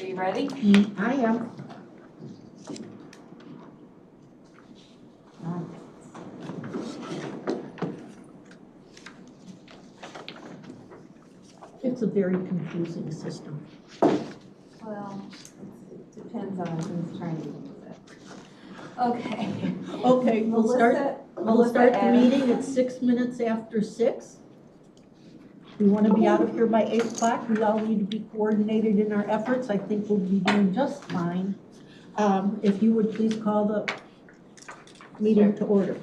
you ready? I am. It's a very confusing system. Well, it depends on who's trying to use it. Okay. Okay, we'll start the Adams. meeting at 6 minutes after 6. We want to be out of here by 8 o'clock. We all need to be coordinated in our efforts. I think we'll be doing just fine. If you would please call the meeting to order.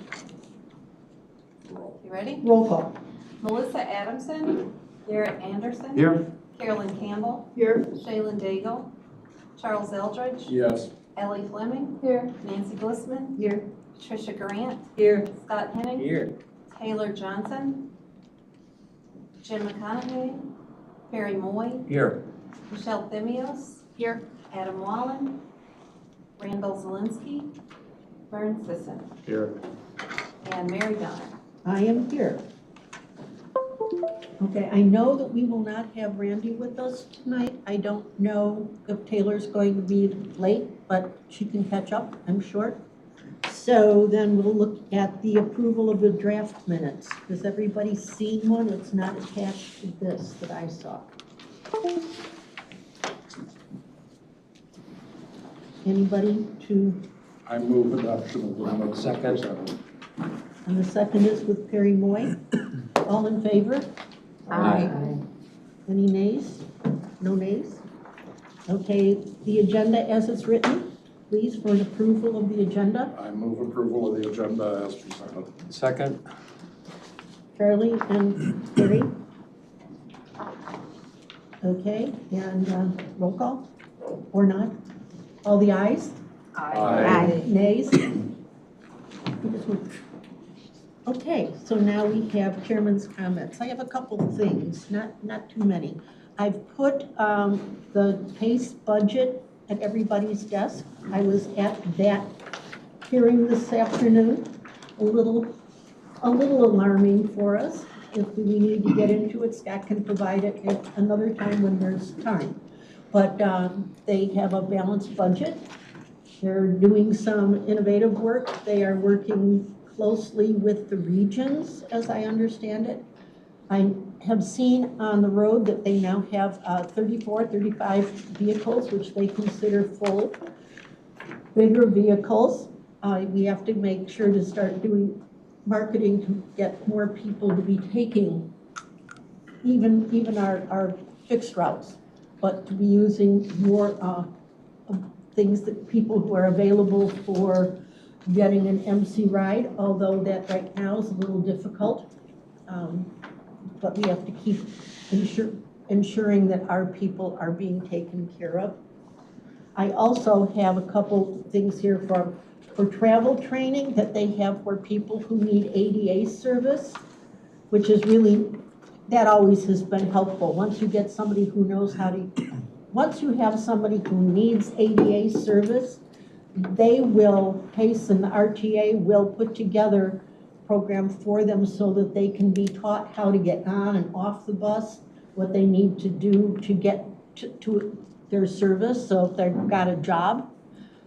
You ready? Roll call. Melissa Adamson, Garrett Anderson. Here. Carolyn Campbell, Here. Shaylin Daigle, Charles Eldridge, Yes. Ellie Fleming, Here. Nancy Glissman, Here. Tricia Grant, Here. Scott Henning, Here. Taylor Johnson, Jim McConaughey, Perry Moy, Here. Michelle Thimios, Here. Adam Wallen, Randall Zelinsky, Vern Sisson, Here. and Mary Donner. I am here. Okay, I know that we will not have Randy with us tonight. I don't know if Taylor's going to be late, but she can catch up, I'm sure. So then we'll look at the approval of the draft minutes. Has everybody seen one? It's not attached to this that I saw. Anybody to, I move adoption of the minutes. Second. and the second is with Perry Moy. All in favor? Aye. Any nays? No nays? Okay, the agenda as it's written, please, for an approval of the agenda. I move approval of the agenda as presented. Second. Charlie and Perry. Okay, and roll call, or not? All the ayes? Aye. Nays? Okay, so now we have chairman's comments. I have a couple of things, not too many. I've put the PACE budget at everybody's desk. I was at that hearing this afternoon, a little alarming for us. If we need to get into it, Scott can provide it at another time when there's time. But they have a balanced budget. They're doing some innovative work. They are working closely with the regions, as I understand it. I have seen on the road that they now have 35 vehicles, which they consider full. Bigger vehicles. We have to make sure to start doing marketing to get more people to be taking even our fixed routes, but to be using more things that people who are available for getting an MC ride, although that right now is a little difficult. But we have to keep ensuring that our people are being taken care of. I also have a couple things here for travel training that they have for people who need ADA service, which is really, that always has been helpful. Once you get somebody who knows how to, once you have somebody who needs ADA service, they will, PACE and the RTA will put together a program for them so that they can be taught how to get on and off the bus, what they need to do to get to their service. So if they've got a job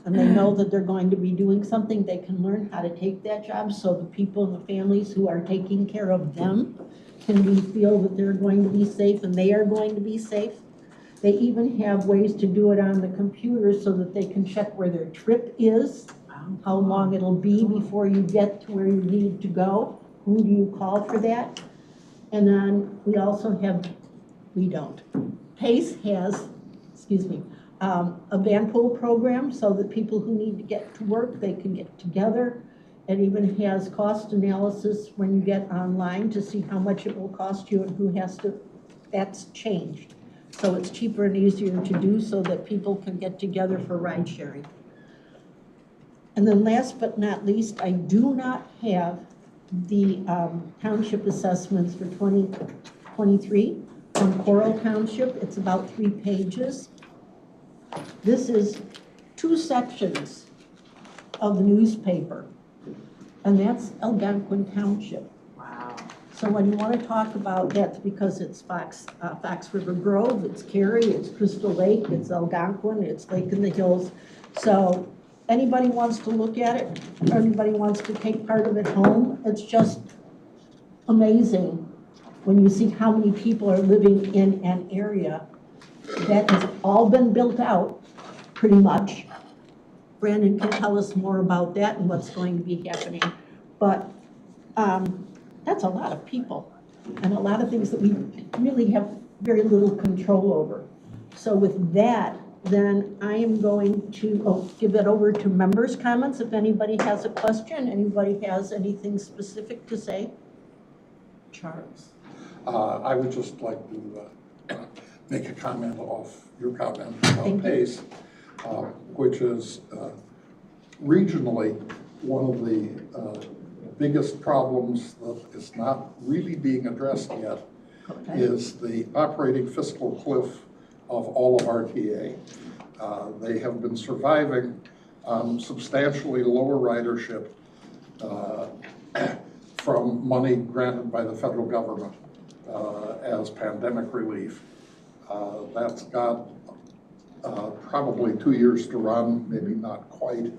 and they know that they're going to be doing something, they can learn how to take that job so the people and the families who are taking care of them can feel that they're going to be safe and they are going to be safe. They even have ways to do it on the computer so that they can check where their trip is, how long it'll be before you get to where you need to go, who do you call for that. And then we also have, PACE has, a van pool program so that people who need to get to work, they can get together. It even has cost analysis when you get online to see how much it will cost you and who has to, that's changed. So it's cheaper and easier to do so that people can get together for ride sharing. And then last but not least, I do not have the township assessments for 2023 from Coral Township. It's about 3 pages. This is 2 sections of the newspaper, and that's Algonquin Township. Wow. So when you want to talk about, that's because it's Fox River Grove, it's Cary, it's Crystal Lake, it's Algonquin, it's Lake in the Hills. So anybody wants to look at it, or anybody wants to take part of it home, it's just amazing when you see how many people are living in an area that has all been built out, pretty much. Brandon can tell us more about that and what's going to be happening. But that's a lot of people and a lot of things that we really have very little control over. So with that, then I am going to give it over to members' comments. If anybody has a question, anybody has anything specific to say? Charles. I would just like to make a comment off your comment Thank about you. PACE, which is regionally one of the biggest problems that is not really being addressed yet Okay. is the operating fiscal cliff of all of RTA. They have been surviving substantially lower ridership from money granted by the federal government as pandemic relief. That's got probably 2 years to run, maybe not quite.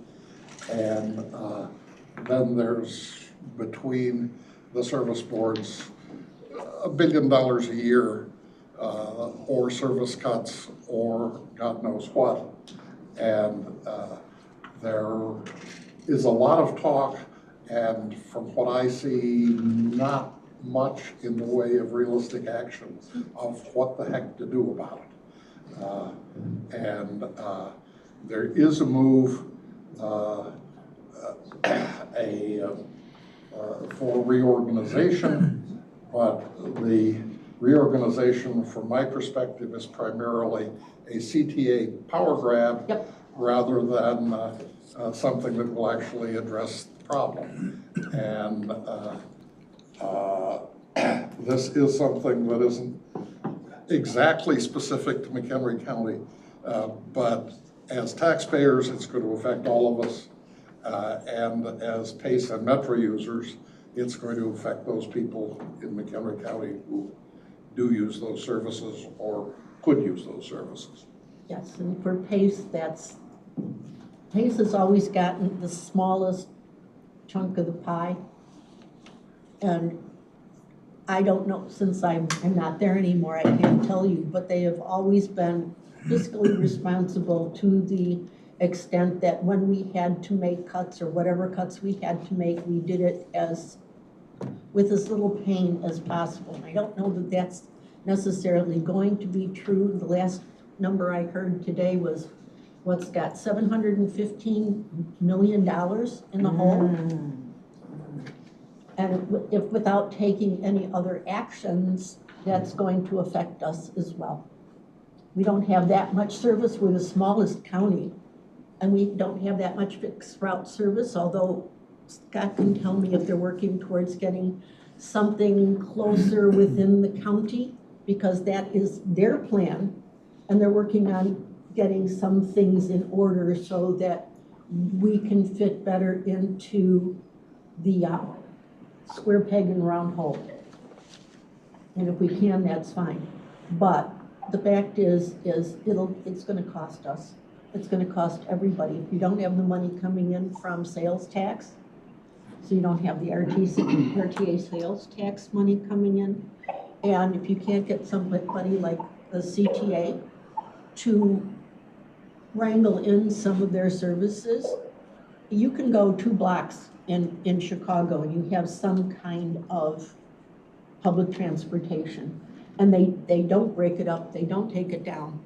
And then there's, between the service boards, $1 billion a year or service cuts or God knows what. And there is a lot of talk, and from what I see, not much in the way of realistic action of what the heck to do about it. And there is a move for reorganization, but the reorganization, from my perspective, is primarily a CTA power grab. Yep. Rather than something that will actually address the problem. And this is something that isn't exactly specific to McHenry County, but as taxpayers, it's going to affect all of us. And as PACE and Metro users, it's going to affect those people in McHenry County who do use those services or could use those services. Yes, and for PACE, PACE has always gotten the smallest chunk of the pie. And I don't know, since I'm not there anymore, I can't tell you, but they have always been fiscally responsible to the extent that when we had to make cuts or whatever cuts we had to make, we did it with as little pain as possible. And I don't know that that's necessarily going to be true. The last number I heard today was what's got $715 million in the hole. And if without taking any other actions, that's going to affect us as well. We don't have that much service. We're the smallest county, and we don't have that much fixed route service, although Scott can tell me if they're working towards getting something closer within the county, because that is their plan, and they're working on getting some things in order so that we can fit better into the square peg and round hole. And if we can, that's fine. But the fact is it's gonna cost us. It's gonna cost everybody. If you don't have the money coming in from sales tax, so you don't have the RTA sales tax money coming in, and if you can't get somebody like the CTA to wrangle in some of their services, you can go 2 blocks in Chicago and you have some kind of public transportation. And they don't break it up, they don't take it down.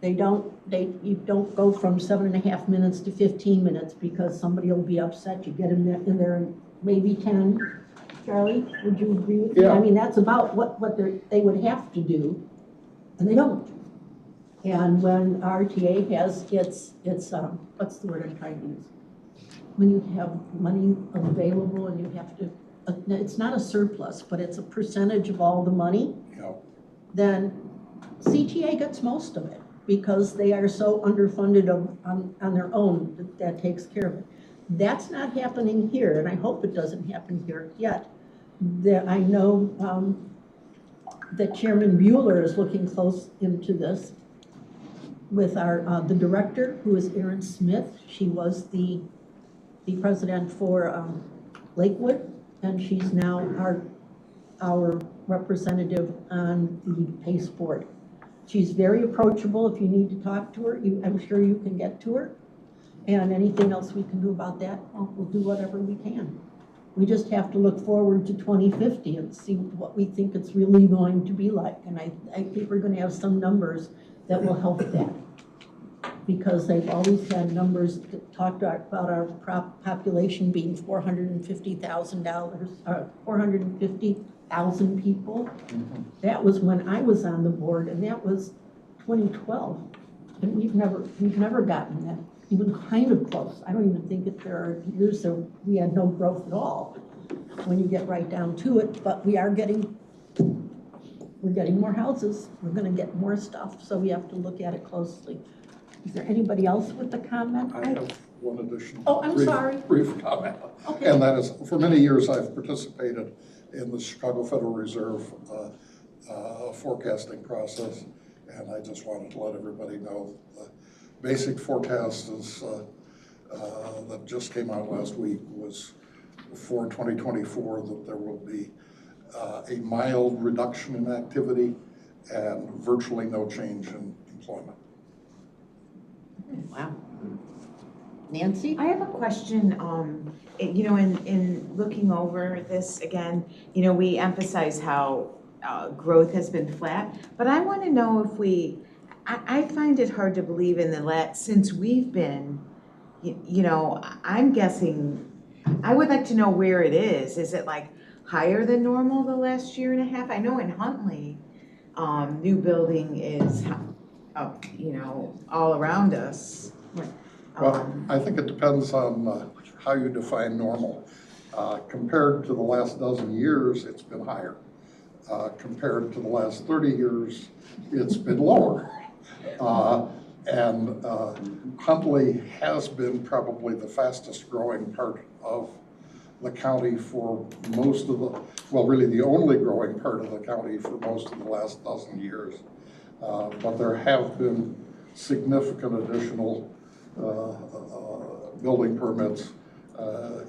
You don't go from 7.5 minutes to 15 minutes because somebody will be upset. You get in there in maybe 10. Charlie, would you agree with me? Yeah. I mean, that's about what they would have to do, and they don't. And when RTA has its what's the word I'm trying to use? When you have money available and you have to, it's not a surplus, but it's a percentage of all the money, Yeah. then CTA gets most of it because they are so underfunded on their own that takes care of it. That's not happening here, and I hope it doesn't happen here yet. I know that Chairman Bueller is looking close into this with the director, who is Erin Smith. She was the president for Lakewood, and she's now our representative on the PACE board. She's very approachable. If you need to talk to her, I'm sure you can get to her. And anything else we can do about that, we'll do whatever we can. We just have to look forward to 2050 and see what we think it's really going to be like. And I think we're going to have some numbers that will help that. Because they've always had numbers that talked about our population being 450,000 people. That was when I was on the board, and that was 2012. And we've never gotten that even kind of close. I don't even think that there are years that we had no growth at all when you get right down to it, but we're getting more houses. We're gonna get more stuff, so we have to look at it closely. Is there anybody else with a comment? I have one additional. Oh, I'm sorry. Brief comment. Okay. And that is, for many years, I've participated in the Chicago Federal Reserve forecasting process, and I just wanted to let everybody know the basic forecast is, that just came out last week was for 2024 that there will be a mild reduction in activity and virtually no change in employment. Wow. Nancy? I have a question, you know, in looking over this again, you know, we emphasize how growth has been flat, but I want to know if I find it hard to believe since we've been, you know, I'm guessing, I would like to know where it is. Is it like higher than normal the last year and a half? I know in Huntley, new building is up, you know, all around us. Well, I think it depends on how you define normal. Compared to the last dozen years, it's been higher. Compared to the last 30 years, it's been lower. And Huntley has been probably the fastest growing part of the county for most of well, really the only growing part of the county for most of the last dozen years. But there have been significant additional building permits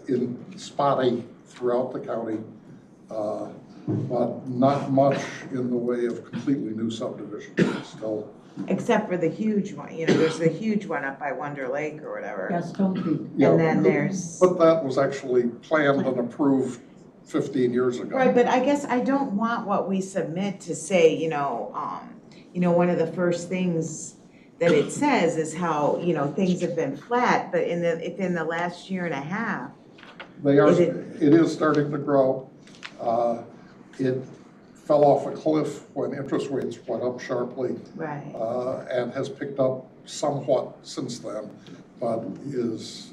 in spotty throughout the county, but not much in the way of completely new subdivisions still. Except for the huge one, you know, there's the huge one up by Wonder Lake or whatever. Yes, Stone Creek. Yeah, And then there's. But that was actually planned and approved 15 years ago. Right, but I guess I don't want what we submit to say, you know, one of the first things that it says is how, you know, things have been flat, but if in the last year and a half. It is starting to grow. It fell off a cliff when interest rates went up sharply. Right. And has picked up somewhat since then, but is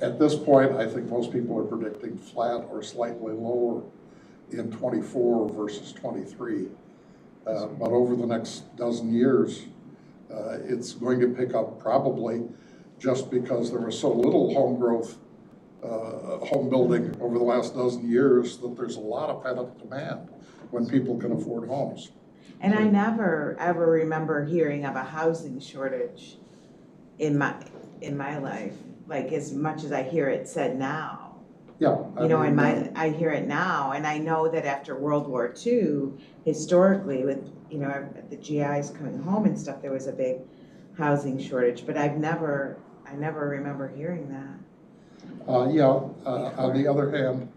at this point, I think most people are predicting flat or slightly lower in 24 versus 23. But over the next dozen years, it's going to pick up probably just because there was so little home growth, home building over the last dozen years that there's a lot of pent-up demand when people can afford homes. And I never, ever remember hearing of a housing shortage in my life, like as much as I hear it said now. Yeah. You know, I hear it now, and I know that after World War II, historically, with, you know, the GIs coming home and stuff, there was a big housing shortage, but I never remember hearing that. On the other hand,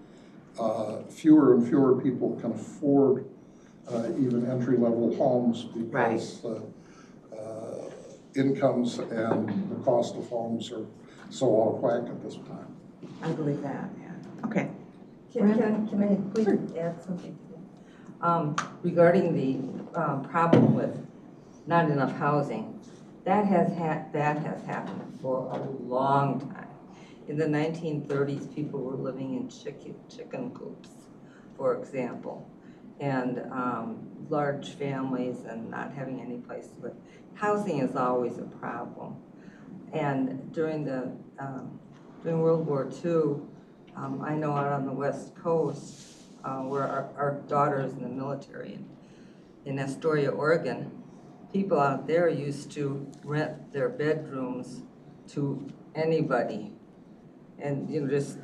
fewer and fewer people can afford even entry-level homes because incomes and the cost of homes are so out of whack at this time. I believe that, yeah. Okay. Can I please add something to that? Regarding the problem with not enough housing, that has happened for a long time. In the 1930s, people were living in chicken coops, for example, and large families and not having any place to live. Housing is always a problem. And during the during World War II, I know out on the West Coast, where our daughter is in the military in Astoria, Oregon, people out there used to rent their bedrooms to anybody. And, just,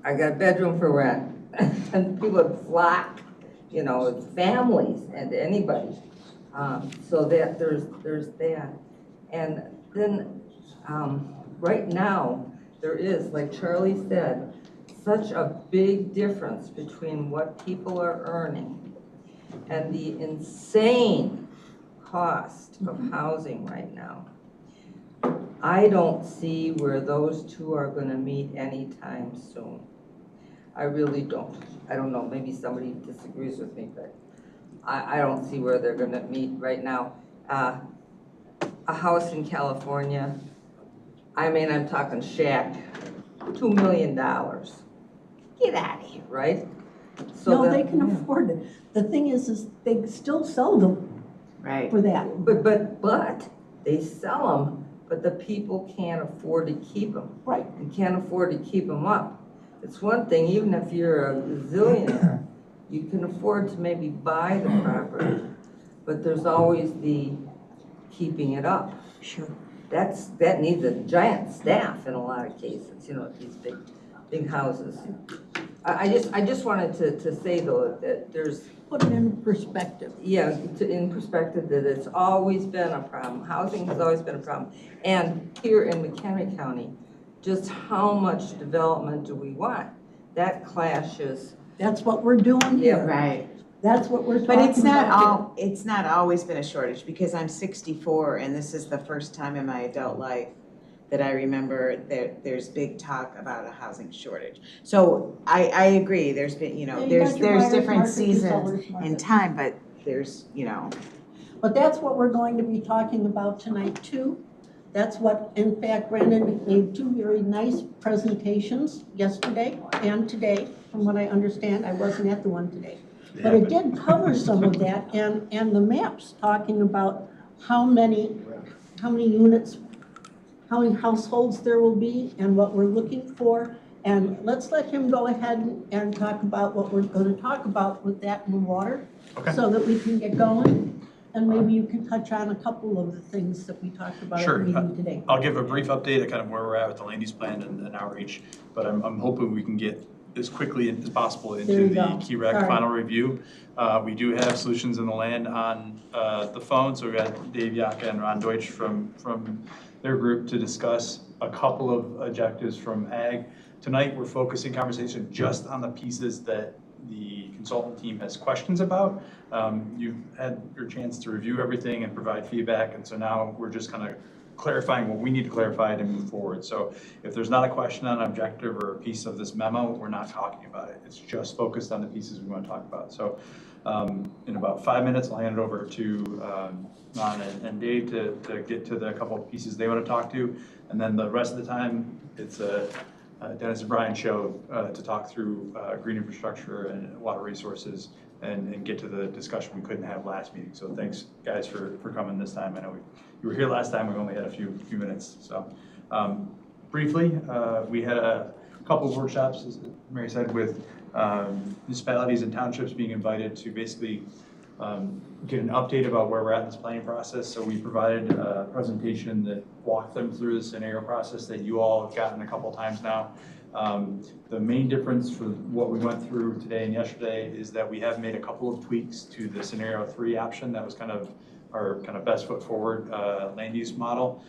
I got a bedroom for rent. And people would flock, families and anybody. So that there's that. And then right now, there is, like Charlie said, such a big difference between what people are earning and the insane cost of housing right now. I don't see where those two are gonna meet anytime soon. I really don't. I don't know, maybe somebody disagrees with me, but I don't see where they're gonna meet right now. A house in California, I'm talking shack, $2 million. Get out of here, right? So No, then- they can afford it. The thing is they still sell them Right. for that. But they sell them, but the people can't afford to keep them. Right. And can't afford to keep them up. It's one thing, even if you're a zillionaire, you can afford to maybe buy the property, but there's always the keeping it up. Sure. That needs a giant staff in a lot of cases, these big houses. I just wanted to say though, that there's, Put it in perspective. yeah, in perspective, that it's always been a problem. Housing has always been a problem. And here in McHenry County, just how much development do we want? That clashes. That's what we're doing here. Right. That's what we're talking But about. it's not always been a shortage, because I'm 64 and this is the first time in my adult life that I remember there's big talk about a housing shortage. So I agree, there's been, Yeah, you there's got your buyer's different market, your seasons seller's market. in time, but there's, But that's what we're going to be talking about tonight too. That's what, in fact, Brandon gave two very nice presentations yesterday and today, from what I understand. I wasn't at the one today. But it did cover some of that, and the maps talking about how many units, how many households there will be, and what we're looking for. And let's let him go ahead and talk about what we're gonna talk about with that in the water. Okay. So that we can get going. And maybe you can touch on a couple of the things that we talked about at the Sure. meeting today. I'll give a brief update of kind of where we're at with the land use plan and outreach, but I'm hoping we can get as quickly as possible There into you the go. key rec Sorry. final review. We do have Solutions in the Land on the phone, so we got Dave Yaka and Ron Deutsch from their group to discuss a couple of objectives from ag. Tonight, we're focusing conversation just on the pieces that the consultant team has questions about. You've had your chance to review everything and provide feedback, and so now we're just kind of clarifying what we need to clarify to move forward. So if there's not a question on an objective or a piece of this memo, we're not talking about it. It's just focused on the pieces we want to talk about. So in about 5 minutes, I'll hand it over to Ron and Dave to get to the couple of pieces they want to talk to. And then the rest of the time, it's Dennis and Brian show to talk through green infrastructure and water resources and get to the discussion we couldn't have last meeting. So thanks, guys, for coming this time. I know you were here last time, we only had a few minutes. So briefly, we had a couple of workshops, as Mary said, with municipalities and townships being invited to basically get an update about where we're at in this planning process. So we provided a presentation that walked them through the scenario process that you all have gotten a couple times now. The main difference for what we went through today and yesterday is that we have made a couple of tweaks to the scenario 3 option. That was kind of our best foot forward land use model.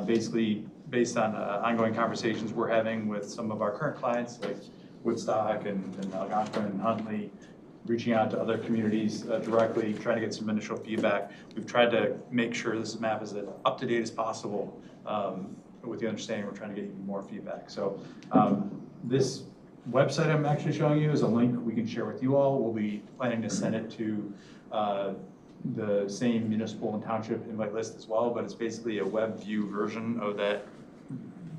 Basically based on ongoing conversations we're having with some of our current clients like Woodstock and Algonquin and Huntley, reaching out to other communities directly, trying to get some initial feedback. We've tried to make sure this map is as up to date as possible with the understanding we're trying to get even more feedback. So this website I'm actually showing you is a link we can share with you all. We'll be planning to send it to the same municipal and township invite list as well, but it's basically a web view version of that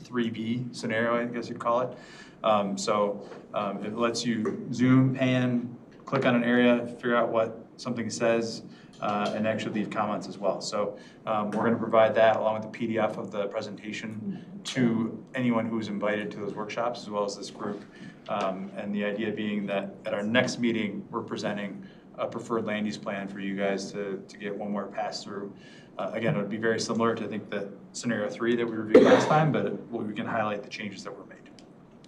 3B scenario, I guess you'd call it. It lets you zoom, pan, click on an area, figure out what something says, and actually leave comments as well. So we're going to provide that along with the PDF of the presentation to anyone who's invited to those workshops, as well as this group. And the idea being that at our next meeting, we're presenting a preferred land use plan for you guys to get one more pass through. Again, it would be very similar to, I think, the scenario 3 that we reviewed last time, but we can highlight the changes that were made.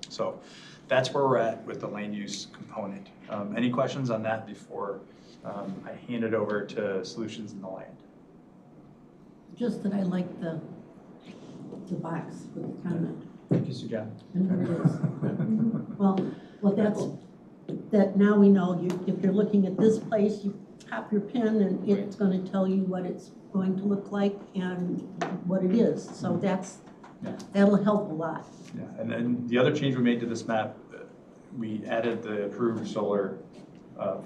So that's where we're at with the land use component. Any questions on that before I hand it over to Solutions in the Land? Just that I like the box with the comment. Thank you, Sujat. And there it is. Well, that now we know, if you're looking at this place, you tap your pin and it's gonna tell you what it's going to look like and what it is. So that'll help a lot. Yeah, and then the other change we made to this map, we added the approved solar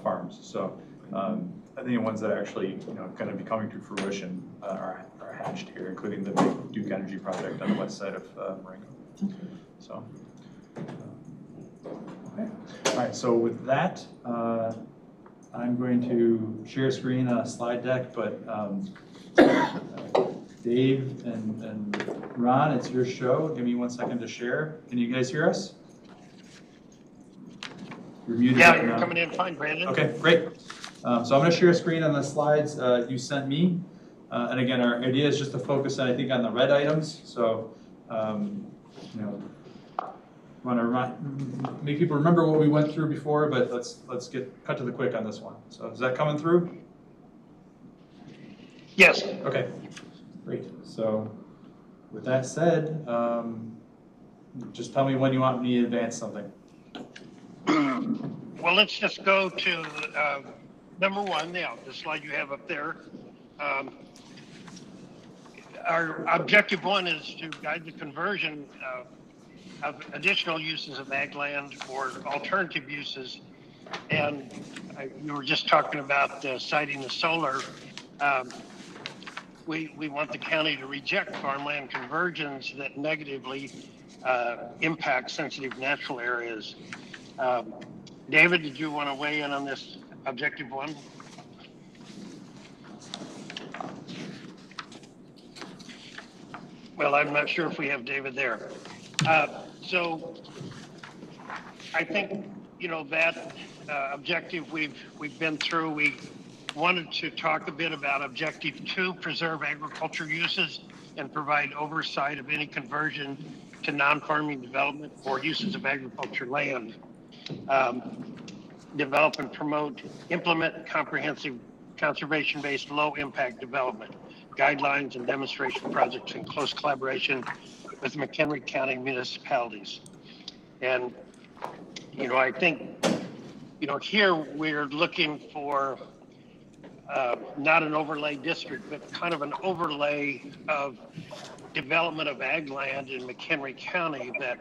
farms. So I think the ones that are actually going to be coming to fruition are hatched here, including the big Duke Energy project on the west side of Marengo. So, okay. All right, so with that, I'm going to share a screen on a slide deck, but Dave and Ron, it's your show. Give me 1 second to share. Can you guys hear us? You're muted. Yeah, right you're now. coming in fine, Brandon. Okay, great. So I'm going to share a screen on the slides you sent me. And again, our idea is just to focus, I think, on the red items. So, want to make people remember what we went through before, but let's cut to the quick on this one. So is that coming through? Yes. Okay, great. So with that said, just tell me when you want me to advance something. Well, let's just go to number 1, the slide you have up there. Our objective 1 is to guide the conversion of additional uses of ag land or alternative uses. And you were just talking about citing the solar. We want the county to reject farmland conversions that negatively impact sensitive natural areas. David, did you want to weigh in on this objective 1? Well, I'm not sure if we have David there. So I think, that objective we've been through. We wanted to talk a bit about objective 2, preserve agriculture uses and provide oversight of any conversion to non-farming development or uses of agriculture land. Develop and promote, implement comprehensive conservation-based low-impact development, guidelines and demonstration projects in close collaboration with McHenry County municipalities. And, I think, here we're looking for not an overlay district, but kind of an overlay of development of ag land in McHenry County that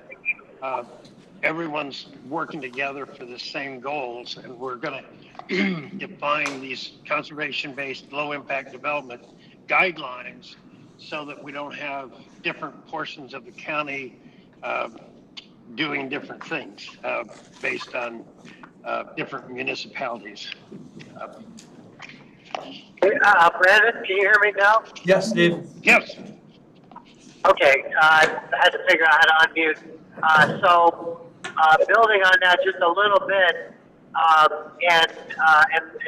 everyone's working together for the same goals, and we're going to define these conservation-based low-impact development guidelines so that we don't have different portions of the county doing different things based on different municipalities. Brandon, can you hear me now? Yes, Dave. Yes. Okay, I had to figure out how to unmute. So building on that just a little bit, and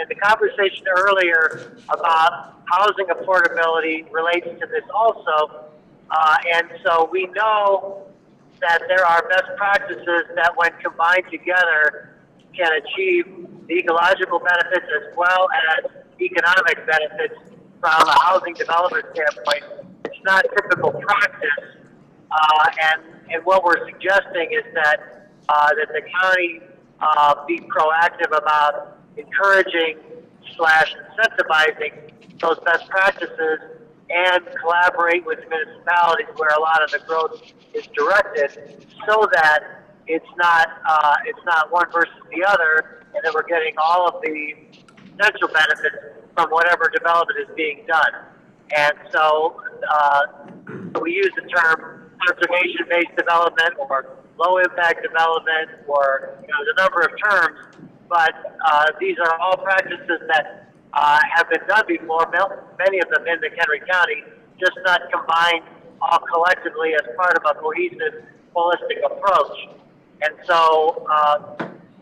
the conversation earlier about housing affordability relates to this also. And so we know that there are best practices that when combined together can achieve the ecological benefits as well as economic benefits from a housing development standpoint. It's not typical practice. And what we're suggesting is that the county be proactive about encouraging / incentivizing those best practices and collaborate with municipalities where a lot of the growth is directed, so that it's not one versus the other, and that we're getting all of the potential benefits from whatever development is being done. And so we use the term conservation-based development or low-impact development, or there's a number of terms, but these are all practices that have been done before, many of them in McHenry County, just not combined all collectively as part of a cohesive, holistic approach. And so,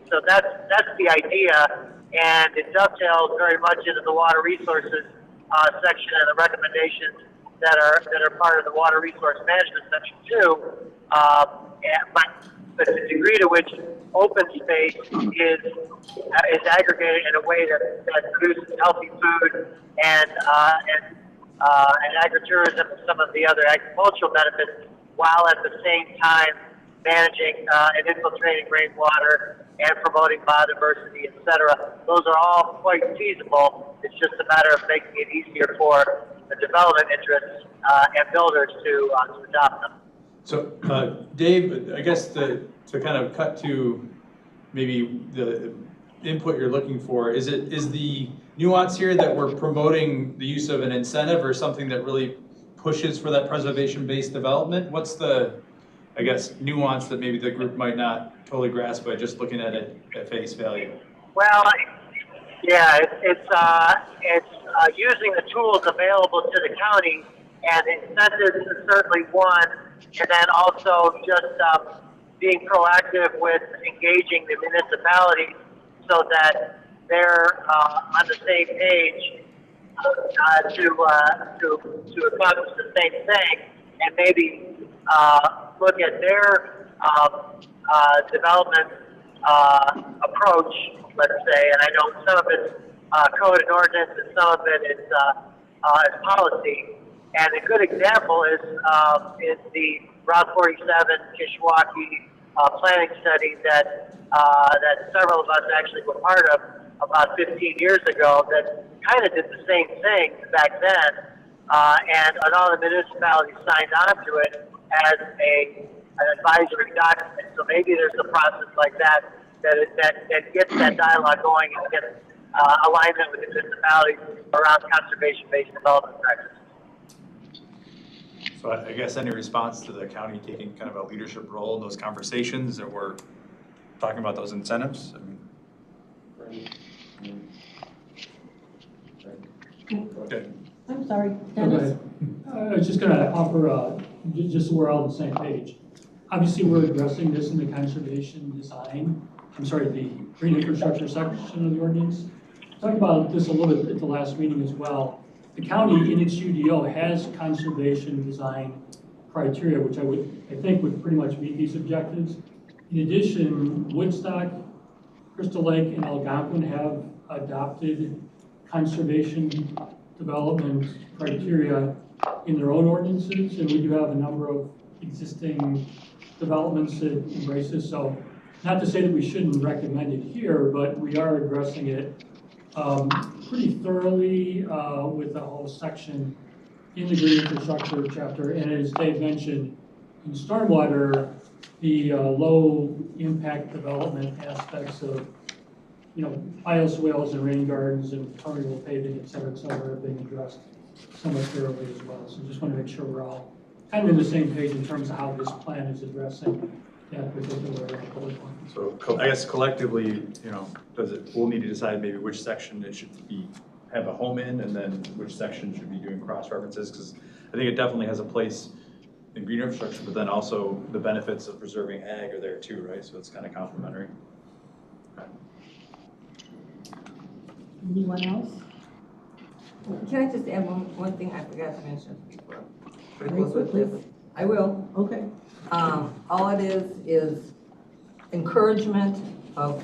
so that's the idea, and it dovetails very much into the water resources section and the recommendations that are part of the water resource management section too. But the degree to which open space is aggregated in a way that produces healthy food and agritourism and some of the other agricultural benefits, while at the same time managing and infiltrating rainwater and promoting biodiversity, et cetera. Those are all quite feasible. It's just a matter of making it easier for the development interests and builders to adopt them. So, Dave, I guess to kind of cut to maybe the input you're looking for, is the nuance here that we're promoting the use of an incentive or something that really pushes for that preservation-based development? What's the, I guess, nuance that maybe the group might not totally grasp by just looking at it at face value? Well, yeah, it's using the tools available to the county, and incentives is certainly one, and then also just being proactive with engaging the municipalities so that they're on the same page to accomplish the same thing, and maybe look at their development approach, let's say. And I know some of it's code and ordinance, and some of it is policy. And a good example is the Route 47 Kishwaukee planning study that several of us actually were part of about 15 years ago, that kind of did the same thing back then, and all the municipalities signed on to it as an advisory document. So maybe there's a process like that gets that dialogue going and gets alignment with the municipalities around conservation-based development practices. So I guess any response to the county taking kind of a leadership role in those conversations that we're talking about those incentives? I mean, okay. I'm sorry, Dennis. I was just going to offer, just so we're all on the same page. Obviously, we're addressing this in the conservation design, the green infrastructure section of the ordinance. Talked about this a little bit at the last meeting as well. The county in its UDO has conservation design criteria, which I think would pretty much meet these objectives. In addition, Woodstock, Crystal Lake, and Algonquin have adopted conservation development criteria in their own ordinances, and we do have a number of existing developments that embrace this. So, not to say that we shouldn't recommend it here, but we are addressing it pretty thoroughly with the whole section in the green infrastructure chapter. And as Dave mentioned, in stormwater, the low impact development aspects of bioswales and rain gardens and permeable paving, et cetera, are being addressed somewhat thoroughly as well. So just want to make sure we're all kind of on the same page in terms of how this plan is addressing that particular bullet point. So I guess collectively, we'll need to decide maybe which section it should have a home in, and then which section should be doing cross references, because I think it definitely has a place in green infrastructure, but then also the benefits of preserving ag are there too, right? So it's kind of complementary. Okay. Anyone else? Can I just add one thing I forgot to mention before we close with this? I will. Okay. All it is encouragement of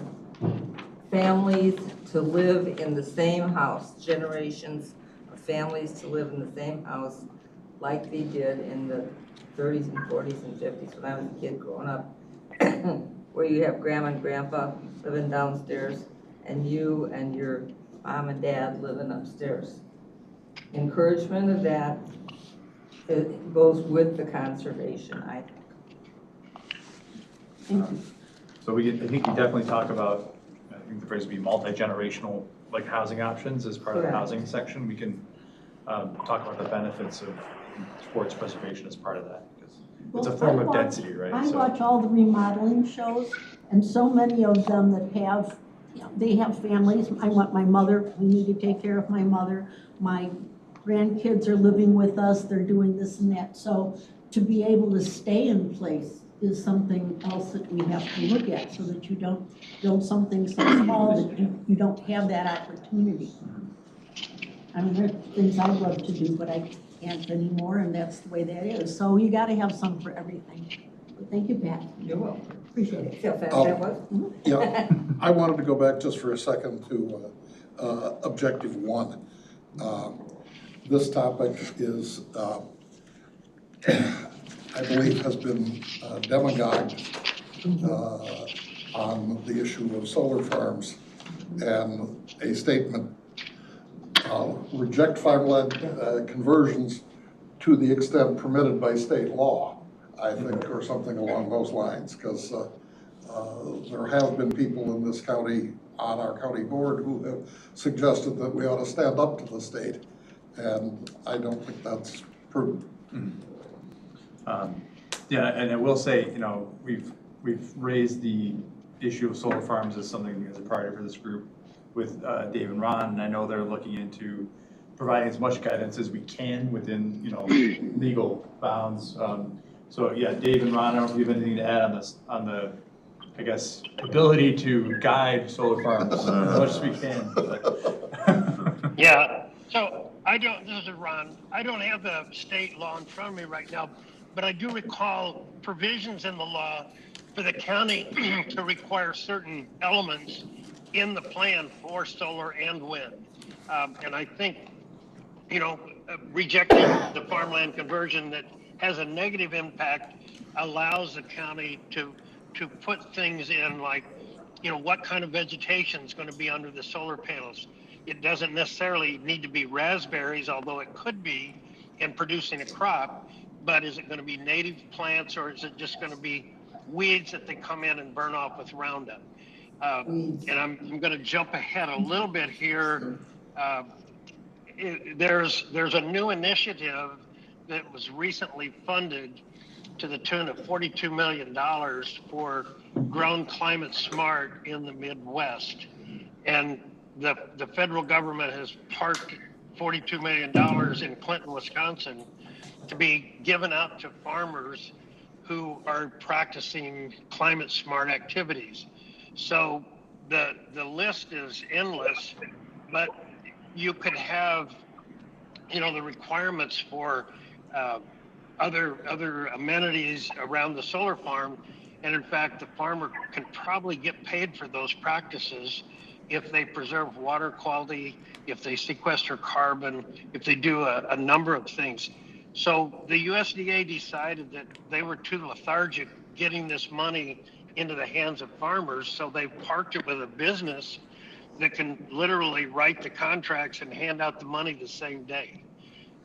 families to live in the same house, generations of families to live in the same house like they did in the 30s and 40s and 50s when I was a kid growing up, where you have grandma and grandpa living downstairs and you and your mom and dad living upstairs. Encouragement of that, it goes with the conservation, I think. So I think you definitely talk about, I think the phrase would be multi-generational, like housing options as part of the Correct. housing section. We can talk about the benefits of sports preservation as part of that, because it's a form of density, right? I watch all the remodeling shows, and so many of them that have they have families. I want my mother, we need to take care of my mother. My grandkids are living with us, they're doing this and that. So to be able to stay in place is something else that we have to look at, so that you don't build something so small that you don't have that opportunity. I mean, there are things I'd love to do, but I can't anymore, and that's the way that is. So you gotta have some for everything. But thank you, Pat. You're welcome. Appreciate it. See how fast Oh. that was? Yeah, I wanted to go back just for a second to objective 1. This topic is, I believe, has been demagogued on the issue of solar farms, and a statement, reject farmland conversions to the extent permitted by state law, I think, or something along those lines, because there have been people in this county, on our county board, who have suggested that we ought to stand up to the state, and I don't think that's prudent. Yeah, and I will say, you know, we've raised the issue of solar farms as something as a priority for this group with Dave and Ron, and I know they're looking into providing as much guidance as we can within, you know, legal bounds. So yeah, Dave and Ron, I don't know if you have anything to add on this, on the, I guess, ability to guide solar farms as much as we can. But Yeah, so this is Ron, I don't have the state law in front of me right now, but I do recall provisions in the law for the county to require certain elements in the plan for solar and wind. And I think, you know, rejecting the farmland conversion that has a negative impact allows the county to put things in, like, you know, what kind of vegetation is going to be under the solar panels. It doesn't necessarily need to be raspberries, although it could be in producing a crop, but is it going to be native plants, or is it just going to be weeds that they come in and burn off with Roundup? And I'm going to jump ahead a little bit here. There's a new initiative that was recently funded to the tune of $42 million for Grown Climate Smart in the Midwest. And the federal government has parked $42 million in Clinton, Wisconsin, to be given out to farmers who are practicing climate smart activities. So the list is endless, but you could have, you know, the requirements for other amenities around the solar farm. And in fact, the farmer can probably get paid for those practices if they preserve water quality, if they sequester carbon, if they do a number of things. So the USDA decided that they were too lethargic getting this money into the hands of farmers, so they parked it with a business that can literally write the contracts and hand out the money the same day.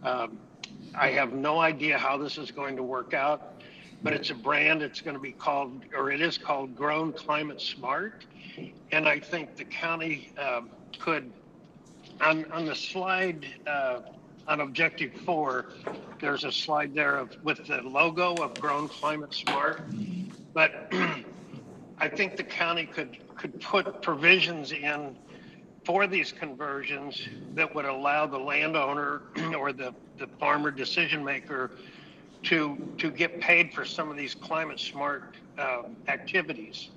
I have no idea how this is going to work out, but it's a brand. It's going to be called, or it is called, Grown Climate Smart. And I think the county could, on the slide, on objective 4, there's a slide there with the logo of Grown Climate Smart. But I think the county could put provisions in for these conversions that would allow the landowner or the farmer decision maker to get paid for some of these climate smart activities.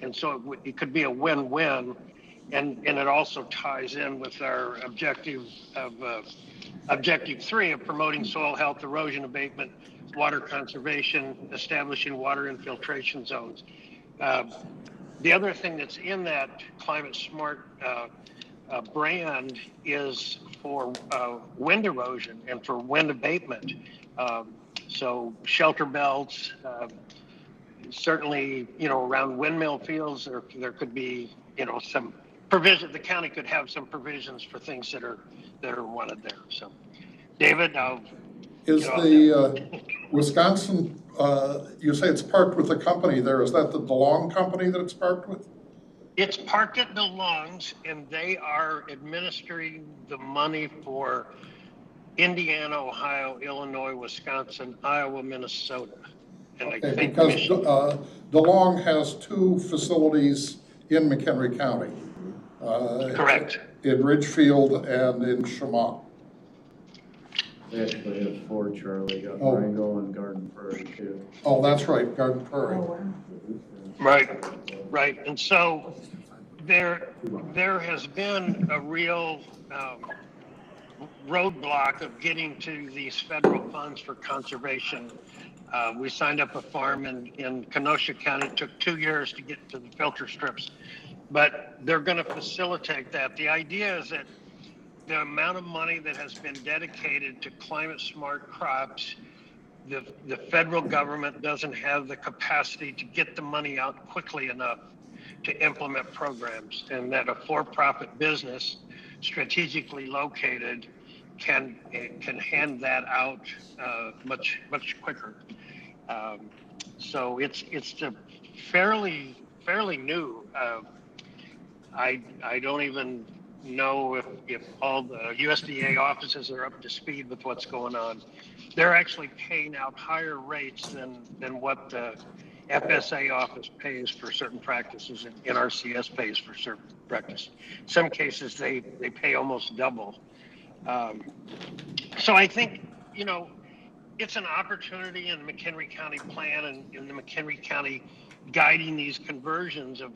And so it could be a win-win. And it also ties in with our objective 3 of promoting soil health, erosion abatement, water conservation, establishing water infiltration zones. The other thing that's in that climate smart brand is for wind erosion and for wind abatement. So shelter belts, certainly, you know, around windmill fields, there could be, you know, some provision. The county could have some provisions for things that are wanted there. So, David, Is the Wisconsin, you say it's parked with a company there, is that the DeLong company that it's parked with? It's parked at DeLong's, and they are administering the money for Indiana, Ohio, Illinois, Wisconsin, Iowa, Minnesota. And I Okay, think because DeLong has 2 facilities in McHenry County. Correct. In Ridgefield and in Chemung. They actually have 4, Charlie, got Oh. Wrangell and Garden Prairie too. Oh, that's right, Garden Prairie. Right. And so there has been a real roadblock of getting to these federal funds for conservation. We signed up a farm in Kenosha County. It took 2 years to get to the filter strips, but they're going to facilitate that. The idea is that the amount of money that has been dedicated to climate smart crops, the federal government doesn't have the capacity to get the money out quickly enough to implement programs, and that a for-profit business strategically located can hand that out much quicker. So it's fairly new. I don't even know if all the USDA offices are up to speed with what's going on. They're actually paying out higher rates than what the FSA office pays for certain practices and NRCS pays for certain practices. In some cases, they pay almost double. So I think, it's an opportunity in the McHenry County plan and in the McHenry County guiding these conversions of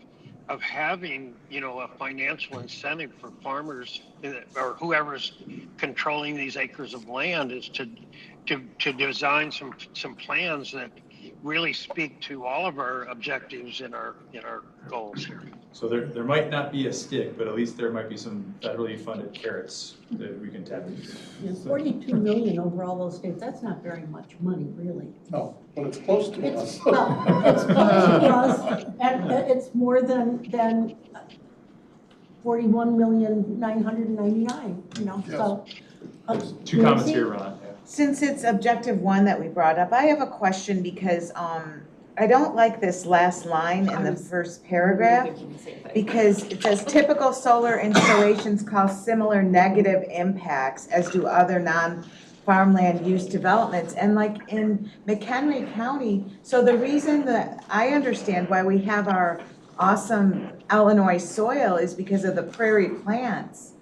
having, a financial incentive for farmers or whoever's controlling these acres of land is to design some plans that really speak to all of our objectives in our goals here. So there might not be a stick, but at least there might be some federally funded carrots that we can tap into. Yeah, 42 million over all those states, that's not very much money, really. No, but it's close to us. Well, it's close to us, and it's more than 41,999,000, so. Two comments here, Ron. Yeah. Since it's objective 1 that we brought up, I have a question because I don't like this last line in the first paragraph because it says typical solar installations cause similar negative impacts as do other non-farmland use developments. And like in McHenry County, so the reason that I understand why we have our awesome Illinois soil is because of the prairie plants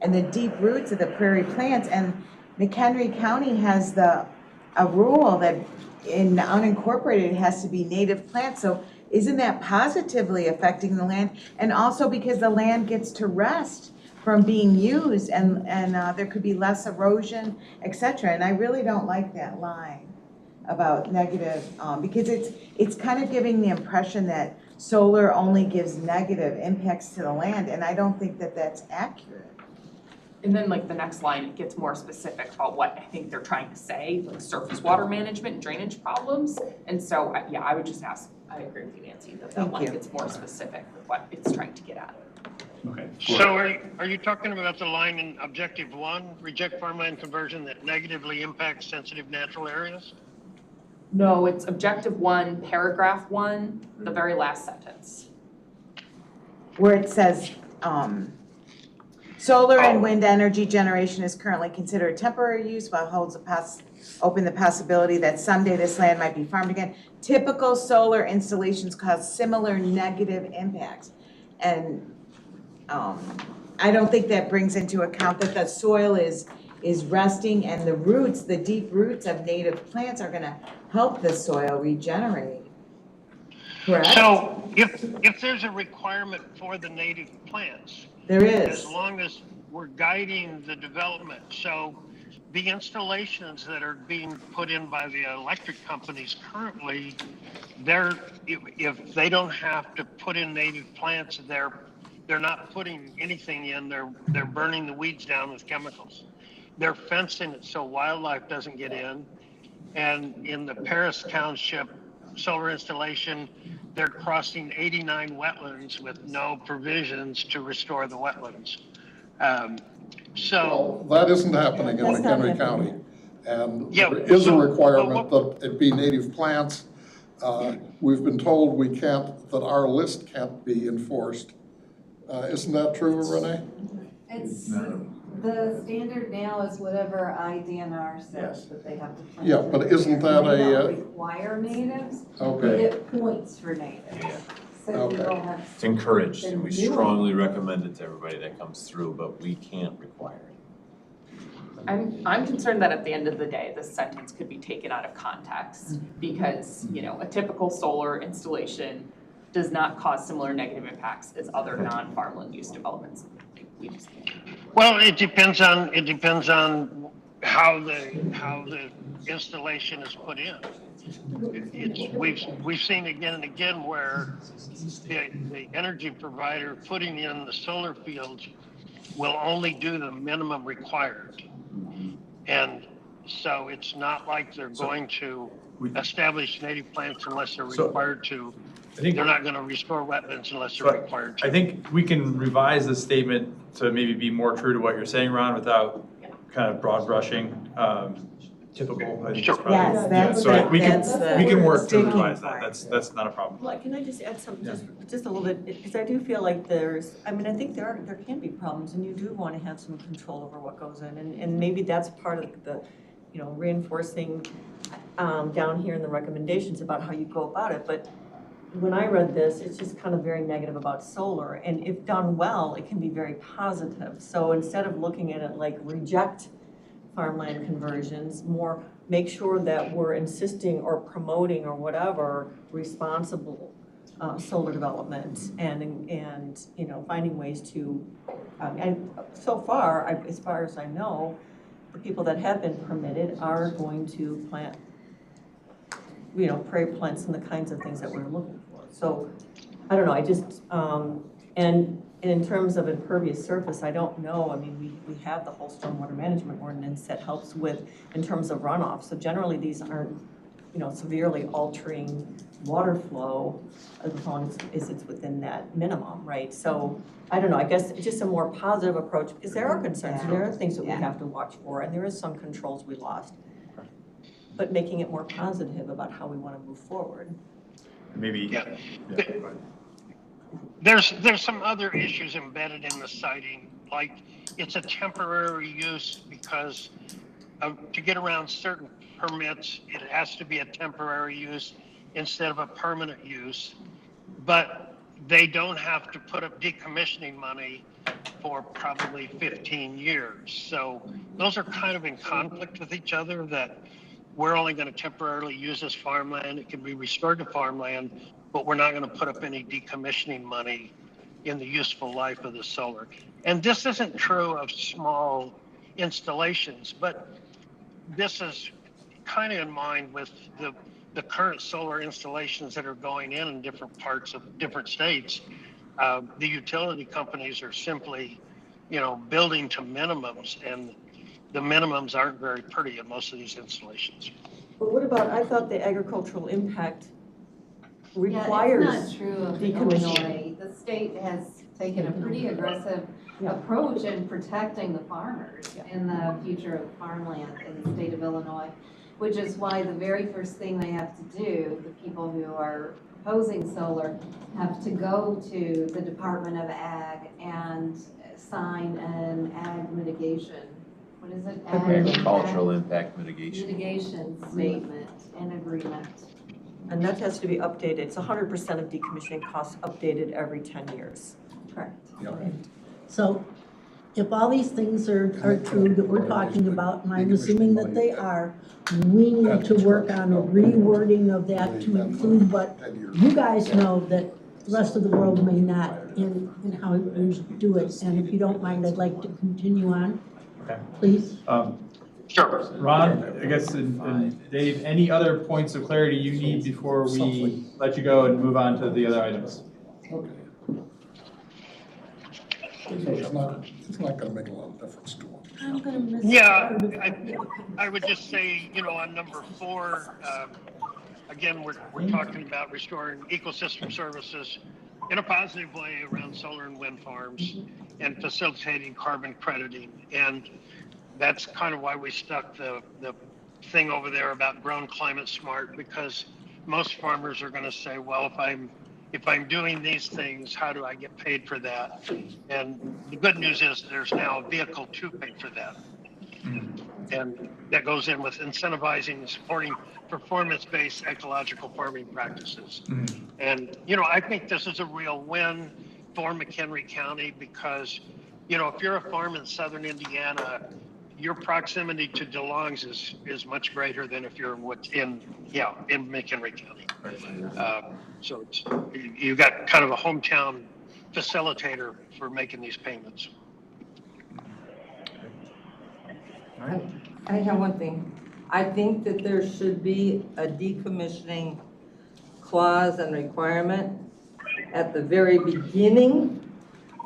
and the deep roots of the prairie plants. And McHenry County has a rule that in unincorporated it has to be native plants. So isn't that positively affecting the land? And also because the land gets to rest from being used and there could be less erosion, et cetera. And I really don't like that line about negative, because it's kind of giving the impression that solar only gives negative impacts to the land, and I don't think that that's accurate. And then like the next line, it gets more specific about what I think they're trying to say, like surface water management and drainage problems. And so, yeah, I would just ask, I agree with you, Nancy, that line gets more specific with what it's trying to get at. Okay. So are you talking about the line in objective 1, reject farmland conversion that negatively impacts sensitive natural areas? No, it's objective 1, paragraph 1, the very last sentence. Where it says, solar and wind energy generation is currently considered temporary use, while it holds open the possibility that someday this land might be farmed again. Typical solar installations cause similar negative impacts. And I don't think that brings into account that the soil is resting and the roots, the deep roots of native plants are gonna help the soil regenerate. Correct? So if there's a requirement for the native plants, There is. as long as we're guiding the development. So the installations that are being put in by the electric companies currently, if they don't have to put in native plants, they're not putting anything in, they're burning the weeds down with chemicals. They're fencing it so wildlife doesn't get in. And in the Paris Township solar installation, they're crossing 89 wetlands with no provisions to restore the wetlands. Well, that isn't happening in That's not McHenry happening. County. And Yeah, there is a so- requirement that it be native plants. We've been told that our list can't be enforced. Isn't that true, Renee? It's, the standard now is whatever IDNR says that they have to plant. Yeah, but isn't that They don't a, require natives, they okay, get points for natives. So we will have. It's encouraged, and we Then do it. strongly recommend it to everybody that comes through, but we can't require it. I'm concerned that at the end of the day, this sentence could be taken out of context because, you know, a typical solar installation does not cause similar negative impacts as other non-farmland use developments. We just can't. Well, it depends on how the installation is put in. We've seen again and again where the energy provider putting in the solar fields will only do the minimum required. And so it's not like they're going to establish native plants unless they're required to. They're not going to restore wetlands unless they're required to. I think we can revise the statement to maybe be more true to what you're saying, Ron, without kind of broad brushing, typical. I think it's probably- Yes, that's So we can, the we can work to sticking revise that, part. that's not a problem. Well, can I just add something, just a little bit, because I do feel like there's, I mean, I think there can be problems, and you do want to have some control over what goes in, and maybe that's part of the, you know, reinforcing down here in the recommendations about how you go about it, but when I read this, it's just kind of very negative about solar, and if done well, it can be very positive. So instead of looking at it like reject farmland conversions, more make sure that we're insisting or promoting or whatever responsible solar development and you know, finding ways to, and so far, as far as I know, the people that have been permitted are going to plant, you know, prairie plants and the kinds of things that we're looking for. So, I don't know, I just, and in terms of impervious surface, I don't know, I mean, we have the whole stormwater management ordinance that helps with, in terms of runoff. So generally, these aren't, you know, severely altering water flow as long as it's within that minimum, right? So, I don't know, I guess it's just a more positive approach, because there are concerns, and there are things that we have to watch for, and there is some controls we lost. But making it more positive about how we want to move forward. Maybe. Yeah. Yeah. There's some other issues embedded in the siting, like it's a temporary use because to get around certain permits, it has to be a temporary use instead of a permanent use. But they don't have to put up decommissioning money for probably 15 years. So those are kind of in conflict with each other, that we're only going to temporarily use this farmland. It can be restored to farmland, but we're not going to put up any decommissioning money in the useful life of the solar. And this isn't true of small installations, but this is kind of in mind with the current solar installations that are going in different parts of different states. The utility companies are simply, you know, building to minimums, and the minimums aren't very pretty in most of these installations. But what about, I thought the agricultural impact requires Yeah, it's not true of decommissioning. Illinois. The state has taken a pretty aggressive approach in protecting the farmers in the future of farmland in the state of Illinois, which is why the very first thing they have to do, the people who are proposing solar, have to go to the Department of Ag and sign an ag mitigation, what is it? Agricultural impact mitigation. Mitigation statement and agreement. And that has to be updated. It's 100% of decommissioning costs updated every 10 years. Correct. So if all these things are true that we're talking about, and I'm assuming that they are, we need to work on a rewording of that to include what you guys know that the rest of the world may not in how we do it. And if you don't mind, I'd like to continue on, Okay. please. Sure. Ron, I guess, and Dave, any other points of clarity you need before we let you go and move on to the other items? Okay. So it's not gonna make a lot of difference to them. I'm gonna miss. Yeah, I would just say, you know, on number 4, again, we're talking about restoring ecosystem services in a positive way around solar and wind farms and facilitating carbon crediting. And that's kind of why we stuck the thing over there about grown climate smart, because most farmers are going to say, well, if I'm doing these things, how do I get paid for that? And the good news is there's now a vehicle to pay for that. And that goes in with incentivizing and supporting performance-based ecological farming practices. And, I think this is a real win for McHenry County because, if you're a farm in southern Indiana, your proximity to DeLong's is much greater than if you're in McHenry County. So you got kind of a hometown facilitator for making these payments. I have one thing. I think that there should be a decommissioning clause and requirement at the very beginning,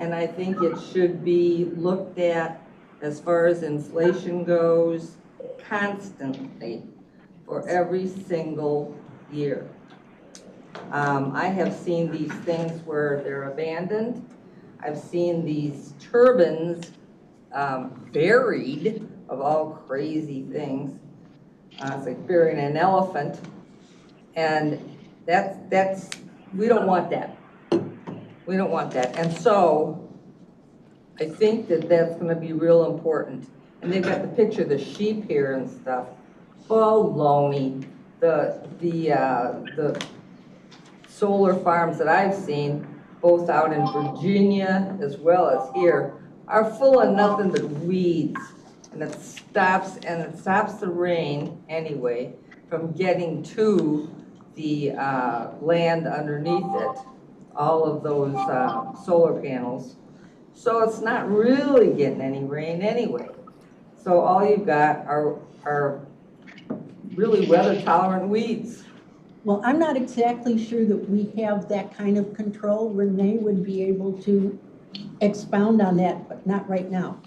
and I think it should be looked at as far as inflation goes constantly for every single year. I have seen these things where they're abandoned. I've seen these turbines buried of all crazy things. It's like burying an elephant. And that's we don't want that. We don't want that. And so I think that that's gonna be real important. And they've got the picture of the sheep here and stuff. Baloney. The solar farms that I've seen, both out in Virginia as well as here, are full of nothing but weeds. And it stops the rain anyway from getting to the land underneath it, all of those solar panels. So it's not really getting any rain anyway. So all you've got are really weather tolerant weeds. Well, I'm not exactly sure that we have that kind of control. Renee would be able to expound on that, but not right now.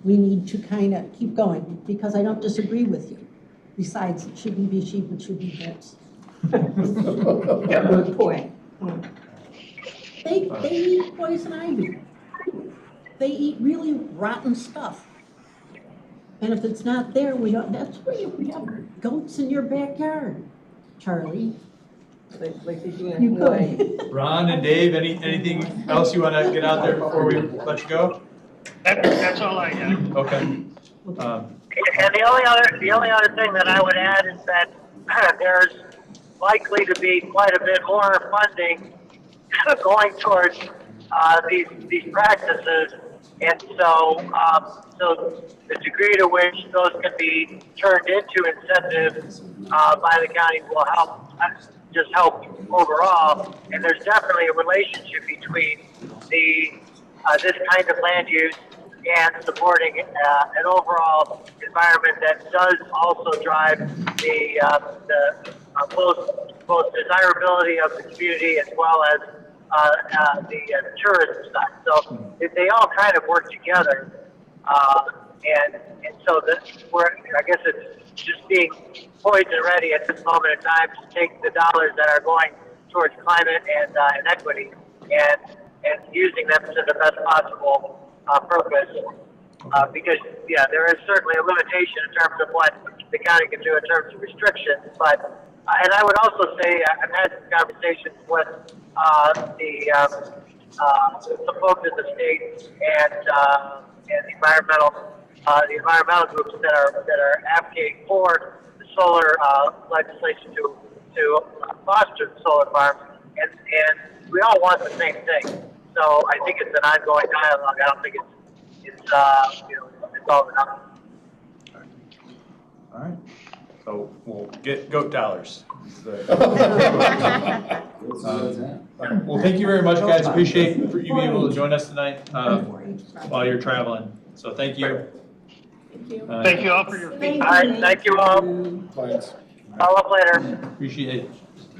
We need to kind of keep going, because I don't disagree with you. Besides, it shouldn't be sheep, it should be goats. Good point. They eat poison ivy. They eat really rotten stuff. And if it's not there, that's where you have goats in your backyard, Charlie. Like they do in You Hawaii. could. Ron and Dave, anything else you want to get out there before we let you go? That's all I have. Okay. And the only other thing that I would add is that there's likely to be quite a bit more funding going towards these practices, and so the degree to which those can be turned into incentives by the county will help overall. And there's definitely a relationship between this kind of land use and supporting an overall environment that does also drive the both desirability of the community as well as the tourism side. So they all kind of work together, and so I guess it's just being poised and ready at this moment in time to take the dollars that are going towards climate and equity and using them to the best possible purpose. Because there is certainly a limitation in terms of what the county can do in terms of restrictions, but and I would also say I've had some conversations with some folks in the state and the environmental groups that are advocating for the solar legislation to foster the solar farms, and we all want the same thing. So I think it's an ongoing dialogue. I don't think it's all or nothing. All right. So we'll get goat dollars. Well, thank you very much, guys. Appreciate you being able to join us tonight while you're traveling. So thank you. Thank you all for your feedback. All right, thank you all. Thanks. Follow up later. Appreciate it.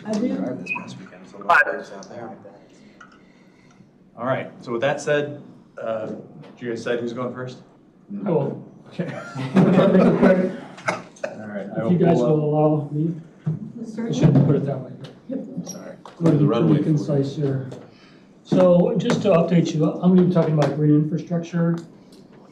I do. Bye. All right. So with that said, did you guys decide who's going first? Oh, Okay. All right. if you guys will allow me, I shouldn't put it that way. Sorry. Going to be runway pretty concise here. So just to update you, I'm going to be talking about green infrastructure.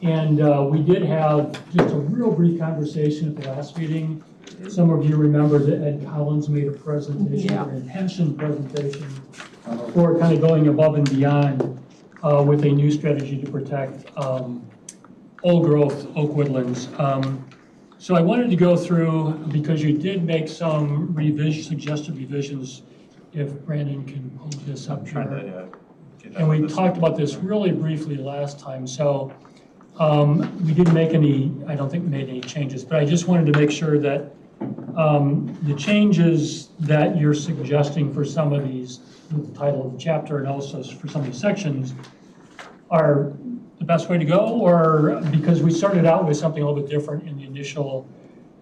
And we did have just a real brief conversation at the last meeting. Some of you remember that Ed Collins made a presentation, an intention presentation, for kind of going above and beyond with a new strategy to protect old growth oak woodlands. So I wanted to go through, because you did make some suggested revisions, if Brandon can pull this up Trying here. to, get And out we of this. talked about this really briefly last time, so we didn't make any, I don't think made any changes, but I just wanted to make sure that the changes that you're suggesting for some of these, with the title of the chapter and also for some of these sections, are the best way to go, or because we started out with something a little bit different in the initial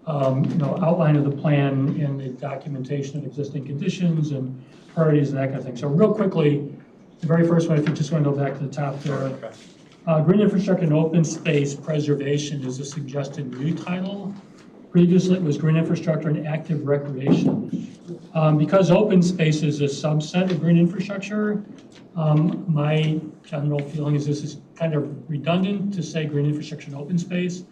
outline of the plan and the documentation of existing conditions and priorities and that kind of thing. So real quickly, the very first one, if you just want to go back to the top there. Green infrastructure and open space preservation is a suggested new title. Previously, it was green infrastructure and active recreation. Because open space is a subset of green infrastructure, my general feeling is this is kind of redundant to say green infrastructure and open space.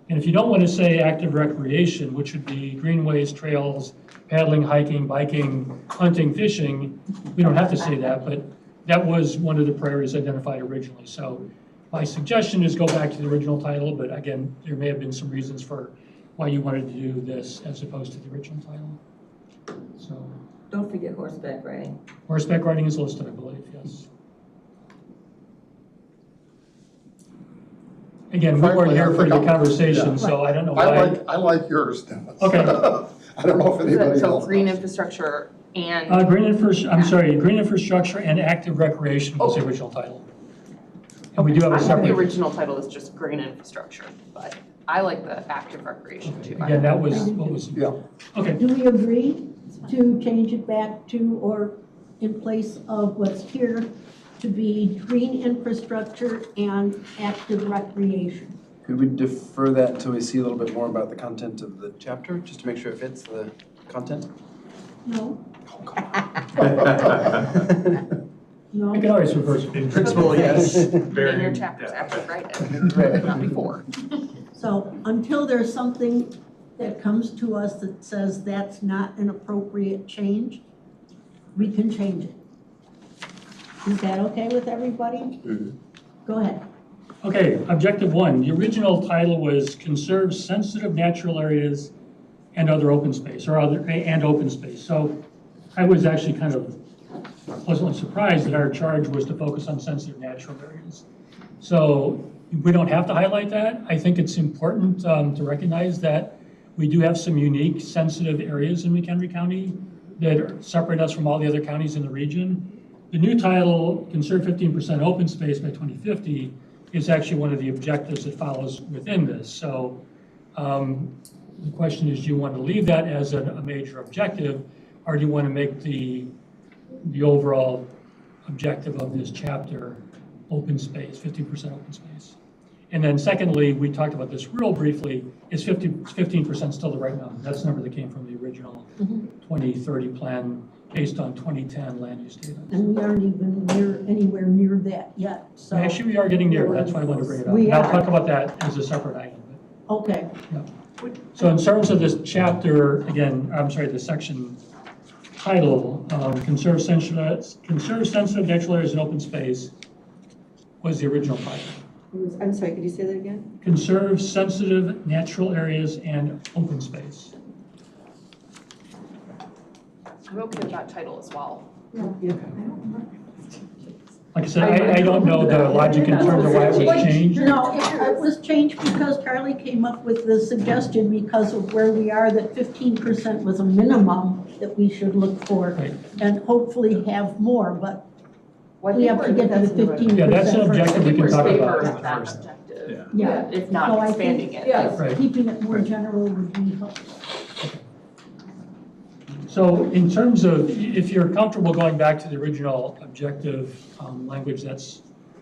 And if you don't want to say active recreation, which would be greenways, trails, paddling, hiking, biking, hunting, fishing, we don't have to say that, but that was one of the priorities identified originally. So my suggestion is go back to the original title, but again, there may have been some reasons for why you wanted to do this as opposed to the original title. So Don't forget horseback riding. horseback riding is listed, I believe, yes. Again, we weren't Frankly, here I for think the I'm- conversation, yeah. so I don't know why. I like yours, Dennis. Okay. I don't know if anybody So else green does. infrastructure and, Green infrastructure and active recreation was the original title. And we do have I a have separate. the original title is just green infrastructure, but I like the active recreation too. Again, that was what was. Yeah. Okay. Do we agree to change it back to, or in place of what's here, to be green infrastructure and active recreation? Could we defer that until we see a little bit more about the content of the chapter, just to make sure it fits the content? No? We No? can always reverse it. In principle, yes. In your chapters after, right? Not before. So until there's something that comes to us that says that's not an appropriate change, we can change it. Is that okay with everybody? Go ahead. Okay, objective one, the original title was conserve sensitive natural areas and other open space, and open space. So I was actually kind of pleasantly surprised that our charge was to focus on sensitive natural areas. So we don't have to highlight that. I think it's important to recognize that we do have some unique sensitive areas in McHenry County that separate us from all the other counties in the region. The new title, Conserve 15% Open Space by 2050, is actually one of the objectives that follows within this. So the question is, do you want to leave that as a major objective, or do you want to make the overall objective of this chapter open space, 15% open space? And then secondly, we talked about this real briefly, is 15% still the right number? That's the number that came from the original 2030 plan based on 2010 land use data. And we aren't even anywhere near that yet, so. Actually, we are getting near, that's why I wanted to bring it up. We And I'll are. talk about that as a separate item. Okay. So in terms of this chapter, again, I'm sorry, the section title, conserve sensitive natural areas and open space was the original title. I'm sorry, could you say that again? Conserve sensitive natural areas and open space. I'm okay with that title as well. Like I said, I don't know the logic in terms of why it was changed. No, it was changed because Charlie came up with the suggestion because of where we are, that 15% was a minimum that we should look for Right. and hopefully have more, but Well, I we think have to we're- get to the 15%. Yeah, that's an objective we can talk We're about. favor of that objective, Yeah. if So not I expanding think, it. yes, Right. keeping it more general would be helpful. So in terms of, if you're comfortable going back to the original objective language, that's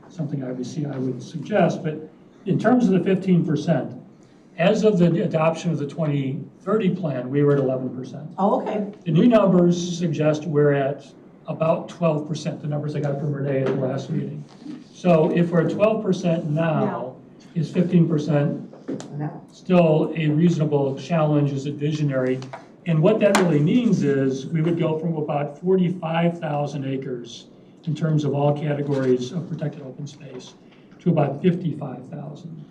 something obviously I would suggest. But in terms of the 15%, as of the adoption of the 2030 plan, we were at 11%. Oh, okay. The new numbers suggest we're at about 12%, the numbers I got from Renee at the last meeting. So if we're at 12% now, is 15% still a reasonable challenge? Is it visionary? And what that really means is we would go from about 45,000 acres in terms of all categories of protected open space to about 55,000.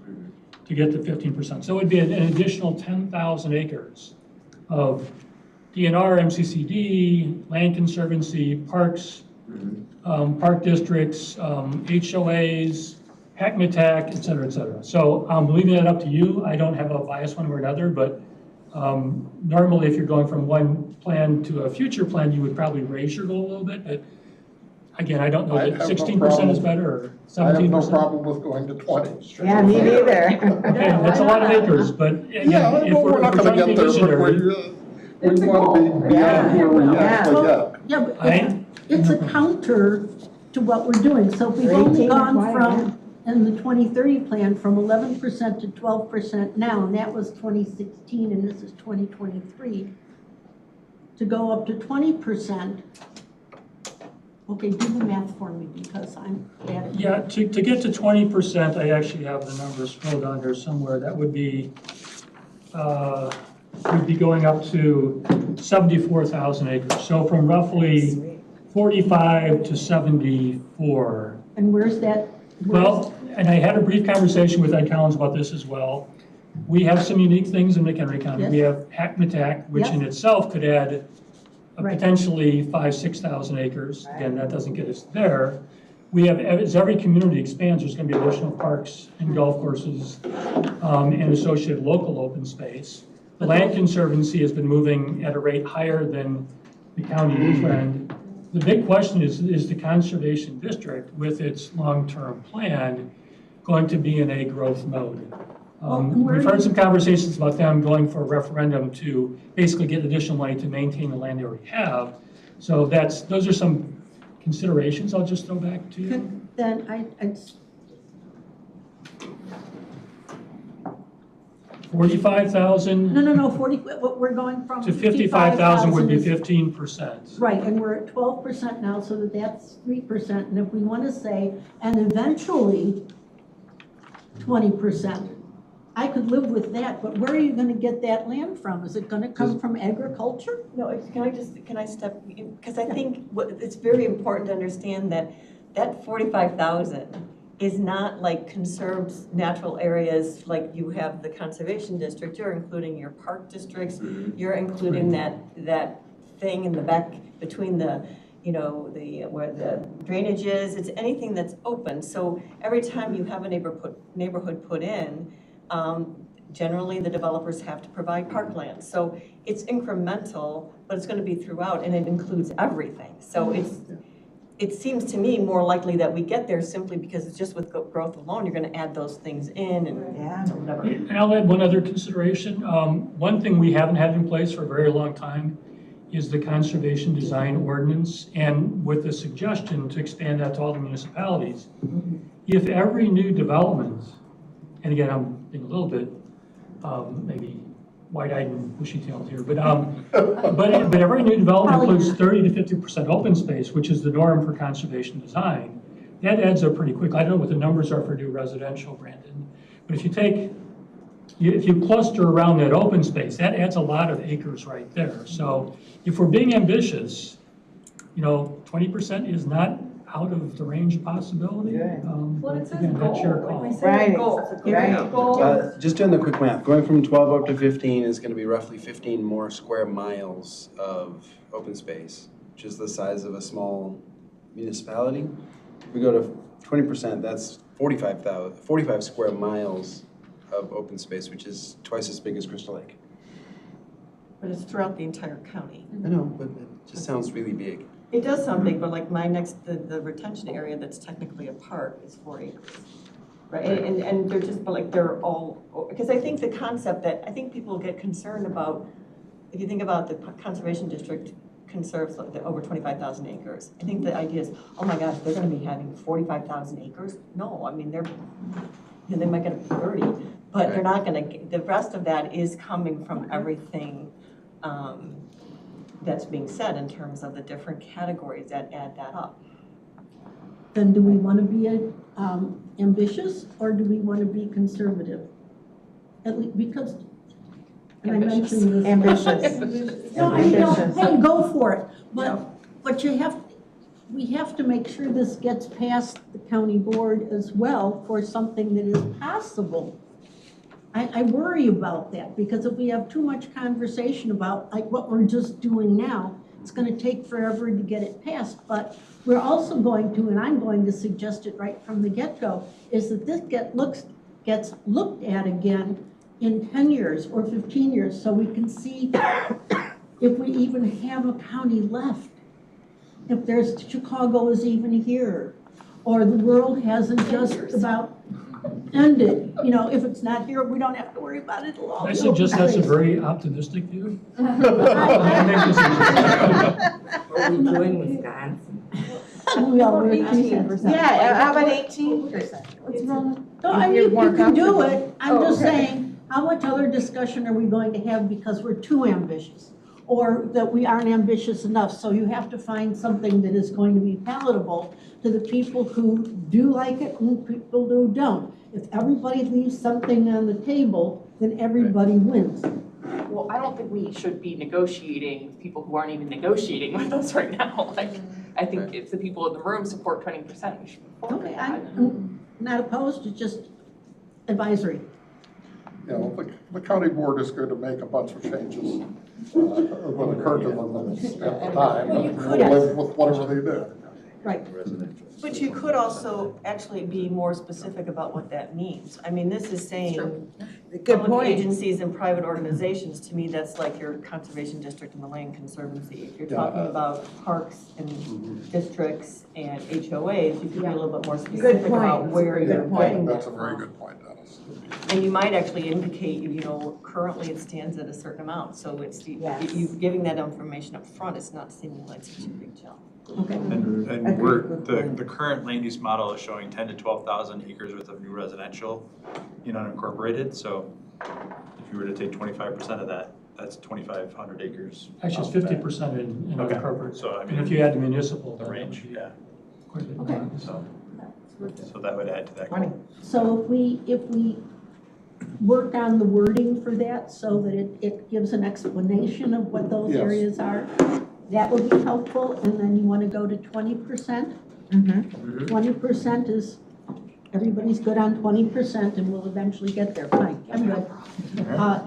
to get to 15%. So it would be an additional 10,000 acres of DNR, MCCD, Land Conservancy, parks, park districts, HOAs, HACMATAC, et cetera, et cetera. So I'm leaving that up to you. I don't have a bias one way or another, but normally if you're going from one plan to a future plan, you would probably raise your goal a little bit, but again, I don't know I that have no 16% is problem. better or 17%. I have no problem with going to 20. Yeah, me neither. Okay, that's a lot of acres, but again, Yeah, if well, we're not trying gonna to be get there, but visionary, we want to be beyond where we actually get. Yeah, but I- it's a counter to what we're doing. So if we've only gone from, in the 2030 plan, from 11% to 12% now, and that was 2016, and this is 2023, to go up to 20%. Okay, do the math for me, because I'm bad at Yeah, to get to 20%, I actually have the numbers scrolled down here somewhere. That would be, we'd be going up to 74,000 acres. So from roughly 45 to 74. And where's that? Well, and I had a brief conversation with Ed Collins about this as well. We have some unique things in McHenry County. Yes. We have HACMATAC, which in itself could add Right. potentially 5,000-6,000 acres. Again, that doesn't get us there. We have, as every community expands, there's going to be additional parks and golf courses and associated local open space. The Land Conservancy has been moving at a rate higher than the county trend. The big question is the Conservation District, with its long-term plan, going to be in a growth mode? We've heard some conversations about them going for a referendum to basically get additional money to maintain the land they already have. So those are some considerations I'll just throw back to you. Then I'd 45,000 no, 40, what we're going from. to 55,000 would be is- 15%. Right, and we're at 12% now, so that's 3%. And if we want to say, and eventually 20%, I could live with that, but where are you going to get that land from? Is it going to come from agriculture? No, can I step, because I think it's very important to understand that 45,000 is not like conserved natural areas, like you have the conservation district, you're including your park districts, you're including that thing in the back between the, where the drainage is, it's anything that's open. So every time you have a neighborhood put in, generally the developers have to provide parkland. So it's incremental, but it's going to be throughout, and it includes everything. So it seems to me more likely that we get there simply because it's just with growth alone, you're going to add those things in and whatever. And I'll add one other consideration. One thing we haven't had in place for a very long time is the conservation design ordinance, and with the suggestion to expand that to all the municipalities. If every new development, and again, I'm being a little bit maybe wide-eyed and bushy-tailed here, but every new development includes 30 to 50% open space, which is the norm for conservation design. That adds up pretty quick. I don't know what the numbers are for new residential, Brandon, but if you cluster around that open space, that adds a lot of acres right there. So if we're being ambitious, 20% is not out of the range of possibility. Well, it says Again, that's your goal, call. like we say goal. Just doing the quick math, going from 12 up to 15 is going to be roughly 15 more square miles of open space, which is the size of a small municipality. If we go to 20%, that's 45 square miles of open space, which is twice as big as Crystal Lake. But it's throughout the entire county. I know, but it just sounds really big. It does sound big, but like the retention area that's technically a park is 4 acres. Right, and they're just, but like they're all, because I think the concept that, I think people get concerned about, if you think about the conservation district conserves like over 25,000 acres. I think the idea is, oh my gosh, they're gonna be having 45,000 acres? No, I mean, they might get 30, but they're not gonna, the rest of that is coming from everything that's being said in terms of the different categories that add that up. Then do we want to be ambitious, or do we want to be conservative? At least, because, and I mentioned this. Ambitious. No, hey, go for it. But we have to make sure this gets past the county board as well for something that is possible. I worry about that, because if we have too much conversation about like what we're just doing now, it's gonna take forever to get it passed, but we're also going to, and I'm going to suggest it right from the get-go, is that this gets looked at again in 10 years or 15 years, so we can see if we even have a county left, if there's, Chicago is even here, or the world hasn't just about ended. You know, if it's not here, we don't have to worry about it. It'll all I go suggest that's a place. very optimistic view. What are we doing, Wisconsin? We all work 18%. Yeah, how about 18%? What's wrong? No, I If mean, you're you more can do comfortable. it. I'm Oh, just okay. saying, how much other discussion are we going to have because we're too ambitious? Or that we aren't ambitious enough? So you have to find something that is going to be palatable to the people who do like it and people who don't. If everybody leaves something on the table, then everybody wins. Well, I don't think we should be negotiating with people who aren't even negotiating with us right now. Like, I think if the people in the room support 20%, we should move forward. Okay, I'm not opposed, it's just advisory. You know, the county board is going to make a bunch of changes that occur to them at the time. Well, you and could- we'll live with whatever they do. Right. But you could also actually be more specific about what that means. I mean, this is saying Good public point. agencies and private organizations, to me, that's like your conservation district and the land conservancy. If you're Yeah. talking about parks and districts and HOAs, you could be a little bit more Good specific point. about where Good you're point. getting that That's a very from. good point, Dennis. And you might actually indicate, you know, currently it stands at a certain amount, so it's, Yes. you giving that information up front, it's not seeming like such a big jump. Okay. And Agreed. we're, Good the point. current land use model is showing 10 to 12,000 acres worth of new residential in unincorporated, so if you were to take 25% of that, that's 2,500 acres. Actually, it's out back. 50% in Okay. unincorporated. So I And mean, if you add the municipal, the then that range, would be yeah, quite a bit Okay. more. so that would add to that. 20. So if we work on the wording for that so that it gives an explanation of what those Yes. areas are, that would be helpful, and then you want to go to 20%? Mm-hmm. 20% is, everybody's good on 20%, and we'll eventually get there, fine, I'm good.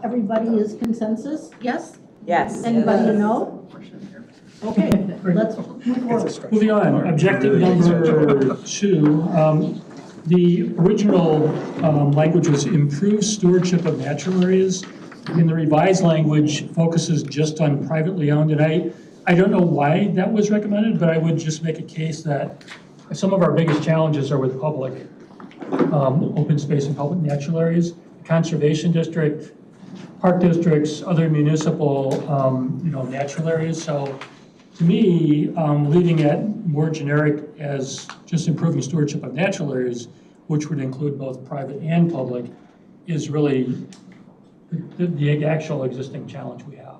Everybody is consensus, yes? Yes. Anybody no? Okay, let's move forward. Moving on, objective number 2. The original language was improve stewardship of natural areas. And the revised language focuses just on privately owned. And I don't know why that was recommended, but I would just make a case that some of our biggest challenges are with public open space and public natural areas. Conservation district, park districts, other municipal, natural areas. So to me, leaving it more generic as just improving stewardship of natural areas, which would include both private and public, is really the actual existing challenge we have.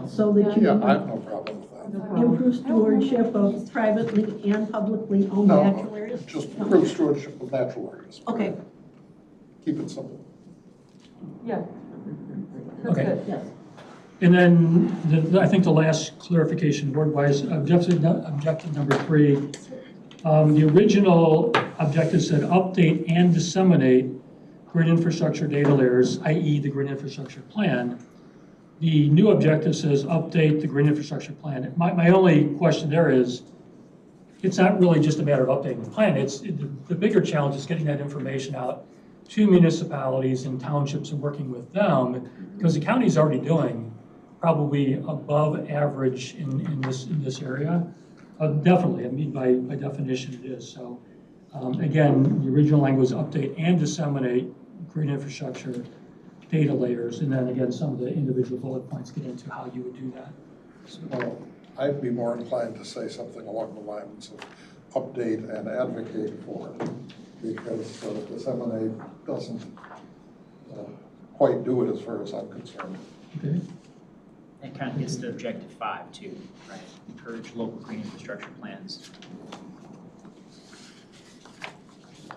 So that you Yeah, I have no problem with that. improve stewardship of privately and publicly owned No, natural areas? just improve stewardship of natural areas. Okay, Keep it simple. Yeah. Okay. yes. And then I think the last clarification, board-wise, objective number 3, the original objective said update and disseminate green infrastructure data layers, i.e. the green infrastructure plan. The new objective says update the green infrastructure plan. My only question there is, it's not really just a matter of updating the plan. The bigger challenge is getting that information out to municipalities and townships and working with them, because the county is already doing probably above average in this area. Definitely, I mean, by definition it is. So again, the original language was update and disseminate green infrastructure data layers, and then again, some of the individual bullet points get into how you would do that. Well, I'd be more inclined to say something along the lines of update and advocate for, because disseminate doesn't quite do it as far as I'm concerned. Okay. That kind of gets to objective 5 too, right? Encourage local green infrastructure plans.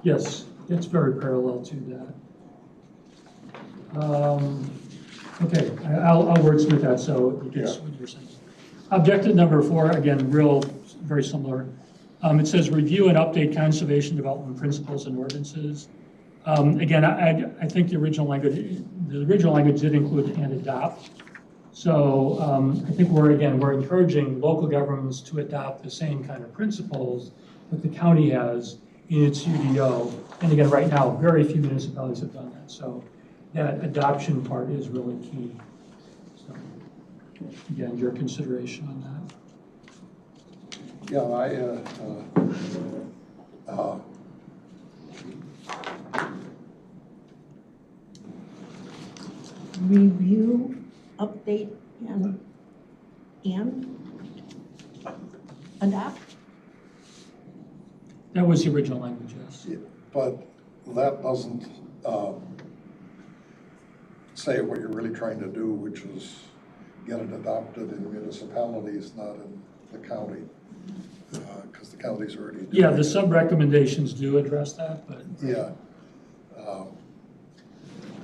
Yes, it's very parallel to that. Okay, I'll wordsmith that so it gets what you're saying. Objective number 4, again, very similar. It says review and update conservation development principles and ordinances. Again, I think the original language did include and adopt. So I think we're encouraging local governments to adopt the same kind of principles that the county has in its UDO. And again, right now, very few municipalities have done that. So that adoption part is really key. So again, your consideration on that. Yeah, Review, update, and adopt? That was the original language, yes. but that doesn't say what you're really trying to do, which is get it adopted in municipalities, not in the county, because the county's already doing Yeah, the it. sub-recommendations do address that, but. Yeah.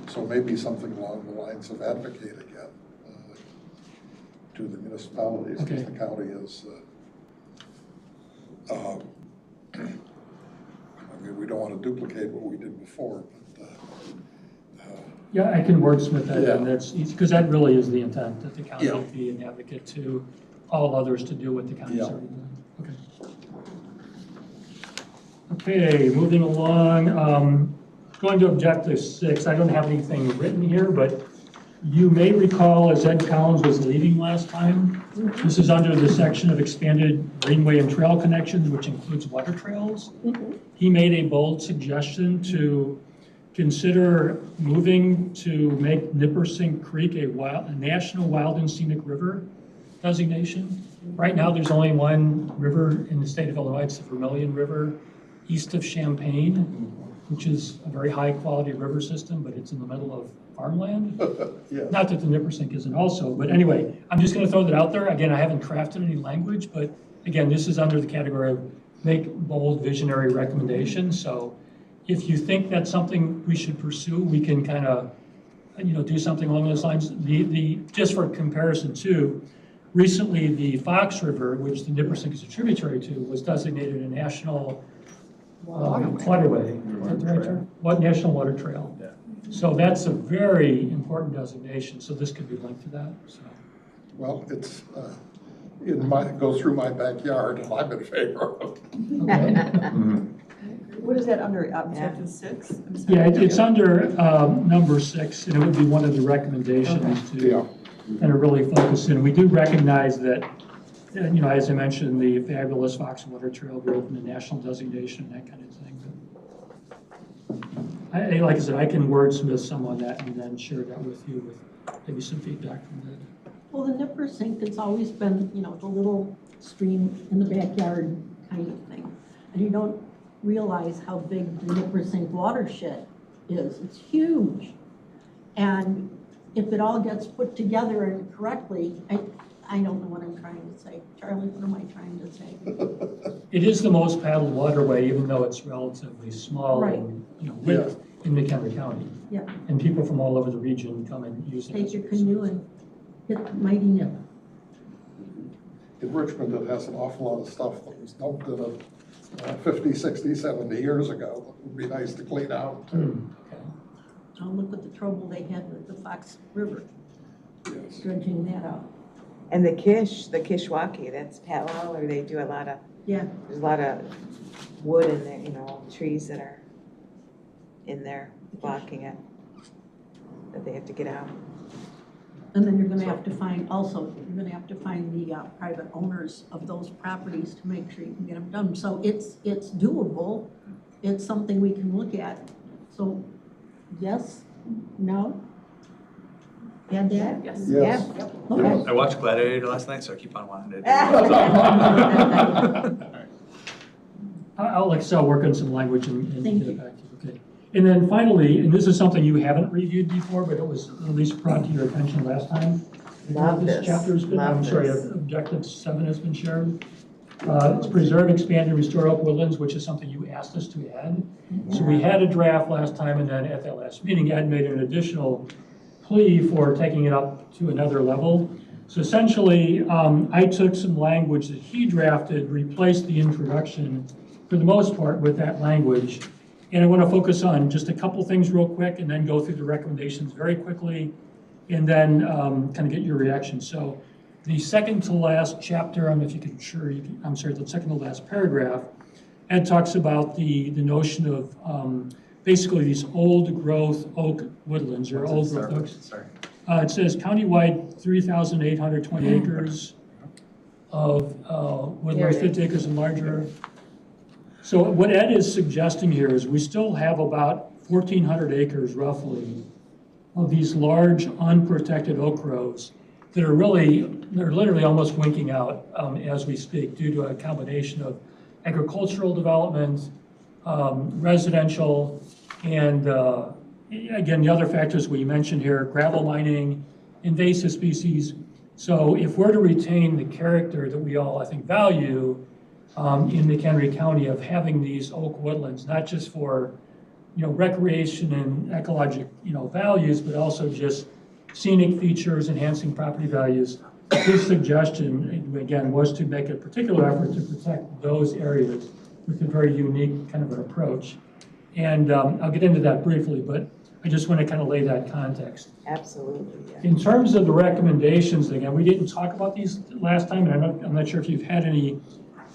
So maybe something along the lines of advocate again to the municipalities, because Okay. the county is, I mean, we don't want to duplicate what we did before, but. Yeah, I can wordsmith that, Yeah. and that's, because that really is the intent, that the county Yeah. be an advocate to all others to do what the county's Yeah. already doing. Okay, moving along, going to objective 6, I don't have anything written here, but you may recall as Ed Collins was leaving last time, this is under the section of expanded greenway and trail connections, which includes water trails. He made a bold suggestion to consider moving to make Nippersink Creek a national wild and scenic river designation. Right now, there's only one river in the state of Illinois, it's the Vermilion River, east of Champaign, which is a very high-quality river system, but it's in the middle of farmland. Yeah. Not that the Nippersink isn't also, but anyway, I'm just gonna throw that out there. Again, I haven't crafted any language, but again, this is under the category of make bold visionary recommendations. So if you think that's something we should pursue, we can kind of, do something along those lines. Just for comparison too, recently the Fox River, which the Nippersink is a tributary to, was designated a national waterway. Is that the right term? What national water trail? Yeah. So that's a very important designation, so this could be linked to that, so. Well, it's, goes through my backyard, and I'm in favor of it. Okay. What is that under, objective 6? I'm sorry. Yeah, it's under number 6, and it would be one of the recommendations to kind of really focus in. We do recognize that, as I mentioned, the fabulous Fox Water Trail grew up in the national designation, that kind of thing. But like I said, I can wordsmith some on that and then share that with you with maybe some feedback from that. Well, the Nippersink, it's always been, the little stream in the backyard kind of thing. And you don't realize how big the Nippersink watershed is. It's huge. And if it all gets put together and correctly, I don't know what I'm trying to say. Charlie, what am I trying to say? It is the most paddled waterway, even though it's relatively small Right. and, width in McHenry County. Yeah. And people from all over the region come and use it. Take your canoe and hit the mighty Nip. In Richmond, it has an awful lot of stuff that was dumped in it 50, 60, 70 years ago. It would be nice to clean out. Okay. Oh, look at the trouble they had with the Fox River, Yes. dredging that out. And the Kishwaukee, that's parallel, or they do a lot of, Yeah. there's a lot of wood in there, trees that are in there blocking it, that they have to get out. And then you're gonna have to find, you're gonna have to find the private owners of those properties to make sure you can get them done. So it's doable, it's something we can look at. So, yes, no? Add that? Yes. Yes. Yeah. Okay. I watched Gladiator last night, so I keep on wanting to. I'll work on some language and Thank get you. it back to you, okay. And then finally, and this is something you haven't reviewed before, but it was at least brought to your attention last time. Love This this. chapter has been, Love I'm sorry, this. objective 7 has been shared. It's preserve, expand, and restore oak woodlands, which is something you asked us to add. So we had a draft last time, and then at that last meeting, Ed made an additional plea for taking it up to another level. So essentially, I took some language that he drafted, replaced the introduction for the most part with that language, And I want to focus on just a couple things real quick and then go through the recommendations very quickly and then kind of get your reaction. So the second to last chapter, if you could, sure, I'm sorry, the second to last paragraph, Ed talks about the notion of basically these old growth oak woodlands or old growth oaks. Sorry. It says countywide 3,820 acres of woodlands, 50 acres and larger. So what Ed is suggesting here is we still have about 1,400 acres roughly of these large unprotected oak groves that are they're literally almost winking out as we speak due to a combination of agricultural development, residential, and again, the other factors we mentioned here, gravel mining, invasive species. So if we're to retain the character that we all, I think, value in McHenry County of having these oak woodlands, not just for, recreation and ecologic, values, but also just scenic features, enhancing property values, his suggestion, again, was to make a particular effort to protect those areas with a very unique kind of an approach. And I'll get into that briefly, but I just want to kind of lay that context. Absolutely, yeah. In terms of the recommendations, again, we didn't talk about these last time, and I'm not sure if you've had any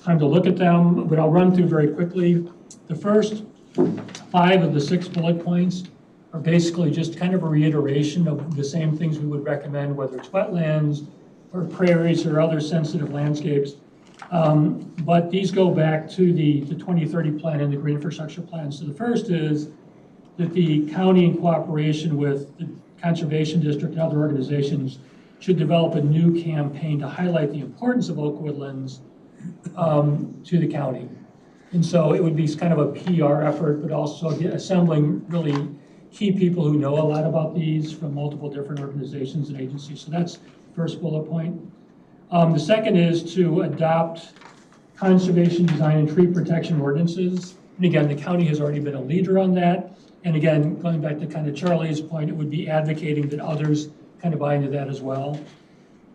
time to look at them, but I'll run through very quickly. The first 5 of the 6 bullet points are basically just kind of a reiteration of the same things we would recommend, whether it's wetlands or prairies or other sensitive landscapes. But these go back to the 2030 plan and the green infrastructure plan. So the first is that the county, in cooperation with the Conservation District and other organizations, should develop a new campaign to highlight the importance of oak woodlands to the county. And so it would be kind of a PR effort, but also assembling really key people who know a lot about these from multiple different organizations and agencies. So that's the first bullet point. The second is to adopt conservation design and tree protection ordinances. And again, the county has already been a leader on that. And again, going back to kind of Charlie's point, it would be advocating that others kind of buy into that as well.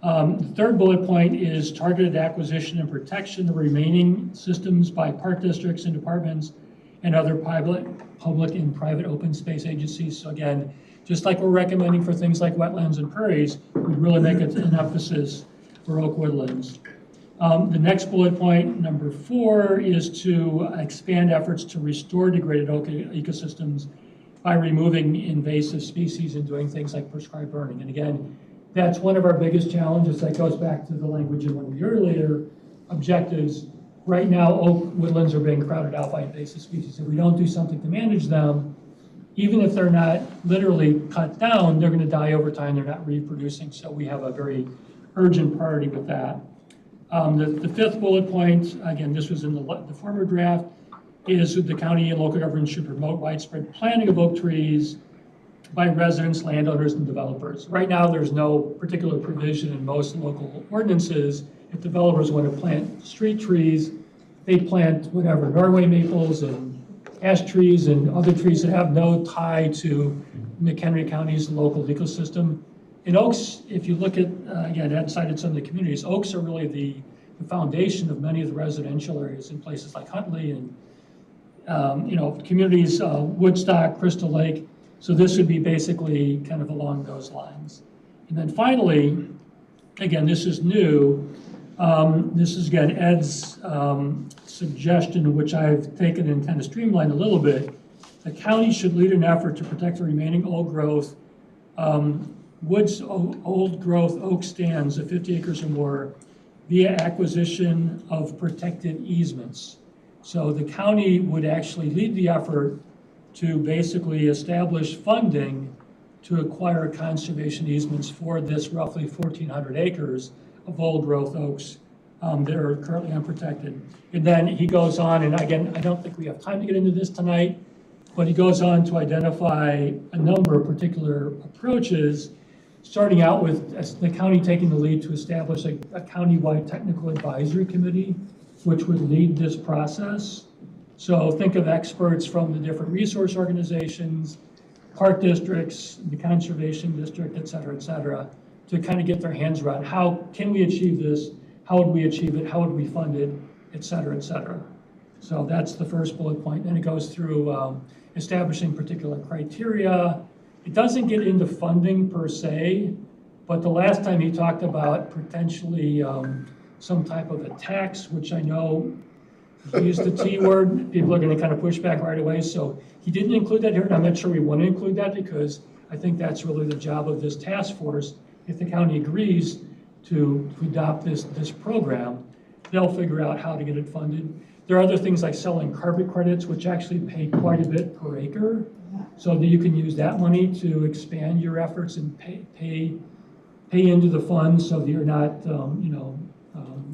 The third bullet point is targeted acquisition and protection of remaining systems by park districts and departments and other public and private open space agencies. So again, just like we're recommending for things like wetlands and prairies, we really make it an emphasis for oak woodlands. The next bullet point, number 4, is to expand efforts to restore degraded oak ecosystems by removing invasive species and doing things like prescribed burning. And again, that's one of our biggest challenges. That goes back to the language in one of the earlier objectives. Right now, oak woodlands are being crowded out by invasive species. If we don't do something to manage them, even if they're not literally cut down, they're going to die over time. They're not reproducing. So we have a very urgent priority with that. The 5th bullet point, again, this was in the former draft, is that the county and local government should promote widespread planting of oak trees by residents, landowners, and developers. Right now, there's no particular provision in most local ordinances. If developers want to plant street trees, they plant whatever, Norway maples and ash trees and other trees that have no tie to McHenry County's local ecosystem. And oaks, if you look at, again, Ed cited some of the communities, oaks are really the foundation of many of the residential areas in places like Huntley and, communities, Woodstock, Crystal Lake. So this would be basically kind of along those lines. And then finally, again, this is new. This is, again, Ed's suggestion, which I've taken and kind of streamlined a little bit. The county should lead an effort to protect the remaining old growth old growth oak stands of 50 acres or more via acquisition of protected easements. So the county would actually lead the effort to basically establish funding to acquire conservation easements for this roughly 1,400 acres of old growth oaks that are currently unprotected. And then he goes on, and again, I don't think we have time to get into this tonight, but he goes on to identify a number of particular approaches, starting out with the county taking the lead to establish a county-wide technical advisory committee, which would lead this process. So think of experts from the different resource organizations, park districts, the conservation district, et cetera, to kind of get their hands around how can we achieve this, how would we achieve it, how would we fund it, et cetera, et cetera. So that's the first bullet point. Then it goes through establishing particular criteria. It doesn't get into funding per se, but the last time he talked about potentially some type of a tax, which I know he used the T word, people are going to kind of push back right away. So he didn't include that here, and I'm not sure we want to include that because I think that's really the job of this task force. If the county agrees to adopt this program, they'll figure out how to get it funded. There are other things like selling carbon credits, which actually pay quite a bit per acre, so that you can use that money to expand your efforts and pay into the funds so that you're not,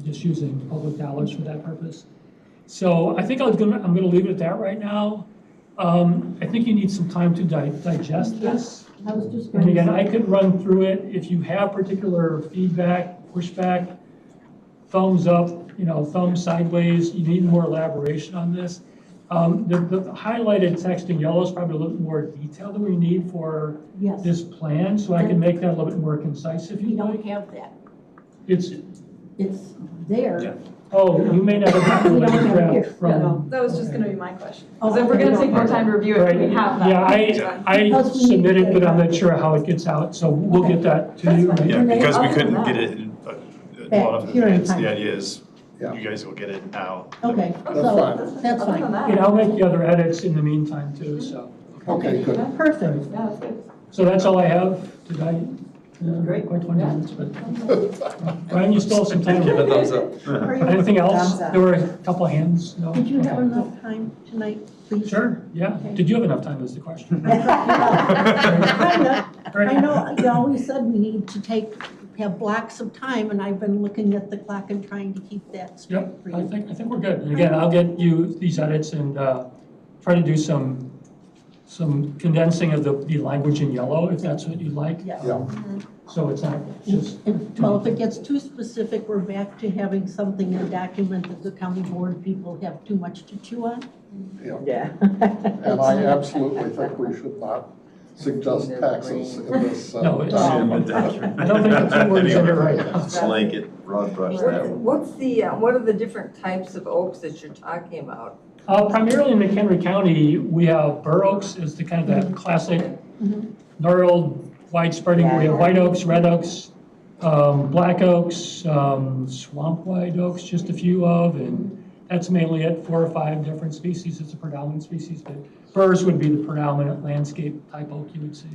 just using public dollars for that purpose. So I think I'm gonna leave it at that right now. I think you need some time to digest this. I was just And going again, to I could run through it. If you have particular feedback, pushback, thumbs up, thumbs sideways, you need more elaboration on this. The highlighted text in yellow is probably a little bit more detail than we need for Yes. this plan, so I can make that a little bit more concise if We you don't like. have that. It's, It's there. oh, you may not have gotten the latest draft from. That was just gonna be my question. Oh, Because if we're gonna take more time to review it, we have that. Yeah, I submitted, but I'm not sure how it gets out, so we'll get that to you. Yeah, because we couldn't get it in, well enough in Here in advance, time. the idea is you guys will get it now. Okay, That's so fine. that's fine. And I'll make the other edits in the meantime too, so. Okay, good. Perfect. Yeah, that's good. So that's all I have. Did I? Great. Quite 20 minutes, but. Brian, you still have some time. Give a thumbs up. Are you- Anything else? Thumbs up. There were a couple of hands. No? Did you have Okay. enough time tonight, please? Sure, yeah. Okay. Did you have enough time is the question. Kinda. Great. I know, you always said we need to have blocks of time, and I've been looking at the clock and trying to keep that straight Yep, for I you. think we're good. And again, I'll get you these edits and try to do some condensing of the language in yellow, if that's what you'd like. Yeah. Yeah. So it's not just. Well, if it gets too specific, we're back to having something in a document that the county board people have too much to chew on. Yeah. And I absolutely think we should not suggest taxes in this. No, it's- document. I don't think the two words in it right now. Blanket, broad brush that one. What are the different types of oaks that you're talking about? Primarily in McHenry County, we have bur oaks is the kind of that classic gnarled, wide spreading. We have white oaks, red oaks, black oaks, swamp white oaks, just a few of, and that's mainly it, 4 or 5 different species. It's a predominant species, but burrs would be the predominant landscape type oak you would see.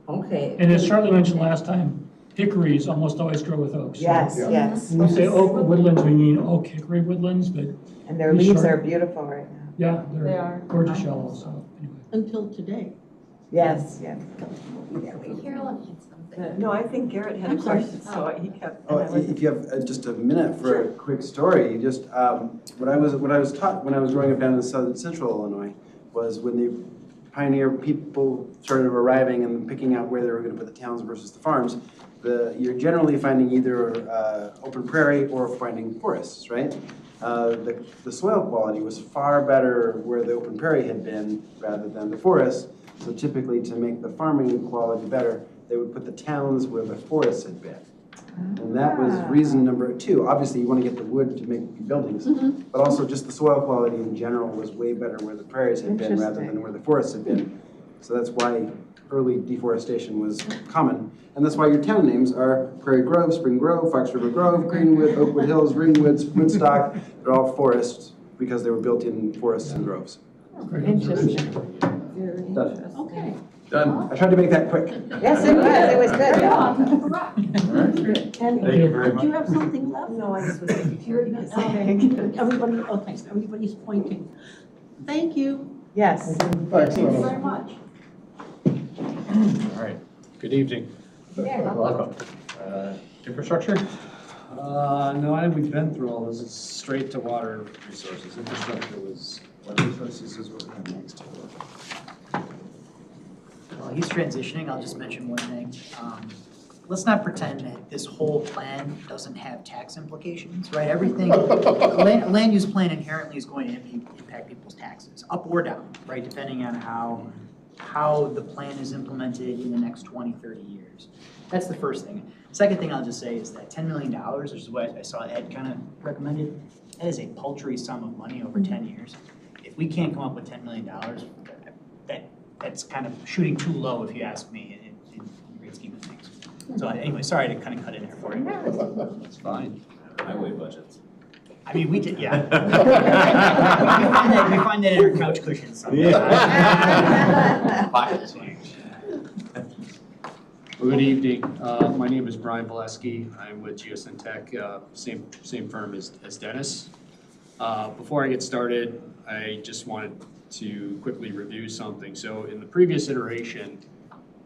Okay. And as Charlie mentioned last time, hickories almost always grow with oaks. Yes, Yeah. yes. When we say oak woodlands, we mean oak hickory woodlands, but And their We leaves sure- are beautiful right now. yeah, They they're are. gorgeous yellow, so anyway. Until today. Yes, yes. Carolyn had something. No, I think Garrett had a I'm sorry. question, so he kept. Oh, and I was- if you have just a minute for a quick story, just, what I was taught when I was growing up down in southern central Illinois was when the pioneer people started arriving and picking out where they were gonna put the towns versus the farms, you're generally finding either open prairie or finding forests, right? The soil quality was far better where the open prairie had been rather than the forest. So typically, to make the farming quality better, they would put the towns where the forests had been. And that was reason number 2. Obviously, you want to get the wood to make buildings, but also just the soil quality in general was way better where the prairies had been rather than where the forests had been. So that's why early deforestation was common. And that's why your town names are Prairie Grove, Spring Grove, Fox River Grove, Greenwood, Oakwood Hills, Ringwood, Woodstock. They're all forests because they were built in forests and groves. Interesting. Done. Okay. Done. I tried to make that quick. Yes, it was good. And Thank you very did much. you have something left? No, I just was making sure. Everybody, okay, everybody's pointing. Thank you. Yes. Thanks, Thank you Dennis. very much. All right, good evening. Welcome. Infrastructure? No, I think we've been through all this. It's straight to water resources. Infrastructure water resources is what we're going next. While he's transitioning, I'll just mention one thing. Let's not pretend that this whole plan doesn't have tax implications, right? Everything, land use plan inherently is going to impact people's taxes, up or down, right? Depending on how the plan is implemented in the next 20, 30 years. That's the first thing. Second thing I'll just say is that $10 million, which is what I saw Ed kind of recommended, that is a paltry sum of money over 10 years. If we can't come up with $10 million, that's kind of shooting too low, if you ask me, in the great scheme of things. So anyway, sorry to kind of cut in there for you. That's fine. Highway budgets. I mean, we did, yeah. we find that in our couch cushions sometimes. Pocket change. Well, good evening. My name is Brian Bolesky. I'm with Geosyntec, same firm as Dennis. Before I get started, I just wanted to quickly review something. So in the previous iteration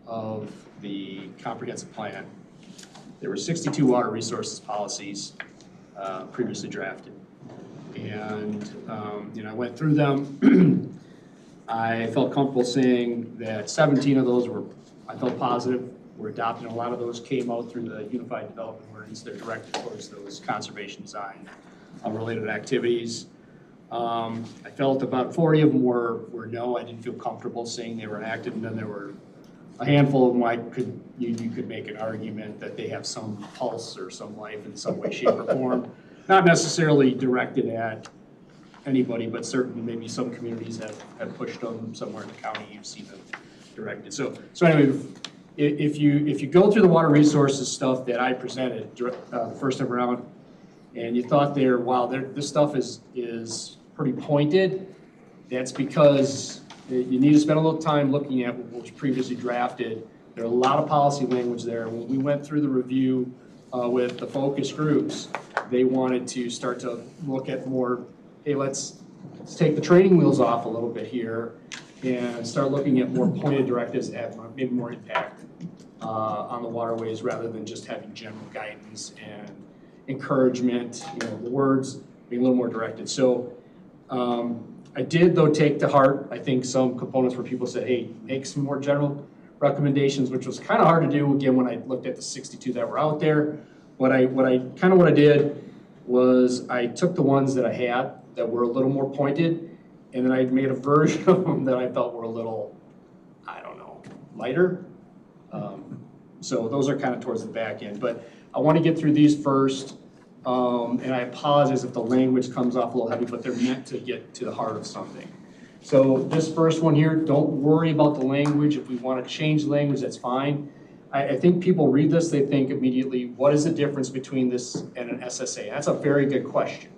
of the comprehensive plan, there were 62 water resources policies previously drafted. And I went through them. I felt comfortable saying that 17 of those I felt positive, were adopted. A lot of those came out through the Unified Development Ordinance. They're directed towards those conservation design related activities. I felt about 40 of them were no. I didn't feel comfortable saying they were enacted, and then there were a handful of them you could make an argument that they have some pulse or some life in some way, shape, or form. Not necessarily directed at anybody, but certainly maybe some communities have pushed them somewhere in the county. You've seen them directed. So anyway, if you go through the water resources stuff that I presented the first time around, and you thought this stuff is pretty pointed, that's because you need to spend a little time looking at what was previously drafted. There are a lot of policy language there. When we went through the review with the focus groups, they wanted to start to look at more, hey, let's take the training wheels off a little bit here and start looking at more pointed directives that have maybe more impact on the waterways rather than just having general guidance and encouragement, the words being a little more directed. So I did, though, take to heart, I think, some components where people said, hey, make some more general recommendations, which was kind of hard to do, again, when I looked at the 62 that were out there. What I did was I took the ones that I had that were a little more pointed, and then I made a version of them that I felt were a little, I don't know, lighter. So those are kind of towards the back end. But I want to get through these first, and I apologize if the language comes off a little heavy, but they're meant to get to the heart of something. So this first one here, don't worry about the language. If we want to change language, that's fine. I think people read this, they think immediately, what is the difference between this and an SSA? That's a very good question.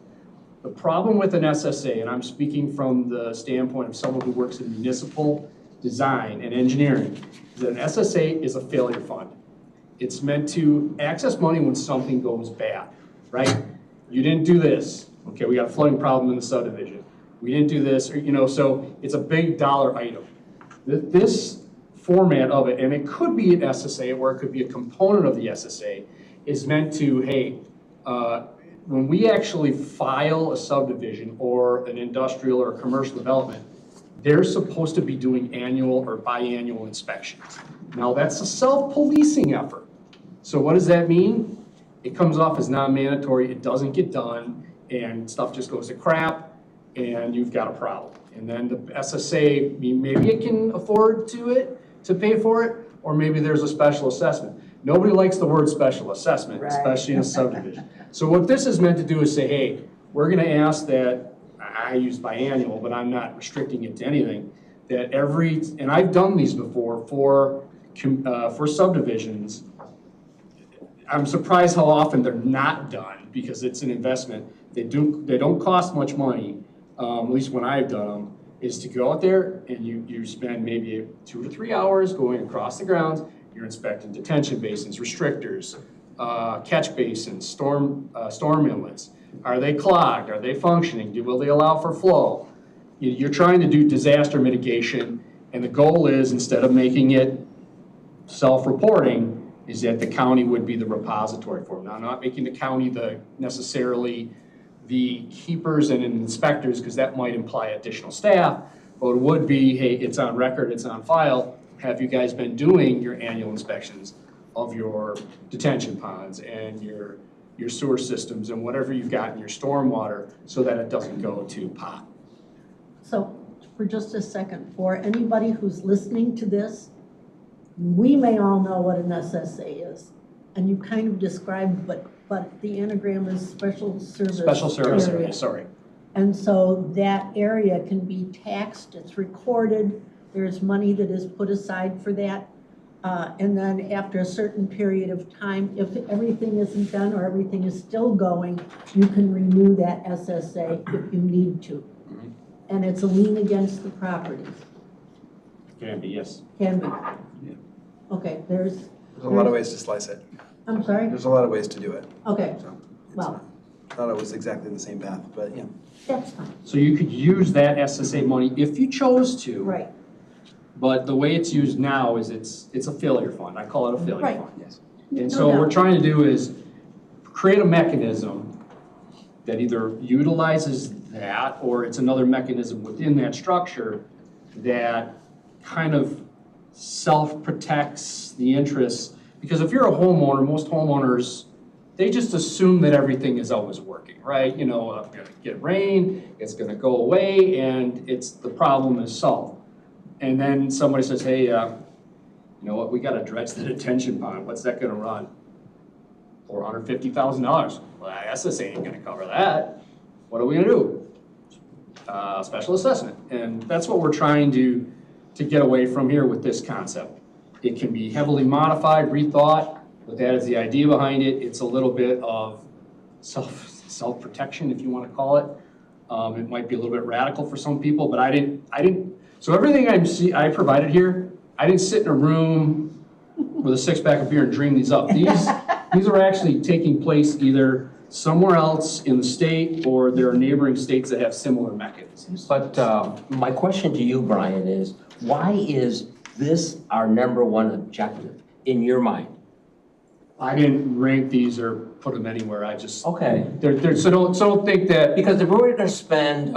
The problem with an SSA, and I'm speaking from the standpoint of someone who works in municipal design and engineering, is that an SSA is a failure fund. It's meant to access money when something goes bad, right? You didn't do this. Okay, we got a flooding problem in the subdivision. We didn't do this, so it's a big dollar item. This format of it, and it could be an SSA or it could be a component of the SSA, is meant to, hey, when we actually file a subdivision or an industrial or commercial development, they're supposed to be doing annual or biannual inspections. Now that's a self-policing effort. So what does that mean? It comes off as non-mandatory, it doesn't get done, and stuff just goes to crap, and you've got a problem. And then the SSA, maybe it can afford to pay for it, or maybe there's a special assessment. Nobody likes the word special assessment, right, especially in a subdivision. So what this is meant to do is say, hey, we're gonna ask that, I use biannual, but I'm not restricting it to anything, that and I've done these before for subdivisions. I'm surprised how often they're not done because it's an investment. They don't cost much money, at least when I've done them, is to go out there and you spend maybe 2 to 3 hours going across the grounds. You're inspecting detention basins, restrictors, catch basins, storm inlets. Are they clogged? Are they functioning? Will they allow for flow? You're trying to do disaster mitigation, and the goal is, instead of making it self-reporting, is that the county would be the repository for them. Now, I'm not making the county necessarily the keepers and inspectors, because that might imply additional staff, but it would be, hey, it's on record, it's on file. Have you guys been doing your annual inspections of your detention ponds and your sewer systems and whatever you've got in your stormwater, so that it doesn't go to pot? So for just a second, for anybody who's listening to this, we may all know what an SSA is, and you kind of described, but but the anagram is special service. Special service area. area, sorry. And so that area can be taxed, it's recorded, there's money that is put aside for that. And then after a certain period of time, if everything isn't done or everything is still going, you can renew that SSA if you need to. And it's a lien against the properties, Can be, yes. can be. Yeah. Okay, there's. There's a lot of ways to slice it. I'm sorry? There's a lot of ways to do it. Okay, So well, thought it was exactly the same path, but yeah. that's fine, So you could use that SSA money if you chose to. right. But the way it's used now is it's a failure fund. I call it a failure Right. fund. Yes. And No so what we're doubt. trying to do is create a mechanism that either utilizes that or it's another mechanism within that structure that kind of self-protects the interests. Because if you're a homeowner, most homeowners, they just assume that everything is always working, right? You know, I'm gonna get rain, it's gonna go away, and the problem is solved. And then somebody says, hey, you know what, we gotta dredge the detention pond, what's that gonna run? $450,000. Well, SSA ain't gonna cover that. What are we gonna do? Special assessment, and that's what we're trying to get away from here with this concept. It can be heavily modified, rethought, but that is the idea behind it. It's a little bit of self-protection, if you wanna call it. It might be a little bit radical for some people, but I didn't. So everything I provided here, I didn't sit in a room with a six-pack of beer and dream these up. These are actually taking place either somewhere else in the state or there are neighboring states that have similar mechanisms. But my question to you, Brian, is why is this our number one objective in your mind? I didn't rank these or put them anywhere. I just Okay. So don't think that because if we were going to spend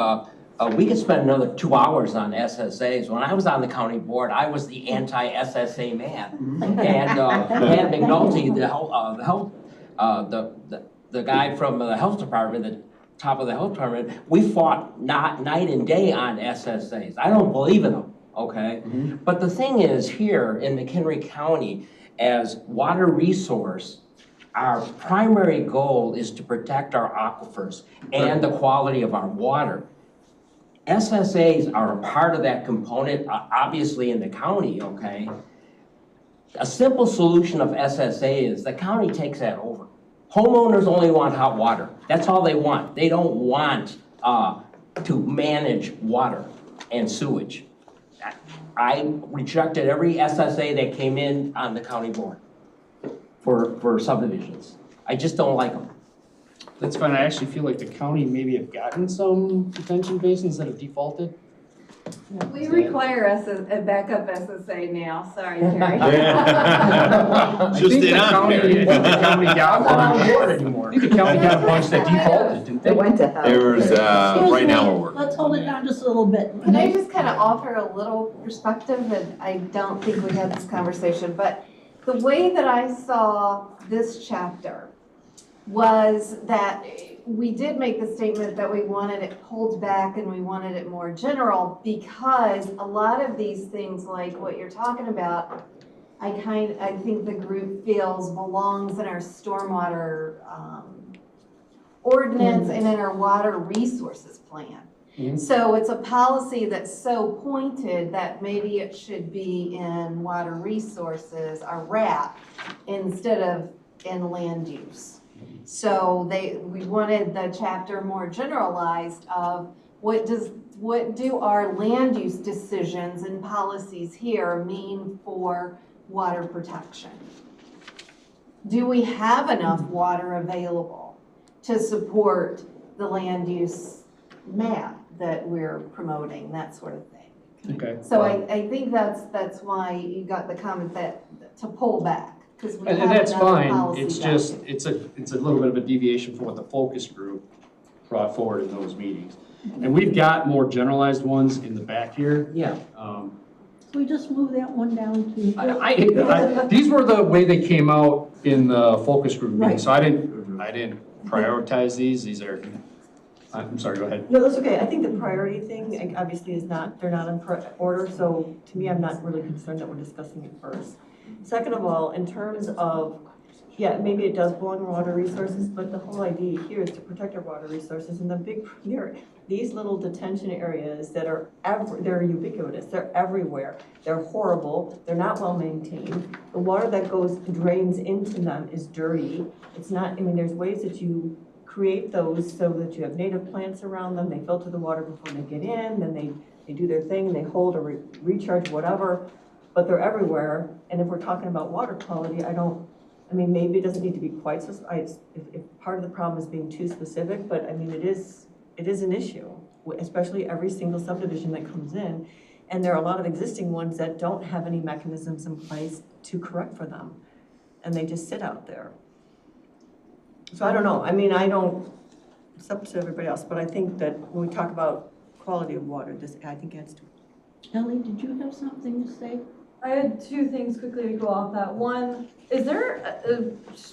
we could spend another 2 hours on SSAs. When I was on the county board, I was the anti-SSA man, and Pat McNulty, the guy from the health department, the top of the health department, we fought night and day on SSAs. I don't believe in them, okay? But the thing is, here in McHenry County, as water resource, our primary goal is to protect our aquifers and the quality of our water. SSAs are a part of that component, obviously in the county, okay? A simple solution of SSA is the county takes that over. Homeowners only want hot water. That's all they want. They don't want to manage water and sewage. I rejected every SSA that came in on the county board for subdivisions. I just don't like them. That's fine. I actually feel like the county maybe have gotten some detention basins that have defaulted. We require a backup SSA now, sorry, Terry. Just in on there. I think the county got one anymore. I think the county got a bunch that defaulted, didn't they? There's, right now we're working. Let's hold it down just a little bit. Can I just kind of offer a little perspective, and I don't think we had this conversation, but the way that I saw this chapter was that we did make the statement that we wanted it pulled back and we wanted it more general because a lot of these things, like what you're talking about, I think the group feels belongs in our stormwater ordinance and in our water resources plan. So it's a policy that's so pointed that maybe it should be in water resources, our RAP, instead of in land use. So we wanted the chapter more generalized of what do our land use decisions and policies here mean for water protection? Do we have enough water available to support the land use map that we're promoting, that sort of thing? Okay. So I think that's why you got the comment that to pull back. And that's fine, it's just, it's a little bit of a deviation from what the focus group brought forward in those meetings. And we've got more generalized ones in the back here. Yeah. Can we just move that one down to? These were the way they came out in the focus group meeting, Right. so I didn't prioritize these are, I'm sorry, go ahead. No, that's okay. I think the priority thing obviously is they're not in order, so to me, I'm not really concerned that we're discussing it first. Second of all, in terms of yeah, maybe it does belong in water resources, but the whole idea here is to protect our water resources. And the big, these little detention areas that are, they're ubiquitous, they're everywhere. They're horrible, they're not well maintained. The water that drains into them is dirty. It's not, I mean, there's ways that you create those so that you have native plants around them. They filter the water before they get in, then they do their thing, and they hold or recharge, whatever. But they're everywhere. And if we're talking about water quality, I mean, maybe it doesn't need to be quite so, if part of the problem is being too specific, but I mean, it is an issue, especially every single subdivision that comes in. And there are a lot of existing ones that don't have any mechanisms in place to correct for them. And they just sit out there. So I don't know, I mean, it's up to everybody else, but I think that when we talk about quality of water, I think it adds to it. Ellie, did you have something to say? I had two things quickly to go off that. One, is there a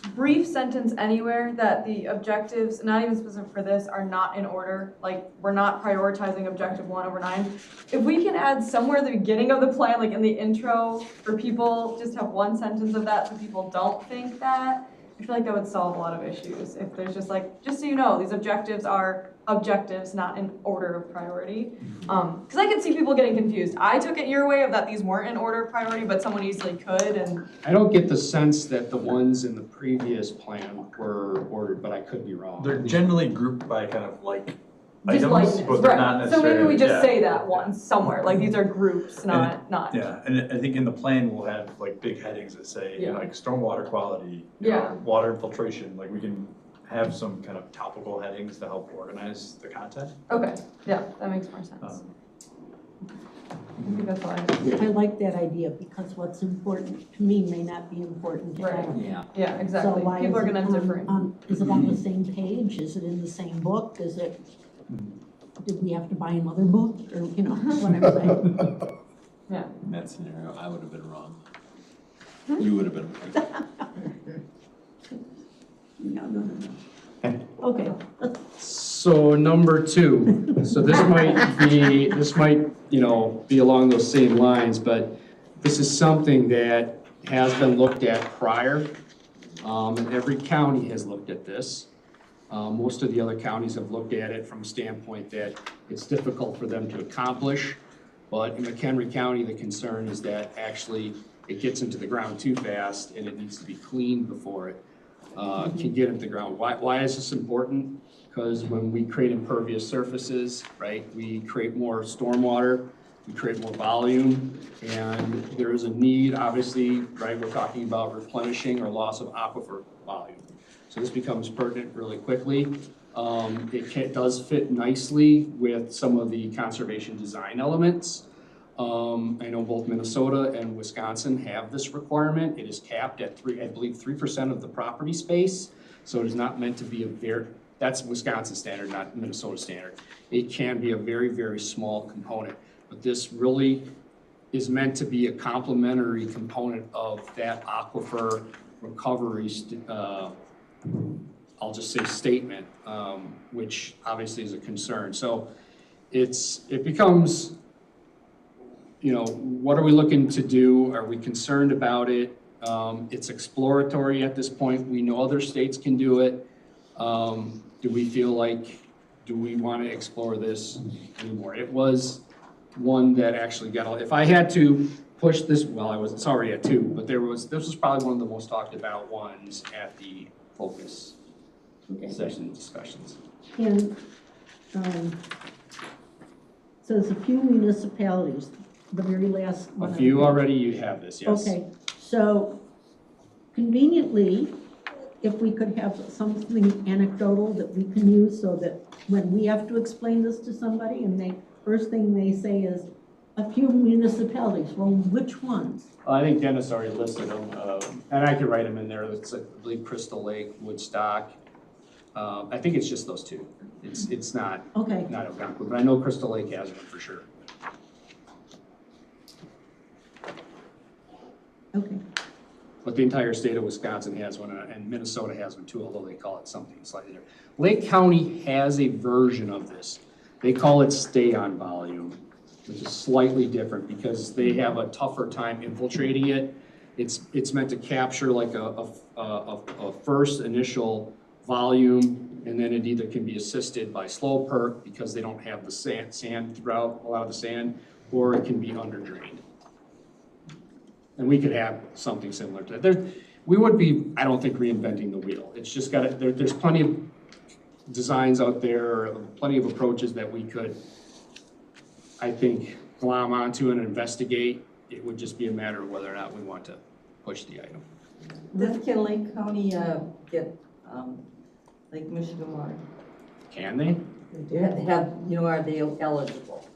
brief sentence anywhere that the objectives, not even specific for this, are not in order? Like, we're not prioritizing objective 1 over 9. If we can add somewhere at the beginning of the plan, like in the intro, for people, just have one sentence of that so people don't think that, I feel like that would solve a lot of issues. If there's just like, just so you know, these objectives are objectives, not in order of priority. Because I could see people getting confused. I took it your way of that these weren't in order of priority, but someone easily could. And I don't get the sense that the ones in the previous plan were ordered, but I could be wrong. They're generally grouped by kind of like just items, likeness, but they're not right? So necessarily. maybe we just yeah. say that once somewhere. Like these are groups, not. Yeah, and I think in the plan we'll have like big headings that say like stormwater quality, water infiltration. Like we can have some kind of topical headings to help organize the content. Okay, yeah, that makes more sense. I think that's all I have. I like that idea because what's important to me may not be important to Right. them. Yeah, exactly. So why People is are it gonna differ. Is it on the same page? Is it in the same book? Is it, did we have to buy another book or, you know, what I'm saying? Yeah. In that scenario, I would have been wrong. You would have been right. No. Okay. So number 2, so this might, be along those same lines, but this is something that has been looked at prior. And every county has looked at this. Most of the other counties have looked at it from a standpoint that it's difficult for them to accomplish. But in McHenry County, the concern is that actually it gets into the ground too fast and it needs to be cleaned before it can get into the ground. Why is this important? Because when we create impervious surfaces, right, we create more stormwater, we create more volume, and there is a need, obviously, right, we're talking about replenishing or loss of aquifer volume. So this becomes pertinent really quickly. It does fit nicely with some of the conservation design elements. I know both Minnesota and Wisconsin have this requirement. It is capped at 3% of the property space. So it is not meant to be that's Wisconsin standard, not Minnesota standard. It can be a very, very small component, but this really is meant to be a complementary component of that aquifer recovery, I'll just say statement, which obviously is a concern. So it becomes, what are we looking to do? Are we concerned about it? It's exploratory at this point. We know other states can do it. Do we want to explore this anymore? It was one that actually if I had to push this, it's already at 2, but this was probably one of the most talked about ones at the focus session discussions. And so there's a few municipalities, the very last one. A few already, you have this, yes. Okay, so conveniently, if we could have something anecdotal that we can use so that when we have to explain this to somebody and first thing they say is a few municipalities, well, which ones? I think Dennis already listed them, and I could write them in there. It's, I believe, Crystal Lake, Woodstock. I think it's just those 2. It's not Algonquin, but I know Crystal Lake has one for sure. Okay. But the entire state of Wisconsin has one, and Minnesota has one too, although they call it something slightly different. Lake County has a version of this. They call it stay-on volume, which is slightly different because they have a tougher time infiltrating it. It's meant to capture like a first initial volume, and then it either can be assisted by slow perk because they don't have the sand throughout, a lot of the sand, or it can be under drained. And we could have something similar to that. We would be, I don't think, reinventing the wheel. It's just got to, there's plenty of designs out there, plenty of approaches that we could, I think, glom onto and investigate. It would just be a matter of whether or not we want to push the item. Can Lake County get Lake Michigan water? Can they? Do have, are they eligible?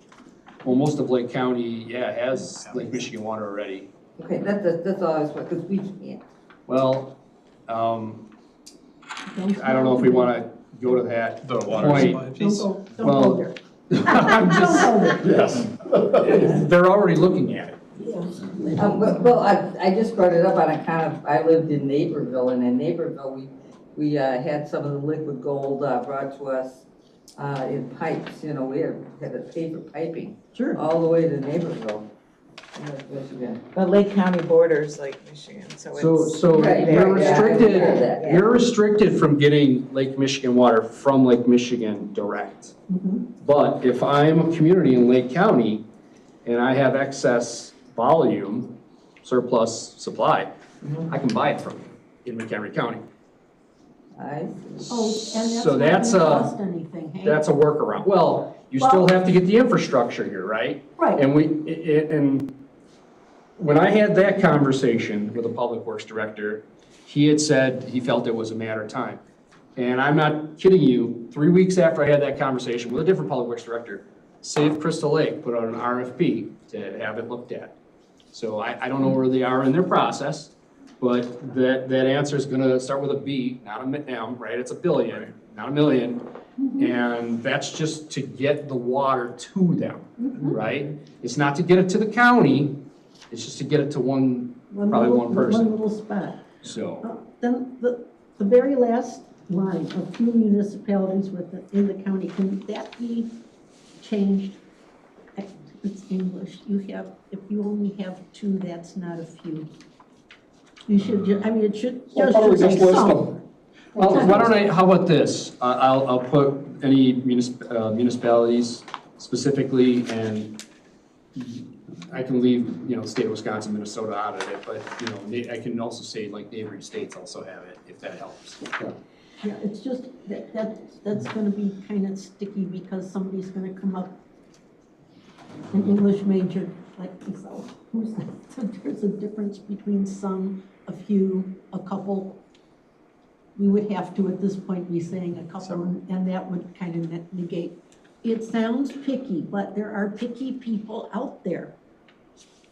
Well, most of Lake County, yeah, has Lake Michigan water already. Okay, that's all I was, because we can't. Well, I don't know if we want to go to that The water point. supply piece. Don't go Well, there. I'm just, yes. They're already looking at it. Well, I just brought it up on account of, I lived in Naperville, and in Naperville, we had some of the liquid gold brought to us in pipes, we had to pay for piping. Sure. All the way to Naperville. in Lake Michigan. But Lake County borders Lake Michigan, so it's. So Right, you're yeah, I restricted, heard that, yeah. you're restricted from getting Lake Michigan water from Lake Michigan direct. But if I'm a community in Lake County and I have excess volume, surplus supply, I can buy it from you in McHenry County. I see. Oh, and that's So not that's gonna a- cost anything, hey? That's a workaround. Well, you still have to get the infrastructure here, right? Right. And and when I had that conversation with the Public Works Director, he had said he felt it was a matter of time. And I'm not kidding you, 3 weeks after I had that conversation with a different Public Works Director, Save Crystal Lake put out an RFP to have it looked at. So I don't know where they are in their process, but that answer is gonna start with a B, not a M, right? It's a billion, not a million. And that's just to get the water to them, right? It's not to get it to the county, it's just to get it to probably one person. One little spot. So, Then the very last line, a few municipalities in the county, can that be changed? It's English. If you only have two, that's not a few. You should it should Well, why don't we just just say list some. them? well, why don't how about this? I'll put any municipalities specifically, and I can leave, state of Wisconsin, Minnesota out of it, but, I can also say like neighboring states also have it, if that helps. Yeah, it's just, that's gonna be kind of sticky because somebody's gonna come up, an English major like myself, so there's a difference between some, a few, a couple. We would have to, at this point, be saying a couple, and that would kind of negate. It sounds picky, but there are picky people out there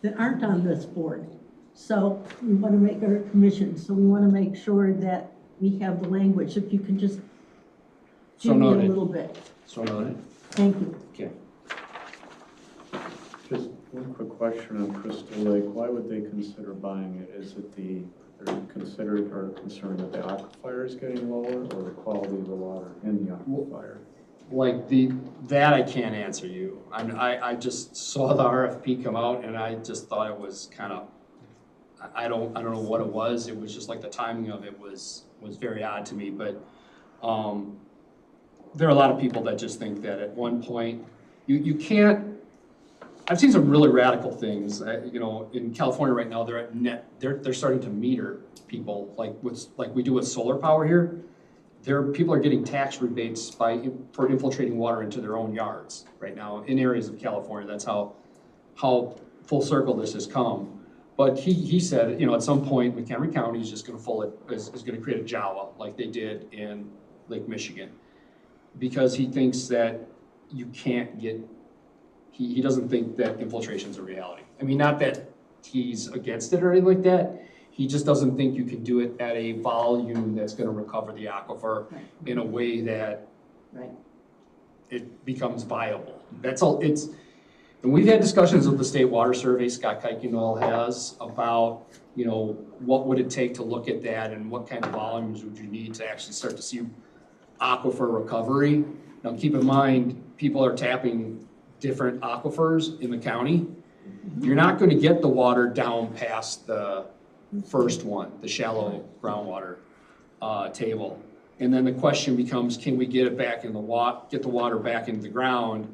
that aren't on this board. So we want to make our commission, so we want to make sure that we have the language. If you can just So give me a noted. little bit. So noted. Thank you. Okay. Just one quick question on Crystal Lake. Why would they consider buying it? Is it they're considered or concerned that the aquifer is getting lower, or the quality of the water in the aquifer? Like that I can't answer you. I just saw the RFP come out and I just thought it was kind of, I don't know what it was. It was just like the timing of it was very odd to me, but there are a lot of people that just think that at one point, you can't, I've seen some really radical things, in California right now, they're starting to meter people like we do with solar power here. People are getting tax rebates for infiltrating water into their own yards right now in areas of California. That's how full circle this has come. But he said, at some point, McHenry County is just going to is going to create a Jawa like they did in Lake Michigan, because he thinks that you can't get. He doesn't think that infiltration is a reality. I mean, not that he's against it or anything like that. He just doesn't think you can do it at a volume that's going to recover the aquifer in a way that it becomes viable. That's all. And we've had discussions with the State Water Survey, Scott Kuykendall has, about, what would it take to look at that and what kind of volumes would you need to actually start to see aquifer recovery. Now, keep in mind, people are tapping different aquifers in the county. You're not going to get the water down past the first one, the shallow groundwater table. And then the question becomes, can we get it back in the get the water back into the ground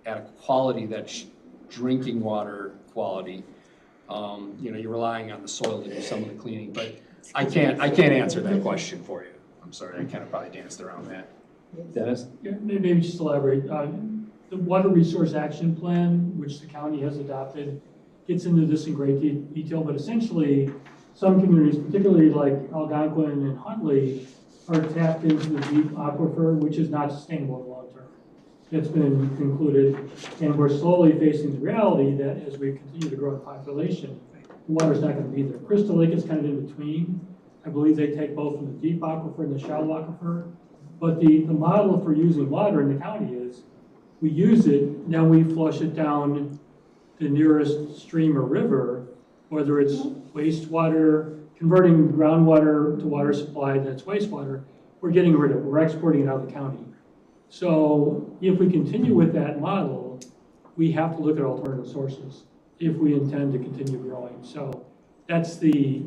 at a quality that's drinking water quality? You know, you're relying on the soil to do some of the cleaning, but I can't answer that question for you. I'm sorry, I kind of probably danced around that. Dennis? Yeah, maybe just elaborate. The Water Resource Action Plan, which the county has adopted, gets into this in great detail, but essentially, some communities, particularly like Algonquin and Huntley, are tapped into the deep aquifer, which is not sustainable in the long term. It's been concluded, and we're slowly facing the reality that as we continue to grow in population, the water's not going to be there. Crystal Lake is kind of in between. I believe they take both from the deep aquifer and the shallow aquifer. But the model for using water in the county is we use it, now we flush it down the nearest stream or river, whether it's wastewater, converting groundwater to water supply that's wastewater, we're getting rid of it, we're exporting it out of the county. So if we continue with that model, we have to look at alternative sources if we intend to continue growing. So that's the,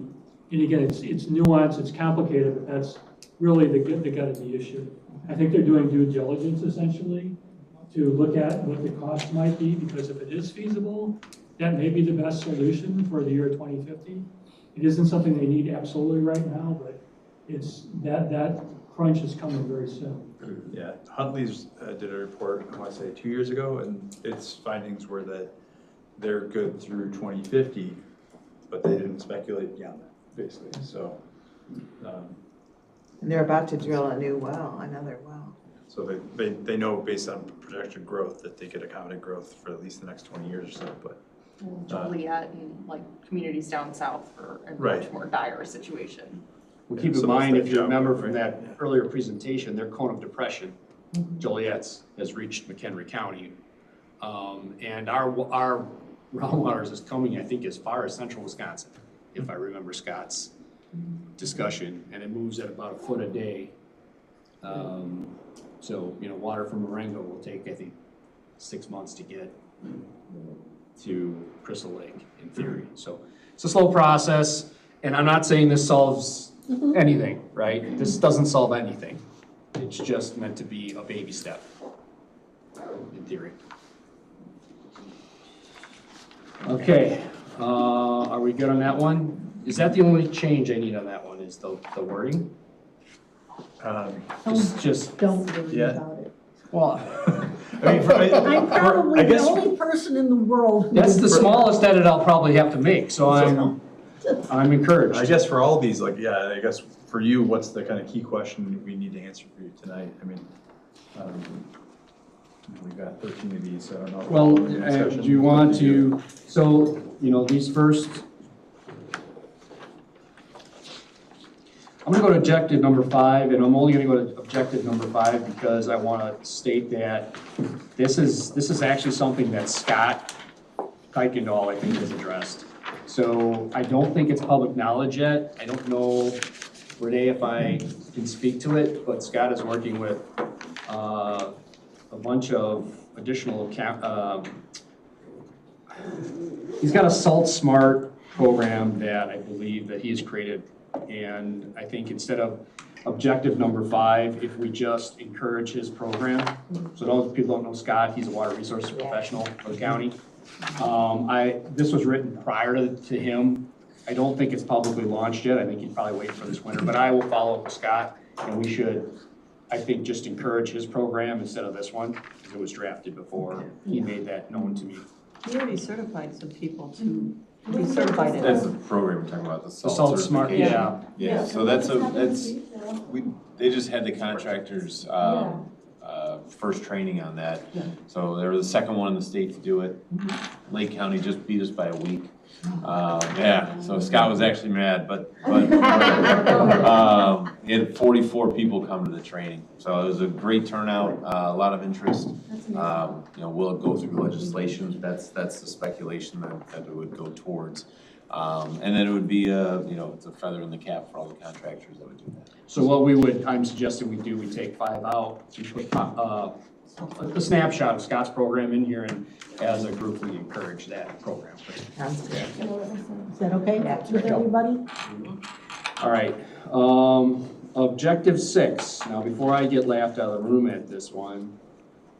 and again, it's nuanced, it's complicated, but that's really the gut of the issue. I think they're doing due diligence essentially to look at what the cost might be, because if it is feasible, that may be the best solution for the year 2050. It isn't something they need absolutely right now, but it's that crunch is coming very soon. Yeah, Huntley's did a report, I want to say 2 years ago, and its findings were that they're good through 2050, but they didn't speculate beyond that, basically. So. And they're about to drill another well. So they know based on projected growth that they could accommodate growth for at least the next 20 years or so, but. Joliet and like communities down south are in a Right. much more dire situation. Well, keep in mind, if you remember from that earlier presentation, their cone of depression, Joliet's, has reached McHenry County. And our groundwaters is coming, I think, as far as central Wisconsin, if I remember Scott's discussion, and it moves at about a foot a day. So, you know, water from Marengo will take, I think, 6 months to get to Crystal Lake, in theory. So it's a slow process, and I'm not saying this solves anything, right? This doesn't solve anything. It's just meant to be a baby step, in theory. Okay, are we good on that one? Is that the only change I need on that one, is the wording? Just Don't worry yeah. about it. Well, I mean, I'm probably I the guess only person in the world. who that's would- the smallest edit I'll probably have to make, so I'm encouraged. I guess for all these, like, yeah, I guess for you, what's the kind of key question we need to answer for you tonight? I mean, we've got 13 of these, so I don't know. Well, do you want to, so, you know, these first, I'm gonna go to objective number 5, and I'm only gonna go to objective number 5 because I wanna state that this is actually something that Scott Kuykendall, I think, has addressed. So I don't think it's public knowledge yet. I don't know, Renee, if I can speak to it, but Scott is working with a bunch of additional he's got a Salt Smart program that I believe that he's created. And I think instead of objective number 5, if we just encourage his program, so those people don't know Scott, he's a water resources professional for the county. This was written prior to him. I don't think it's publicly launched yet. I think he'd probably wait for this winter, but I will follow up with Scott, and we should, I think, just encourage his program instead of this one, because it was drafted before he made that known to me. He already certified some people to be certified in That's it. the program we're talking about, the The SALT Salt Smart, certification. yeah. Yeah, so they just had the contractors, first training on that. So they were the second one in the state to do it. Lake County just beat us by a week. Yeah, so Scott was actually mad, but he had 44 people come to the training. So it was a great turnout, a lot of interest. You know, will it go through legislation? That's the speculation that it would go towards. And then it would be you know, it's a feather in the cap for all the contractors that would do that. So what I'm suggesting we take 5 out, we put a snapshot of Scott's program in here, and as a group, we encourage that program. Is that okay with everybody? All right, objective 6. Now, before I get laughed out of the room at this one,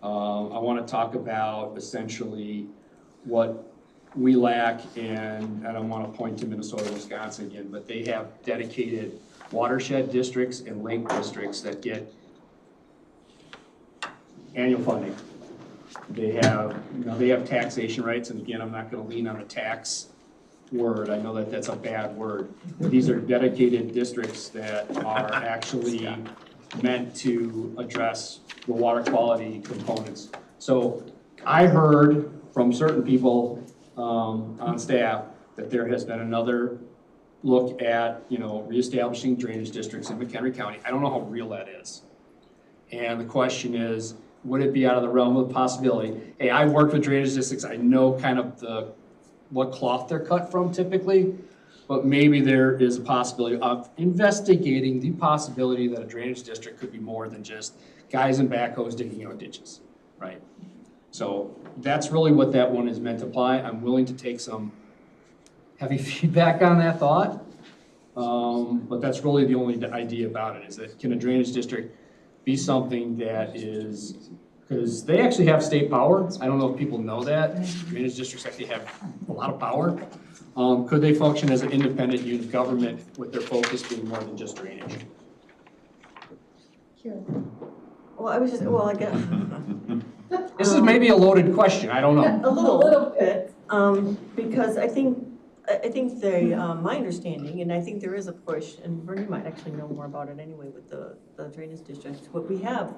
I want to talk about essentially what we lack, and I don't want to point to Minnesota, Wisconsin again, but they have dedicated watershed districts and lake districts that get annual funding. They have taxation rights, and again, I'm not going to lean on the tax word. I know that that's a bad word. These are dedicated districts that are actually meant to address the water quality components. So I heard from certain people on staff that there has been another look at, reestablishing drainage districts in McHenry County. I don't know how real that is. And the question is, would it be out of the realm of possibility? Hey, I worked with drainage districts. I know kind of what cloth they're cut from typically, but maybe there is a possibility of investigating the possibility that a drainage district could be more than just guys in backhoes digging out ditches, right? So that's really what that one is meant to apply. I'm willing to take some heavy feedback on that thought, but that's really the only idea about it, is that can a drainage district be something that is, because they actually have state power. I don't know if people know that. Drainage districts actually have a lot of power. Could they function as an independent unit of government with their focus being more than just drainage? Sure. Well, I guess. This is maybe a loaded question, I don't know. A little bit, because I think my understanding, and I think there is a push, and Bernie might actually know more about it anyway with the drainage districts. What we have,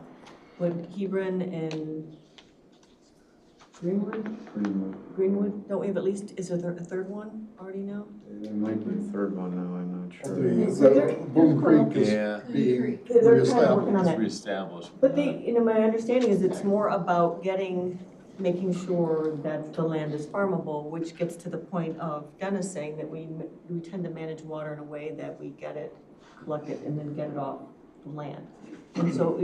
what Hebron and Greenwood, don't we have at least, is there a third one already now? There might be a third one now, I'm not sure. The Boone Creek is being They're kind of working on that. Reestablished. But my understanding is it's more about making sure that the land is farmable, which gets to the point of Dennis saying that we tend to manage water in a way that we get it, collect it, and then get it off the land. And so,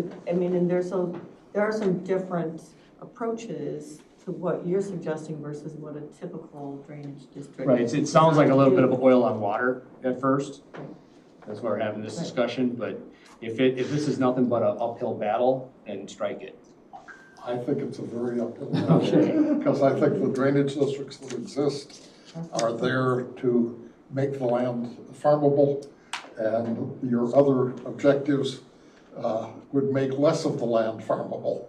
there are some different approaches to what you're suggesting versus what a typical drainage district. Right, it sounds like a little bit of oil on water at first. That's why we're having this discussion, but if this is nothing but an uphill battle, then strike it. I think it's a very uphill battle, because I think the drainage districts that exist are there to make the land farmable, and your other objectives would make less of the land farmable.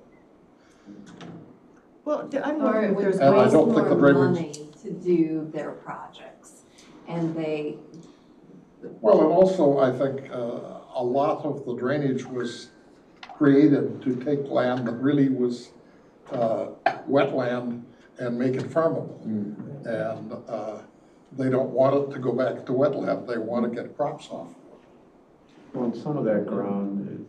Well, I'm Or it would there's And I waste don't think the more drainage- money to do their projects. And Well, and also, I think a lot of the drainage was created to take land that really was wetland and make it farmable. And they don't want it to go back to wetland, they want to get crops off. Well, and some of that ground,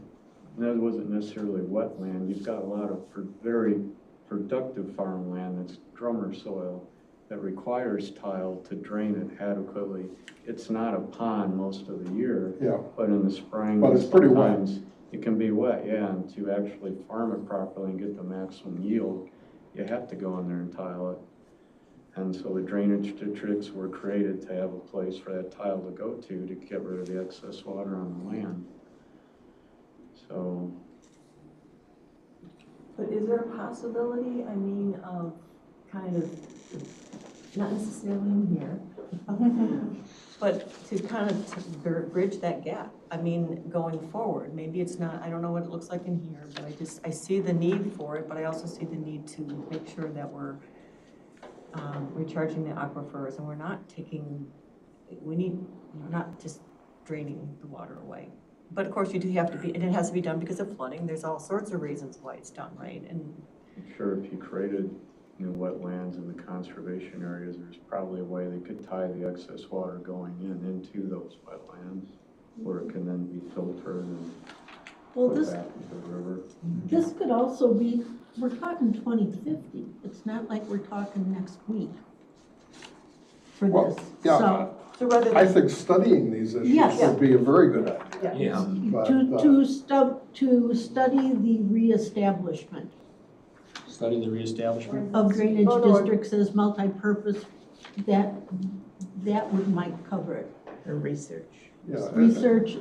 that wasn't necessarily wetland. You've got a lot of very productive farmland that's drummer soil that requires tile to drain it adequately. It's not a pond most of the year, but in the spring, But it's pretty wet. sometimes it can be wet, and to actually farm it properly and get the maximum yield, you have to go in there and tile it. And so the drainage districts were created to have a place for that tile to go to get rid of the excess water on the land. So. But is there a possibility, of kind of, not necessarily in here, but to kind of bridge that gap? Going forward, maybe it's not, I don't know what it looks like in here, but I see the need for it, but I also see the need to make sure that we're recharging the aquifers and we're not not just draining the water away. But of course, you do have to be, and it has to be done because of flooding. There's all sorts of reasons why it's done, right? And I'm sure if you created wetlands in the conservation areas, there's probably a way they could tie the excess water going into those wetlands, where it can then be filtered and put back into the river. This could also be, we're talking 2050. It's not like we're talking next week for Well, this. yeah, So rather than I think studying these issues Yes. would be a very good idea. Yeah. But, to study the reestablishment Study the reestablishment. of drainage Oh, no. districts as multipurpose, that might cover it. Or research. Yeah, Research,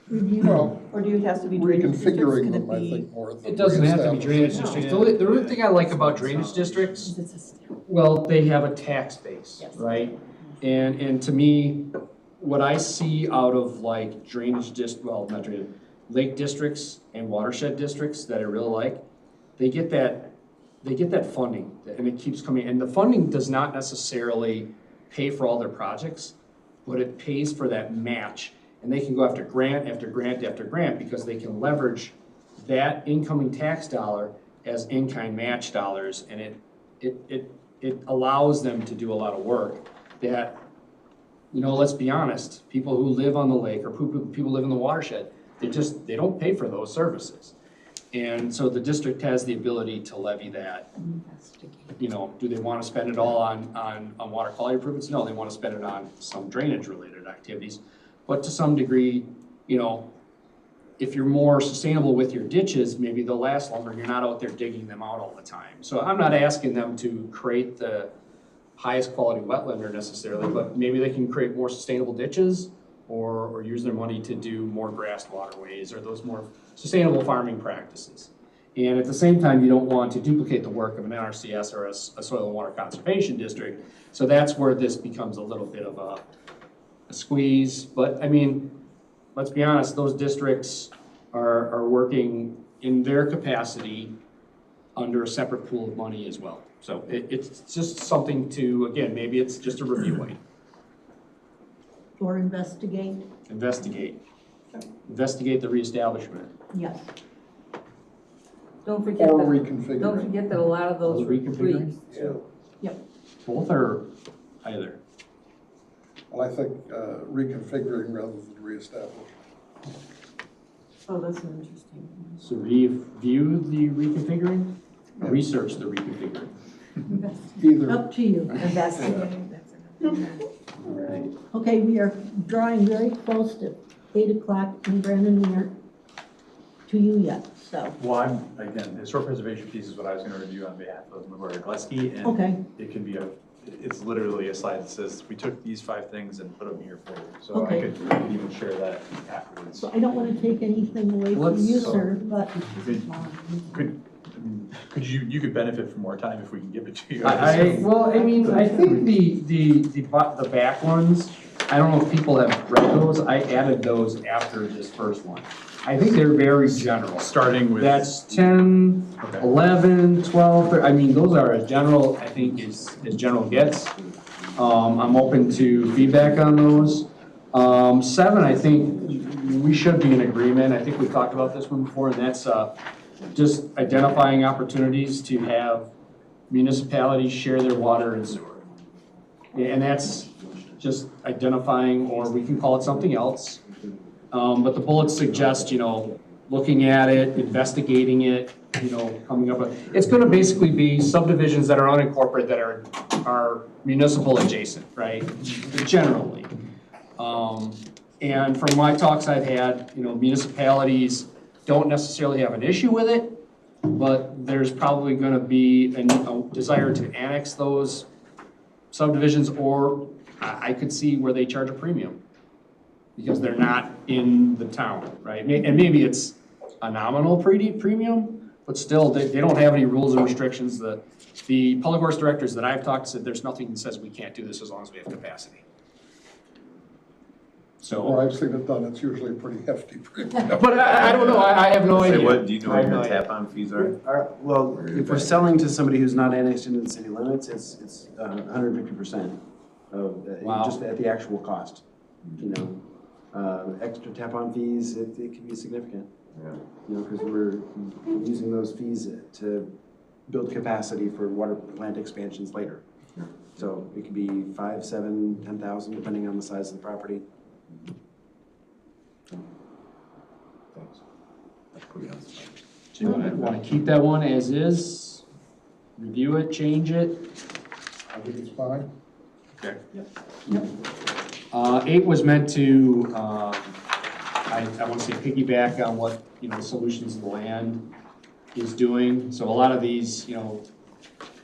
review. Well, Or do it has to be drainage districts? reconfiguring Can it them, I be- think, more than It doesn't have to be reestablishing. drainage districts. The only thing I like about drainage districts, well, they have a tax base, right? And to me, what I see out of like not drainage, lake districts and watershed districts that I really like, they get that funding, and it keeps coming, and the funding does not necessarily pay for all their projects, but it pays for that match, and they can go after grant after grant after grant, because they can leverage that incoming tax dollar as in-kind match dollars, and it allows them to do a lot of work that, let's be honest, people who live on the lake or people who live in the watershed, they don't pay for those services. And so the district has the ability to levy that. Do they want to spend it all on water quality improvements? No, they want to spend it on some drainage related activities. But to some degree, if you're more sustainable with your ditches, maybe they'll last longer and you're not out there digging them out all the time. So I'm not asking them to create the highest quality wetlander necessarily, but maybe they can create more sustainable ditches or use their money to do more grassed waterways or those more sustainable farming practices. And at the same time, you don't want to duplicate the work of an NRCS or a soil and water conservation district. So that's where this becomes a little bit of a squeeze. But I mean, let's be honest, those districts are working in their capacity under a separate pool of money as well. So it's just something to, again, maybe it's just a review item. Or investigate, Investigate the reestablishment. yes. Don't forget Or that, reconfiguring. don't forget that a lot of those Or were reconfiguring? free too. Both or either? Well, I think reconfiguring rather than reestablishing. Oh, that's an interesting. So review the reconfiguring, or research the reconfiguring? Either. Up to you. Investigate, that's another. Okay, we are drawing very close to 8 o'clock, and Brandon, we aren't to you yet, so. Well, again, the historic preservation piece is what I was gonna review on behalf of McGuire Gillespie, and Okay. it can be it's literally a slide that says, we took these 5 things and put them here for you. So Okay. I could even share that afterwards. So I don't want to take anything away from you, sir, but Could you could benefit from more time if we can give it to you. I think the back ones, I don't know if people have read those, I added those after this first one. I think they're very general. Starting with. That's 10, Okay. 11, 12, those are as general, I think, as general gets. I'm open to feedback on those. 7, I think we should be in agreement. I think we've talked about this one before, and that's just identifying opportunities to have municipalities share their water and sewer. And that's just identifying, or we can call it something else. But the bullets suggest, looking at it, investigating it, coming up with, it's gonna basically be subdivisions that are unincorporated that are municipal adjacent, right? Generally. And from my talks I've had, municipalities don't necessarily have an issue with it, but there's probably gonna be a desire to annex those subdivisions, or I could see where they charge a premium because they're not in the town, right? And maybe it's a nominal premium, but still, they don't have any rules and restrictions. The public works directors that I've talked to said there's nothing that says we can't do this as long as we have capacity. Or I've seen it done, it's usually a pretty hefty premium. But I don't know, I have no idea. Say what, do you know what your tap-on fees are? Well, if we're selling to somebody who's not annexed into the city limits, it's 150% of, Wow. just at the actual cost. Extra tap-on fees, it can be significant. Yeah. Because we're using those fees to build capacity for water plant expansions later. So it could be 5, 7, 10,000, depending on the size of the property. Thanks. That's pretty honest. Do you want to keep that one as is? Review it, change it? I think it's fine. Okay. Yep. 8 was meant to, I want to say piggyback on what, the solutions of the land. is doing. So a lot of these,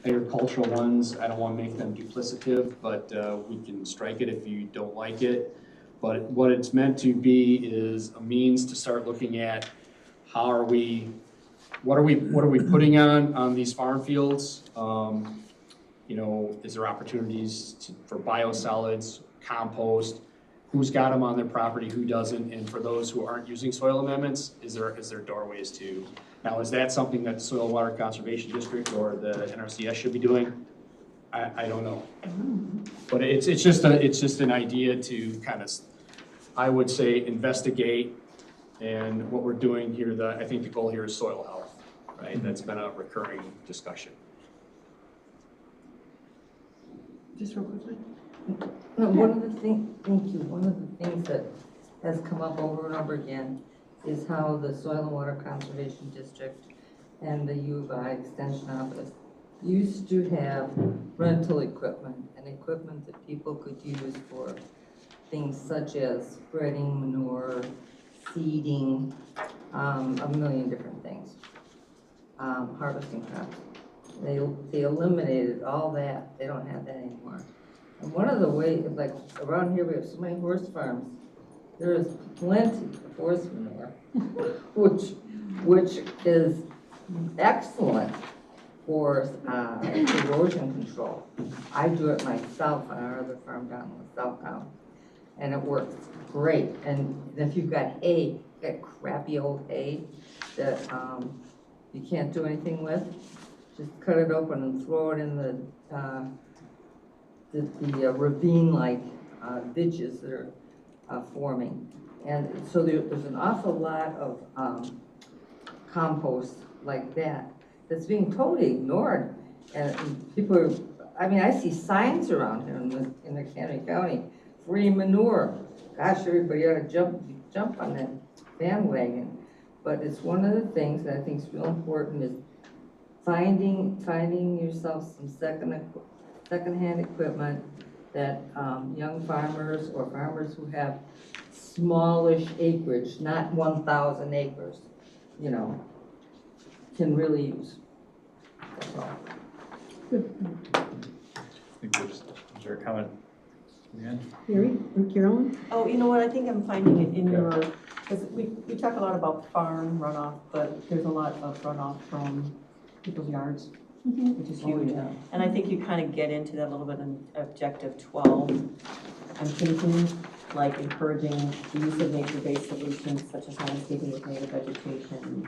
agricultural ones, I don't want to make them duplicative, but we can strike it if you don't like it. But what it's meant to be is a means to start looking at what are we putting on these farm fields? Is there opportunities for biosolids, compost? Who's got them on their property, who doesn't? And for those who aren't using soil amendments, is there doorways to? Now, is that something that the Soil and Water Conservation District or the NRCS should be doing? I don't know. But it's just an idea to kind of, I would say, investigate. And what we're doing here, I think the goal here is soil health, right? That's been a recurring discussion. Just real quickly. One of the things that has come up over and over again is how the Soil and Water Conservation District and the U of I Extension Office used to have rental equipment and equipment that people could use for things such as spreading manure, seeding, a million different things, harvesting crops. They eliminated all that. They don't have that anymore. And one of the ways, like around here we have so many horse farms, there is plenty of horse manure, which is excellent for erosion control. I do it myself on our other farm down in South County, and it works great. And if you've got hay, that crappy old hay that you can't do anything with, just cut it open and throw it in the ravine-like ditches that are forming. And so there's an awful lot of compost like that that's being totally ignored. And people are, I see signs around here in McHenry County, free manure. Gosh, everybody ought to jump on that bandwagon. But it's one of the things that I think is real important is finding yourself some secondhand equipment that young farmers or farmers who have smallish acreage, not 1,000 acres, can really use. That's all. I think is there a comment? Carrie or Carolyn? Oh, you know what, I think I'm finding it in your, because we talk a lot about farm runoff, but there's a lot of runoff from people's yards, which is huge. And I think you kind of get into that a little bit in objective 12. I'm thinking like encouraging the use of nature-based solutions such as landscaping with native vegetation.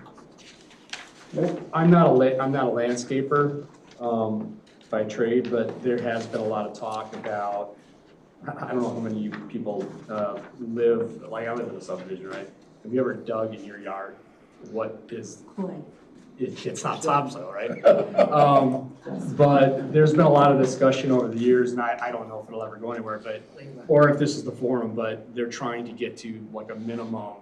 I'm not a landscaper by trade, but there has been a lot of talk about, I don't know how many people live, like I live in a subdivision, right? Have you ever dug in your yard? What is, it's not topsoil, right? But there's been a lot of discussion over the years, and I don't know if it'll ever go anywhere, or if this is the forum, but they're trying to get to like a minimum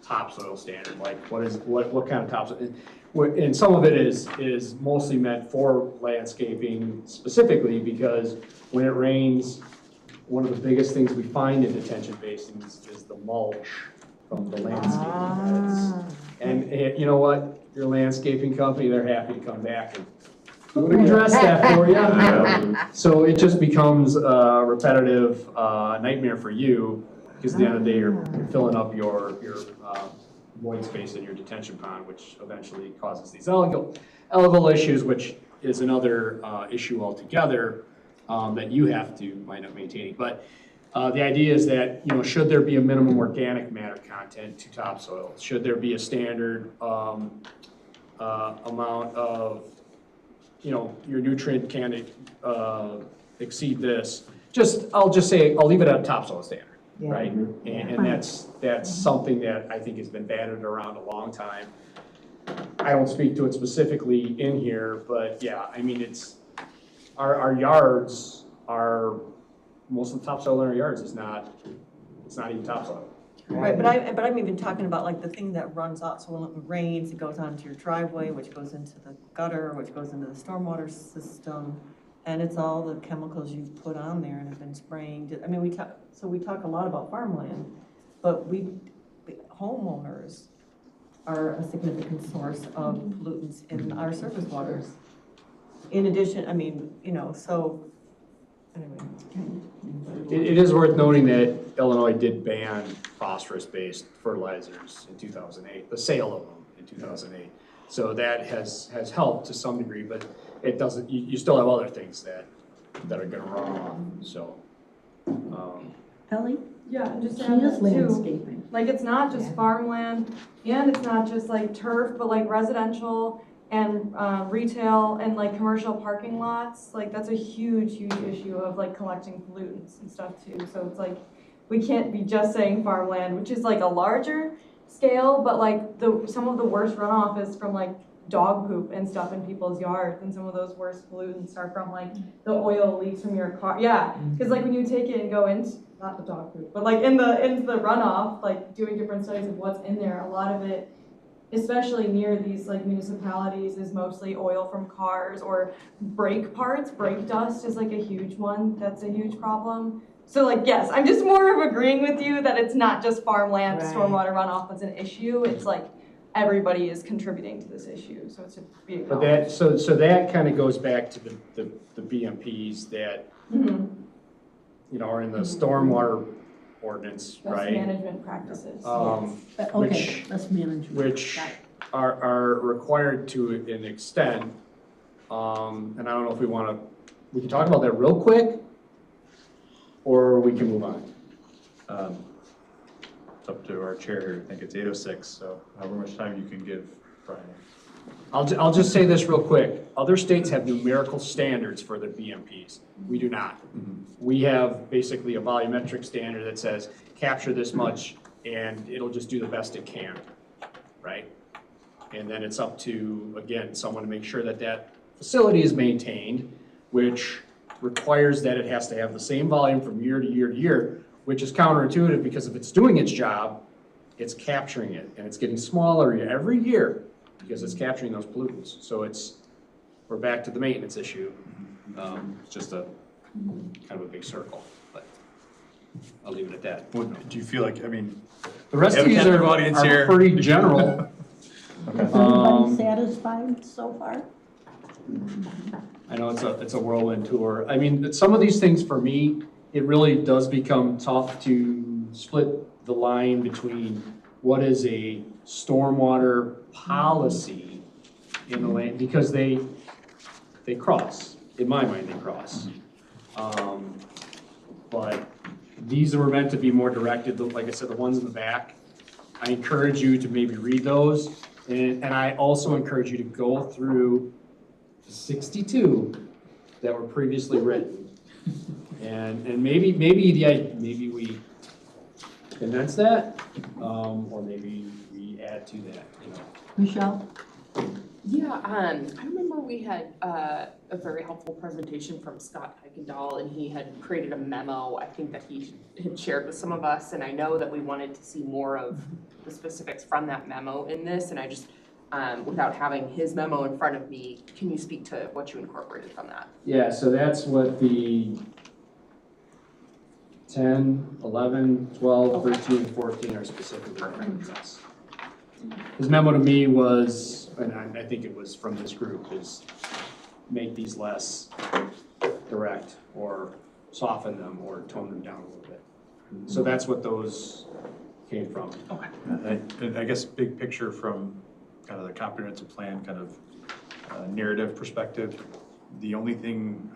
topsoil standard, like what kind of topsoil. And some of it is mostly meant for landscaping specifically because when it rains, one of the biggest things we find in detention basins is the mulch from the landscaping beds. And you know what? Your landscaping company, they're happy to come back and address that for you. So it just becomes a repetitive nightmare for you because at the end of the day, you're filling up your void space in your detention pond, which eventually causes these algal issues, which is another issue altogether that you have to wind up maintaining. But the idea is that, should there be a minimum organic matter content to topsoil? Should there be a standard amount of, your nutrient can't exceed this? I'll leave it at a topsoil standard. Yeah. Right? And that's something that I think has been batted around a long time. I don't speak to it specifically in here, but yeah, it's, our yards are, most of the topsoil in our yards it's not even topsoil. Right, but I'm even talking about like the thing that runs out, so when it rains, it goes onto your driveway, which goes into the gutter, which goes into the stormwater system. And it's all the chemicals you've put on there and have been spraying. We talk a lot about farmland, but homeowners are a significant source of pollutants in our surface waters. In addition, I mean, you know, so, anyway. It is worth noting that Illinois did ban phosphorus-based fertilizers in 2008, the sale of them in 2008. So that has helped to some degree, but it doesn't, you still have other things that are gonna run off, so. Ellie? Yeah, and just to She add is that too, landscaping. like it's not just farmland and it's not just like turf, but like residential and retail and like commercial parking lots. Like that's a huge, huge issue of like collecting pollutants and stuff too. So it's like, we can't be just saying farmland, which is like a larger scale, but like some of the worst runoff is from like dog poop and stuff in people's yards, and some of those worst pollutants are from like the oil leaks from your car. Yeah, because like when you take it and go into, not the dog poop, but like into the runoff, like doing different studies of what's in there, a lot of it, especially near these like municipalities, is mostly oil from cars or brake parts. Brake dust is like a huge one. That's a huge problem. So like, yes, I'm just more of agreeing with you that it's not just farmland, Right. stormwater runoff that's an issue. It's like everybody is contributing to this issue, so it's a big But that, so that kind of goes back to the BMPs that, Mhm. you know, are in the stormwater ordinance, Best right? management practices. Okay, Best management. which are required to an extent. And I don't know if we can talk about that real quick, or we can move on. It's up to our chair here. I think it's 8:06, so however much time you can give Brian. I'll just say this real quick. Other states have numerical standards for their BMPs. We do not. We have basically a volumetric standard that says capture this much and it'll just do the best it can, right? And then it's up to, again, someone to make sure that that facility is maintained, which requires that it has to have the same volume from year to year to year, which is counterintuitive because if it's doing its job, it's capturing it and it's getting smaller every year because it's capturing those pollutants. So we're back to the maintenance issue. It's just a kind of a big circle, but I'll leave it at that. Well, do you feel like, I mean, The rest we of these have a are captive audience here. pretty general. Is everybody satisfied so far? I know it's a whirlwind tour. I mean, some of these things for me, it really does become tough to split the line between what is a stormwater policy in the land, because they cross, in my mind, they cross. But these were meant to be more directed, like I said, the ones in the back. I encourage you to maybe read those, and I also encourage you to go through the 62 that were previously written. And maybe we condense that, or maybe we add to that, you know. Michelle? Yeah, I remember we had a very helpful presentation from Scott Kuykendall, and he had created a memo, I think that he had shared with some of us, and I know that we wanted to see more of the specifics from that memo in this, and I just, without having his memo in front of me, can you speak to what you incorporated from that? Yeah, so that's what the 10, 11, 12, 13, 14 are specifically referencing us. His memo to me was, and I think it was from this group, is make these less direct or soften them or tone them down a little bit. So that's what those came from. Okay. I guess big picture from kind of the comprehensive plan kind of narrative perspective, the only thing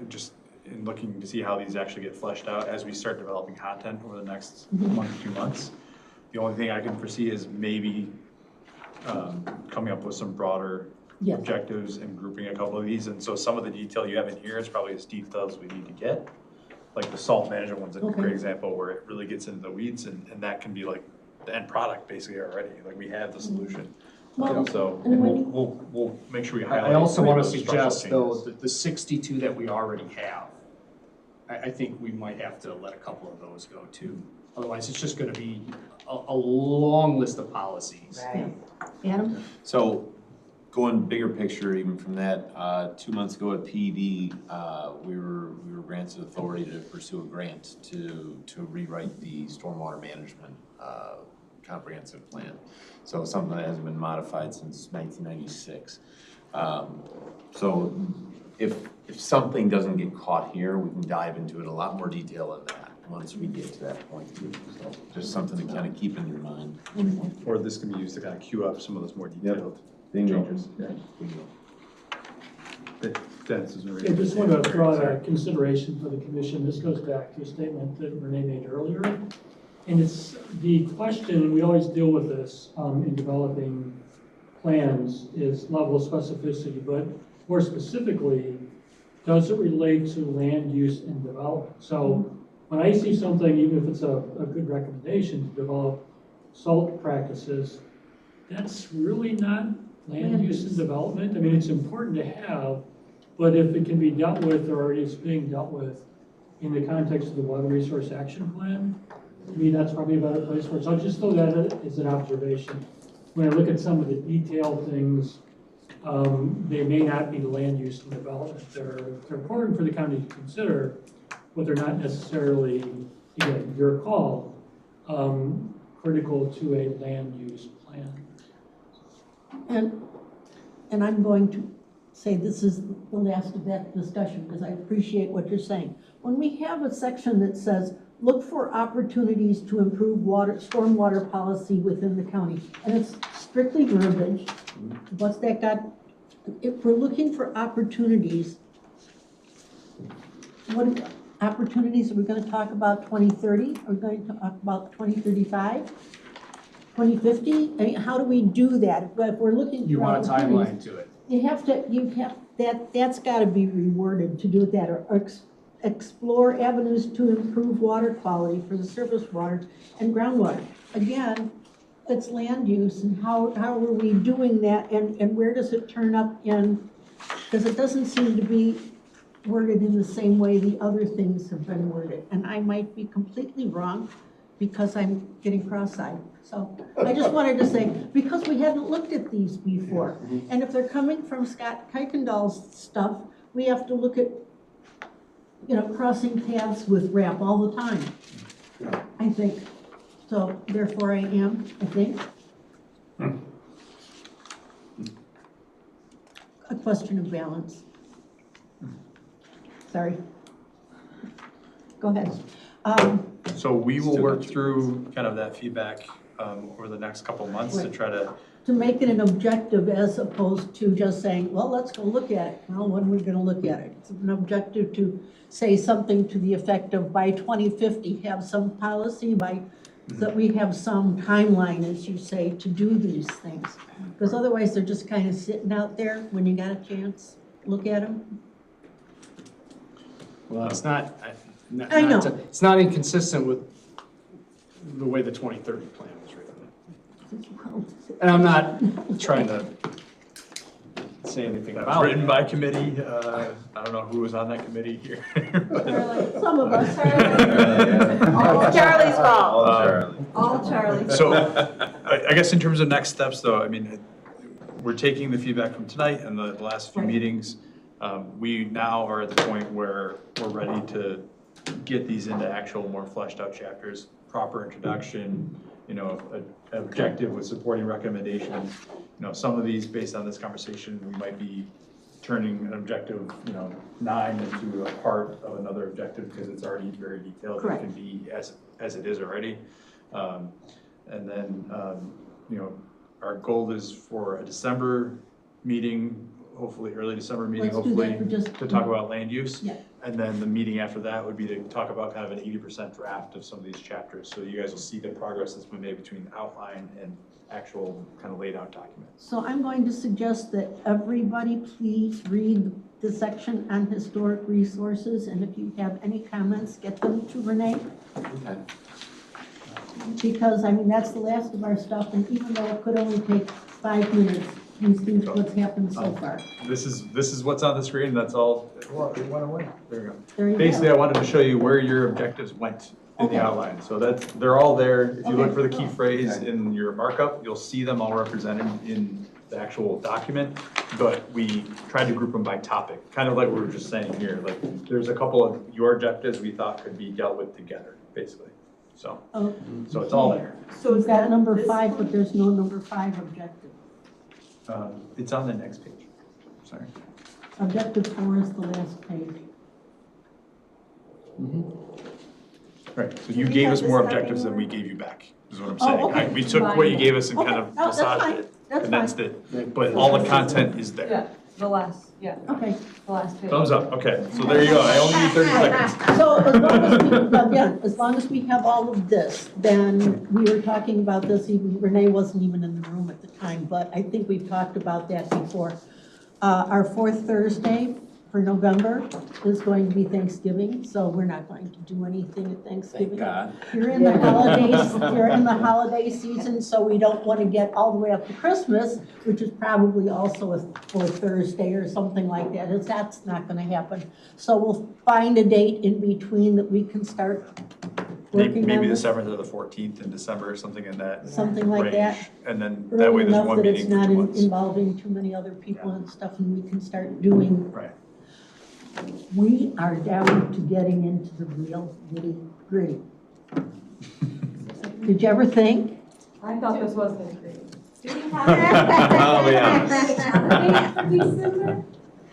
just in looking to see how these actually get fleshed out as we start developing content over the next 1 to 2 months, the only thing I can foresee is maybe coming up with some broader objectives and grouping a couple of these. And so some of the detail you have in here is probably as detailed as we need to get. Like the salt management one's a great example where it really gets into the weeds, and that can be like the end product basically already. Like we have the solution. So we'll make sure we highlight. I also want to those structural suggest though changes. that the 62 that we already have, I think we might have to let a couple of those go too. Otherwise, it's just going to be a long list of policies. Right. Adam? So going bigger picture even from that, 2 months ago at PD, we were granted authority to pursue a grant to rewrite the stormwater management comprehensive plan. So something that hasn't been modified since 1996. So if something doesn't get caught here, we can dive into it a lot more detail in that once we get to that point too. So just something to kind of keep in your mind. Or this can be used to kind of queue up some of those more detailed Bingo. changes. Yeah. Bingo. Dennis is I just want to throw out a consideration for the commission. This goes back to a statement that Renee made earlier. And it's the question, we always deal with this in developing plans, is level of specificity, but more specifically, does it relate to land use and development? So when I see something, even if it's a good recommendation to develop salt practices, that's really not land use and development. I mean, it's important to have, but if it can be dealt with or is being dealt with in the context of the Water Resource Action Plan, to me, that's probably a better place for it. So I'll just throw that as an observation. When I look at some of the detailed things, they may not be land use and development. They're important for the county to consider, but they're not necessarily, again, your call, critical to a land use plan. And I'm going to say this is the last of that discussion because I appreciate what you're saying. When we have a section that says, look for opportunities to improve stormwater policy within the county, and it's strictly verbiage, what's that got? If we're looking for opportunities, what opportunities are we going to talk about? 2030? Are we going to talk about 2035? 2050? I mean, how do we do that? If we're looking for You want a timeline to it. That's got to be reworded to do that, or explore avenues to improve water quality for the surface water and groundwater. Again, it's land use, and how are we doing that, and where does it turn up in, because it doesn't seem to be worded in the same way the other things have been worded. And I might be completely wrong because I'm getting cross-eyed. So I just wanted to say, because we hadn't looked at these before, and if they're coming from Scott Kuykendall's stuff, we have to look at, crossing paths with RAP all the time, I think. So therefore I think. A question of balance. Sorry. Go ahead. So we will work through kind of that feedback over the next couple of months to try to make it an objective as opposed to just saying, well, let's go look at it. Well, when are we going to look at it? It's an objective to say something to the effect of by 2050, have some policy that we have some timeline, as you say, to do these things. Because otherwise they're just kind of sitting out there when you got a chance, look at them. Well, it's not, I know. It's not inconsistent with the way the 2030 plan was written. And I'm not trying to say anything that about was written it. by committee. I don't know who was on that committee here. Some of us. All Charlie's fault. Charlie. All Charlie's. So I guess in terms of next steps though, I mean, we're taking the feedback from tonight and the last few meetings. We now are at the point where we're ready to get these into actual more fleshed out chapters, proper introduction, an objective with supporting recommendations. Some of these based on this conversation, we might be turning an objective, 9 into a part of another objective because it's already very detailed. Correct. It can be as it is already. And then, our goal is for a December meeting, hopefully early December meeting, hopefully to talk about land use. Yeah. And then the meeting after that would be to talk about kind of an 80% draft of some of these chapters. So you guys will see the progress that's been made between outline and actual kind of laid out documents. So I'm going to suggest that everybody please read the section on historic resources, and if you have any comments, get them to Renee. Okay. Because, that's the last of our stuff, and even though it could only take 5 minutes, you see what's happened so far. This is what's on the screen. That's all. It went away. There you go. There you Basically, go. I wanted to show you where your objectives went in the outline. So they're all there. If you look for the key phrase in your markup, you'll see them all represented in the actual document. But we tried to group them by topic, kind of like we were just saying here. Like there's a couple of your objectives we thought could be dealt with together, basically. So, Oh, so it's all there. So we've got number 5, but there's no number 5 objective. It's on the next page, sorry. Objective 4 is the last page. Right, so you gave us more objectives than we gave you back, is what I'm Oh, saying. okay. We took what you gave us and kind Okay, of no, that's massaged fine. it, That's and that's fine. it. But all the content is there. Yeah, the last, Okay. the last page. Thumbs up, okay, so there you go, I only need 30 seconds. So as long as we, again, as long as we have all of this, then we were talking about this, even Renee wasn't even in the room at the time, but I think we've talked about that before. Our 4th Thursday for November is going to be Thanksgiving, so we're not going to do anything at Thanksgiving. Thank God. You're in the holidays, you're in the holiday season, so we don't want to get all the way up to Christmas, which is probably also a 4th Thursday or something like that. That's not going to happen. So we'll find a date in between that we can start working on Maybe the this. 7th or the 14th in December, something in that Something like range. that. And then that way Early there's enough one that it's meeting for not 2 months. involving too many other people and stuff, and we can start doing. Right. We are down to getting into the real nitty gritty. Did you ever think? I thought this was the great. I'll be honest.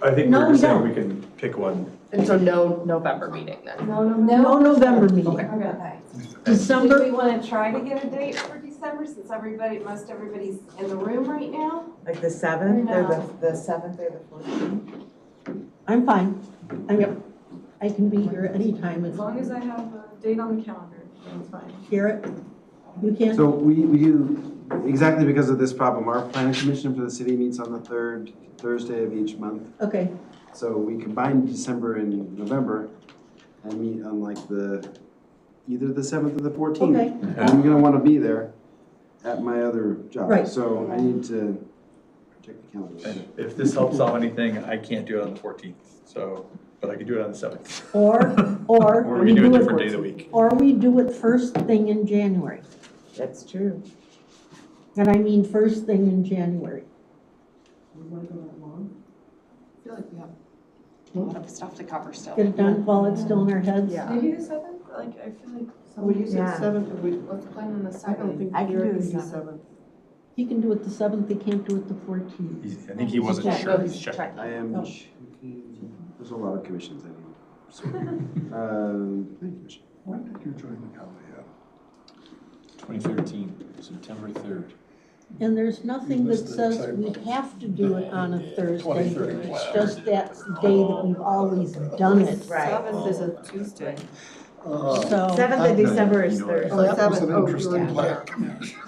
I think No, we're we just saying don't. we can pick one. And so no November meeting then? No November meeting. Okay. December. Do we want to try to get a date for December since most everybody's in the room right now? Like the 7th or No. the 7th or the 14th? I'm fine. I can be here anytime. As long as I have a date on the calendar, that's fine. Garrett, you can? So we do, exactly because of this problem, our planning commission for the city meets on the 3rd Thursday of each month. Okay. So we combine December and November and meet on like either the 7th or the 14th. Okay. And I'm gonna wanna be there at my other job. Right. So I need to check the calendar. And if this helps solve anything, I can't do it on the 14th, so, but I can do it on the 7th. Or Or we can do a different day of the week. Or we do it first thing in January. That's true. And I mean first thing in January. I feel like we have a lot of stuff to cover still. Get it done while it's still in our heads. Maybe the 7th, like, I feel like. Well, you said Yeah. 7th, Let's plan on the 7th. I don't think I can Garrett do can the do 7th. 7th. He can do it the 7th, he can't do it the 14th. I think he wasn't Check. sure, No, he's he's checking. checking. I am Oh. checking, there's a lot of commissions I need. So, planning commission. When did you join the county? 2013, September 3rd. And there's nothing that Missed the says we excitement. have to do it on a Thursday. 2030. It's just that's the day that we've always done it. Right. 7th is a Tuesday. So, 7th of December is That Thursday. was an 7th. Oh, interesting you plan.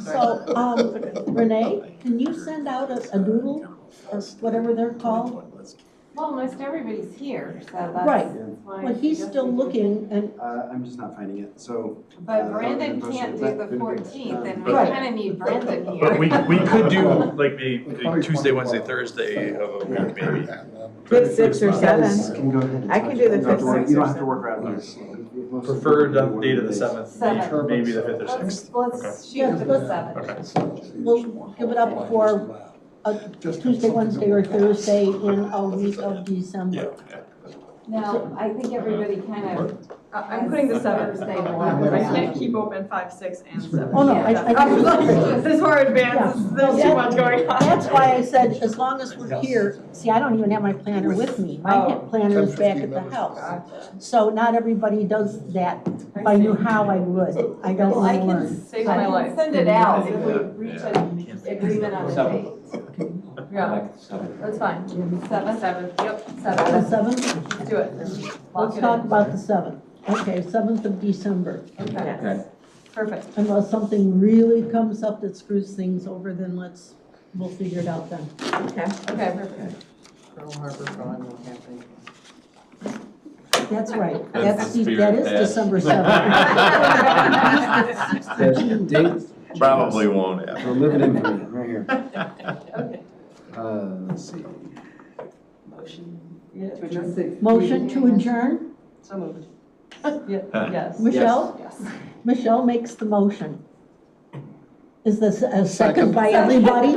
so, Renee, can you send out a doodle or whatever they're called? Well, most everybody's here, so that's. Right. why But he's I still guess we looking and, I'm just not finding it, so. But Brandon can't do the 14th, and we Right. kind of need Brandon here. But we could do like maybe Tuesday, Wednesday, Thursday of a week maybe. The 6th or 7th. Can go ahead and I can touch do it. the You don't have to 5th, work- 6th, You don't or have to work around this. Preferred date of the 7th, Seventh. maybe the 5th or 6th. Let's shoot for the 7th. Okay. we'll give it up for a Tuesday, Wednesday, or Thursday in a week of December. Yeah. Now, I think everybody kind of. I'm putting the 7th. Thursday I can't keep open 5, 6, and 7. Oh, no, This far advanced, there's too much going on. That's why I said, as long as we're here, see, I don't even have my planner with me. My planner is back at the house. So not everybody does that. If I knew how, I would. I don't Well, I want to can, learn. Save my I life. can send it out if we reach an agreement on a date. Yeah, that's fine. 7th? 7th, yep, The 7th. 7th? Let's do it. Lock Let's it talk in. about the 7th. Okay, 7th of December. Okay, perfect. Unless something really comes up that screws things over, then we'll figure it out then. Okay. Okay, perfect. Pearl Harbor Con will happen. That's right. That's the That spirit, is Pat. December 7th. Date, Probably won't happen. so live it in for me, right here. Okay. Let's see. To adjourn. Motion to adjourn. So moved. Yes. Michelle? Yes. Michelle makes the motion. Is this a second by everybody?